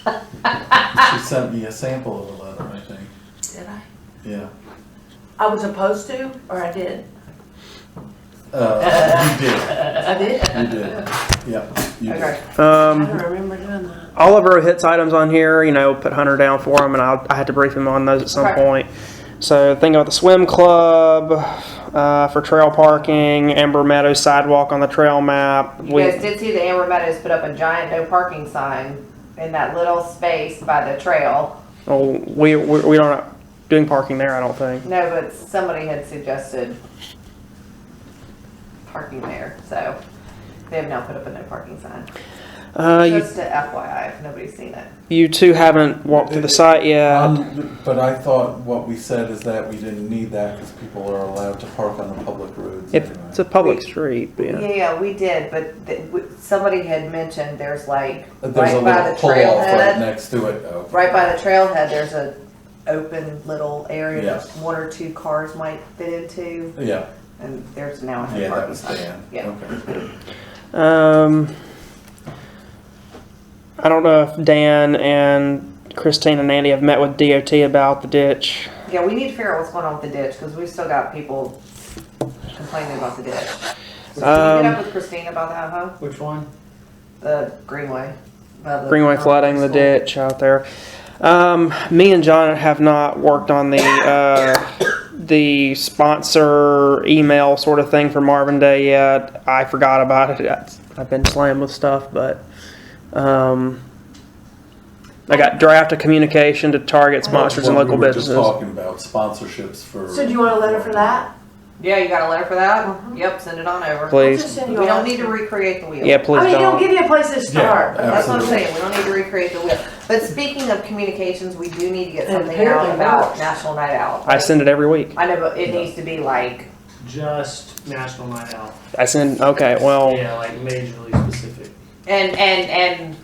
She sent me a sample of the letter, I think. Did I? Yeah. I was supposed to, or I did? You did. I did? You did. Yeah. You did. Okay. I don't remember doing that. Oliver hits items on here, you know, put Hunter down for him, and I had to brief him on those at some Okay. point. So think about the swim club for trail parking, Amber Meadows sidewalk on the trail map. You guys did see the Amber Meadows put up a giant no parking sign in that little space by the trail. we aren't doing parking there, I don't think. No, but somebody had suggested parking there, so they have now put up a no parking sign. Just to FYI, if nobody's seen it. You two haven't walked through the site yet. But I thought what we said is that we didn't need that because people are allowed to park on the public roads. anyway. It's a public street, but yeah. Yeah, we did, but somebody had mentioned there's like There's right a by little the pull off right trailhead. next to it. Oh. Right by the trailhead, there's a open little area that Yes. one or two cars might fit into, Yeah. and there's now a no Yeah, that parking was sign. Dan. Yeah. Okay. I don't know if Dan and Christine and Andy have met with DOT about the ditch. Yeah, we need to figure out what's going on with the ditch, because we've still got people complaining about the ditch. So can you get up with Christine about that, huh? Which one? The Greenway. by the Greenway flooding the school. ditch out there. Me and John have not worked on the sponsor email sort of thing for Marvin Day yet. I forgot about it. I've been slammed with stuff, but I got draft a communication to target sponsors and What local we were businesses. just talking about sponsorships for. So do you want a letter for that? Yeah, you got a letter for that? Mhm. Yep, send it on over. Please. Just send We you don't all- need to recreate the wheel. Yeah, please I mean, it'll don't. give you a place to start. Yeah, That's what I'm absolutely. saying, we don't need to recreate the wheel. But speaking of communications, we do need to get And something apparently out about works. National Night Out. I send it every week. I know, but it needs to be like, Just National Night Out. I send, okay, well, Yeah, like majorly specific. and,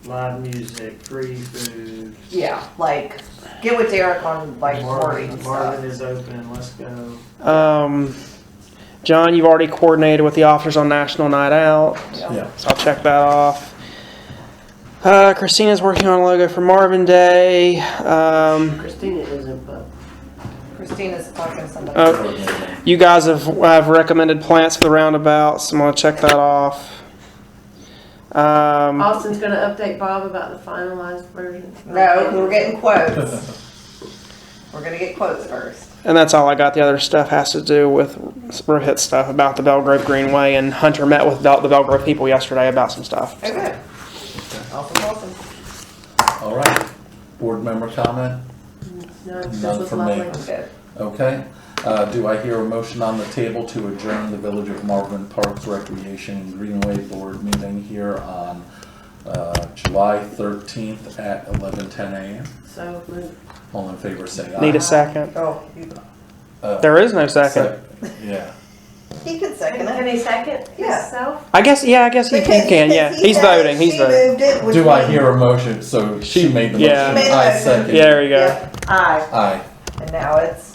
Live music, free food. yeah, like, get with Derek on like wording and Marvin stuff. is open, let's go. John, you've already coordinated with the officers on National Night Out. Yeah. So I'll check that off. Christina's working on a logo for Marvin Day. Christina isn't, but. Christina's talking to somebody. You guys have recommended plants for the roundabouts. I'm gonna check that off. Austin's gonna update Bob about the finalized version. No, we're getting quotes. We're gonna get quotes first. And that's all I got. The other stuff has to do with Rohit stuff about the Belgrove Greenway, and Hunter met with the Belgrove people yesterday about some stuff. Oh, good. Awesome. All right. Board member comment? No, this None was from me. lovely. I'm good. Okay. Do I hear a motion on the table to adjourn the Village of Marvin Parks Recreation and Greenway Board meeting here on July 13th at 11:10 a.m.? So, moved. All in favor say aye. Need a second. Oh, you There is no second. Yeah. he can second Can it. he second Yeah. himself? I guess he Because can. Yeah, he he's said voting. He's she voting. moved it, which Do I means- hear a motion? So she made the Yeah. motion. She made the I motion. second. Yeah, there you go. Yep, aye. Aye. And now it's